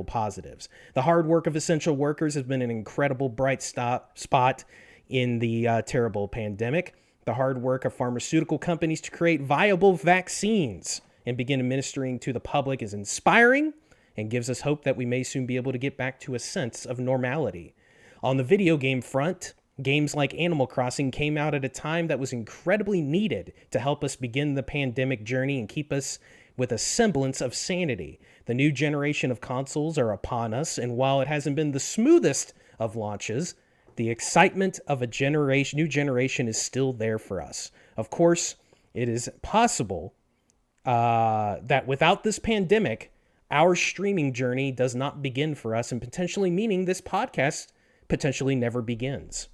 positives. The hard work of essential workers has been an incredible bright spot in the terrible pandemic. The hard work of pharmaceutical companies to create viable vaccines and begin administering to the public is inspiring and gives us hope that we may soon be able to get back to a sense of normality. On the video game front, games like Animal Crossing came out at a time that was incredibly needed to help us begin the pandemic journey and keep us with a semblance of sanity. The new generation of consoles are upon us, and while it hasn't been the smoothest of launches, the excitement of a new generation is still there for us. Of course, it is possible that without this pandemic, our streaming journey does not begin for us, and potentially meaning this podcast potentially never begins.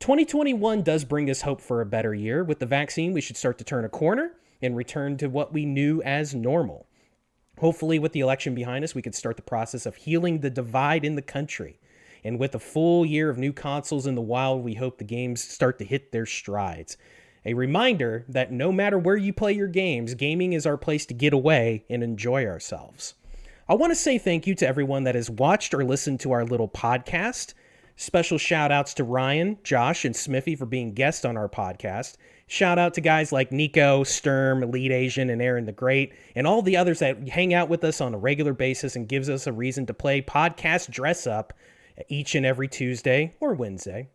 2021 does bring us hope for a better year. With the vaccine, we should start to turn a corner and return to what we knew as normal. Hopefully, with the election behind us, we could start the process of healing the divide in the country. And with a full year of new consoles in the wild, we hope the games start to hit their strides. A reminder that no matter where you play your games, gaming is our place to get away and enjoy ourselves. I want to say thank you to everyone that has watched or listened to our little podcast. Special shout outs to Ryan, Josh, and Smithy for being guests on our podcast. Shout out to guys like Nico, Sturm, Elite Asian, and Aaron the Great, and all the others that hang out with us on a regular basis and gives us a reason to play podcast dress up each and every Tuesday or Wednesday.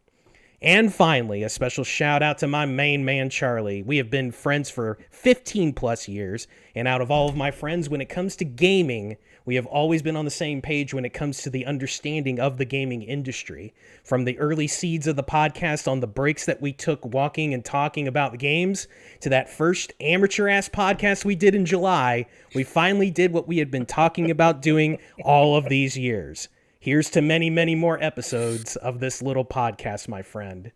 And finally, a special shout out to my main man, Charlie. We have been friends for 15 plus years, and out of all of my friends, when it comes to gaming, we have always been on the same page when it comes to the understanding of the gaming industry. From the early seeds of the podcast on the breaks that we took walking and talking about the games, to that first amateur-ass podcast we did in July, we finally did what we had been talking about doing all of these years. Here's to many, many more episodes of this little podcast, my friend.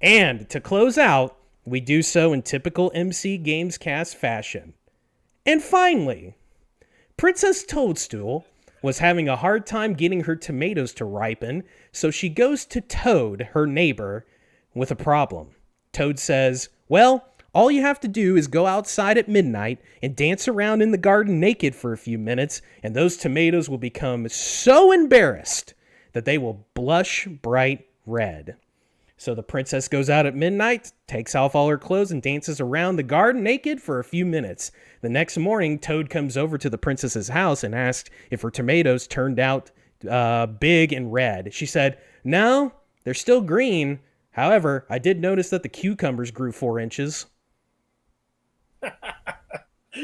And to close out, we do so in typical MC Gamescast fashion. And finally, Princess Toadstool was having a hard time getting her tomatoes to ripen, so she goes to Toad, her neighbor, with a problem. Toad says, "Well, All you have to do is go outside at midnight and dance around in the garden naked for a few minutes, and those tomatoes will become so embarrassed that they will blush bright red. So the princess goes out at midnight, takes off all her clothes, and dances around the garden naked for a few minutes. The next morning, Toad comes over to the princess's house and asked if her tomatoes turned out big and red. She said, "No, they're still green. However, I did notice that the cucumbers grew 4 inches."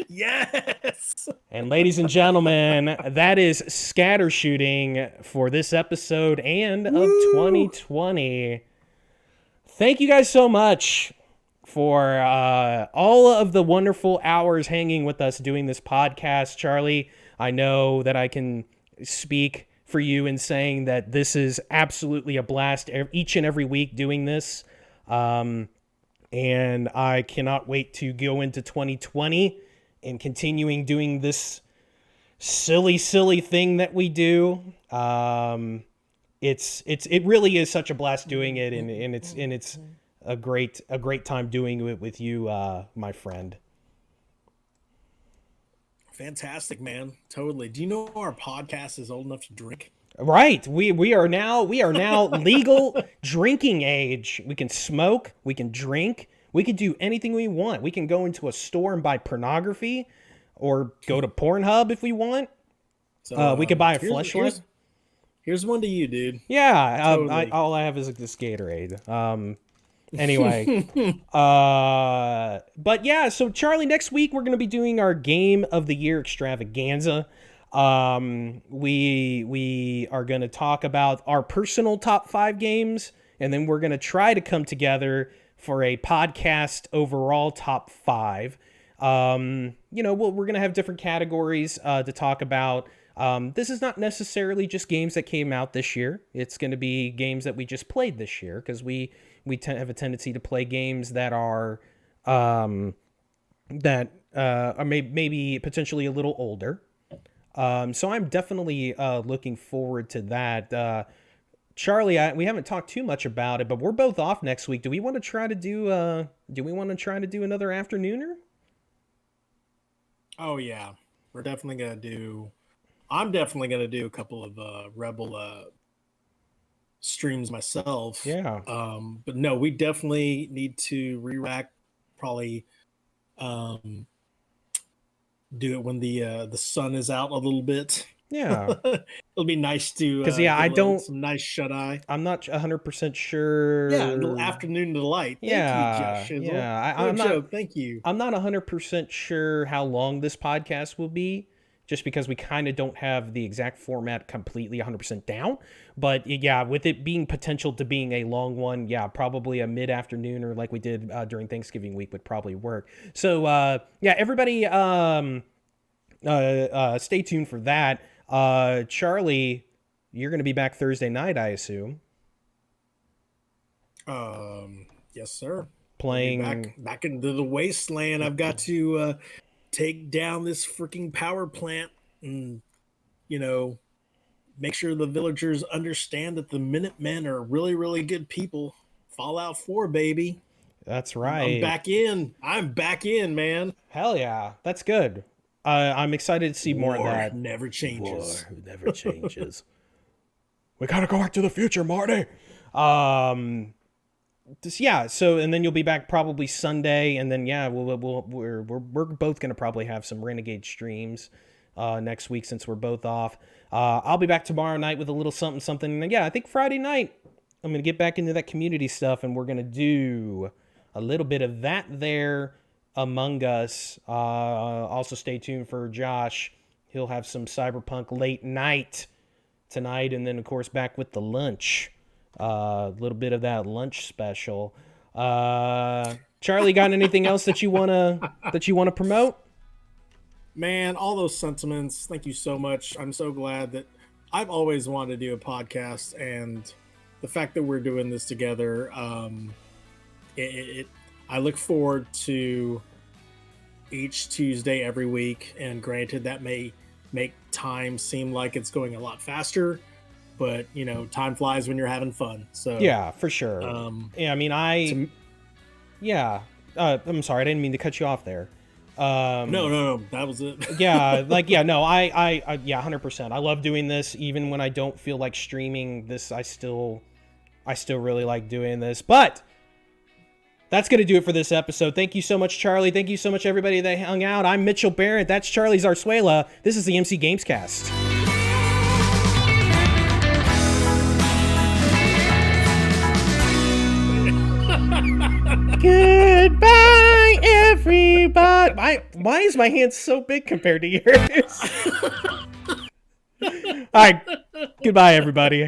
Yes. And ladies and gentlemen, that is scatter shooting for this episode and of 2020. Thank you guys so much for all of the wonderful hours hanging with us doing this podcast. Charlie, I know that I can speak for you in saying that this is absolutely a blast each and every week doing this. And I cannot wait to go into 2020 and continuing doing this silly thing that we do. It really is such a blast doing it, and it's a great time doing it with you, my friend. Fantastic, man. Totally. Do you know our podcast is old enough to drink? Right. We are now legal drinking age. We can smoke, we can drink, we can do anything we want. We can go into a store and buy pornography or go to Pornhub if we want. So we could buy a fleshlight. Here's one to you, dude. Yeah, totally. All I have is this Gatorade. Anyway, but yeah, so Charlie, next week we're going to be doing our Game of the Year extravaganza. We are going to talk about our personal top 5 games, and then we're going to try to come together for a podcast overall top 5. We're going to have different categories to talk about. This is not necessarily just games that came out this year. It's going to be games that we just played this year, because we have a tendency to play games that are maybe potentially a little older. So I'm definitely looking forward to that. Charlie, we haven't talked too much about it, but we're both off next week. Do we want to try to do another afternooner? Oh yeah, I'm definitely gonna do a couple of Rebel streams myself. Yeah. But no, we definitely need to re-rack. Probably do it when the sun is out a little bit. Yeah. It'll be nice to some nice shut eye. I'm not 100% sure. Yeah, a little afternoon delight. Thank you, Josh Shizzle. Yeah, I'm not. Thank you. I'm not 100% sure how long this podcast will be, just because we kind of don't have the exact format completely 100% down. But yeah, with it being potential to being a long one, yeah, probably a mid-afternoon or like we did during Thanksgiving week would probably work. So yeah, everybody stay tuned for that. Charlie, you're going to be back Thursday night, I assume. Yes, sir. Playing back into the wasteland. I've got to take down this freaking power plant and, make sure the villagers understand that the Minutemen are really, really good people. Fallout 4, baby. That's right. I'm back in, man. Hell yeah. That's good. I'm excited to see more of that. Never changes. War never changes. We gotta go back to the future, Marty. Yeah. So, and then you'll be back probably Sunday, and then yeah, we're both gonna probably have some Renegade streams next week since we're both off. I'll be back tomorrow night with a little something. And yeah, I think Friday night I'm gonna get back into that community stuff, and we're gonna do a little bit of that there. Among Us. Also stay tuned for Josh. He'll have some Cyberpunk late night tonight, and then of course back with the lunch. A little bit of that lunch special. Charlie, got anything else that you wanna promote? Man, all those sentiments. Thank you so much. I'm so glad that I've always wanted to do a podcast, and the fact that we're doing this together, I look forward to each Tuesday every week, and granted that may make time seem like it's going a lot faster, but time flies when you're having fun. So yeah, for sure. Yeah, I mean, I'm sorry, I didn't mean to cut you off there. No, that was it. Yeah, like, yeah, no, I yeah, 100%. I love doing this, even when I don't feel like streaming this. I still really like doing this. But that's going to do it for this episode. Thank you so much, Charlie. Thank you so much, everybody that hung out. I'm Mitchell Barrett. That's Charlie Zarzuela. This is the MC Gamescast. Goodbye, everybody. Why is my hand so big compared to yours? All right. Goodbye, everybody.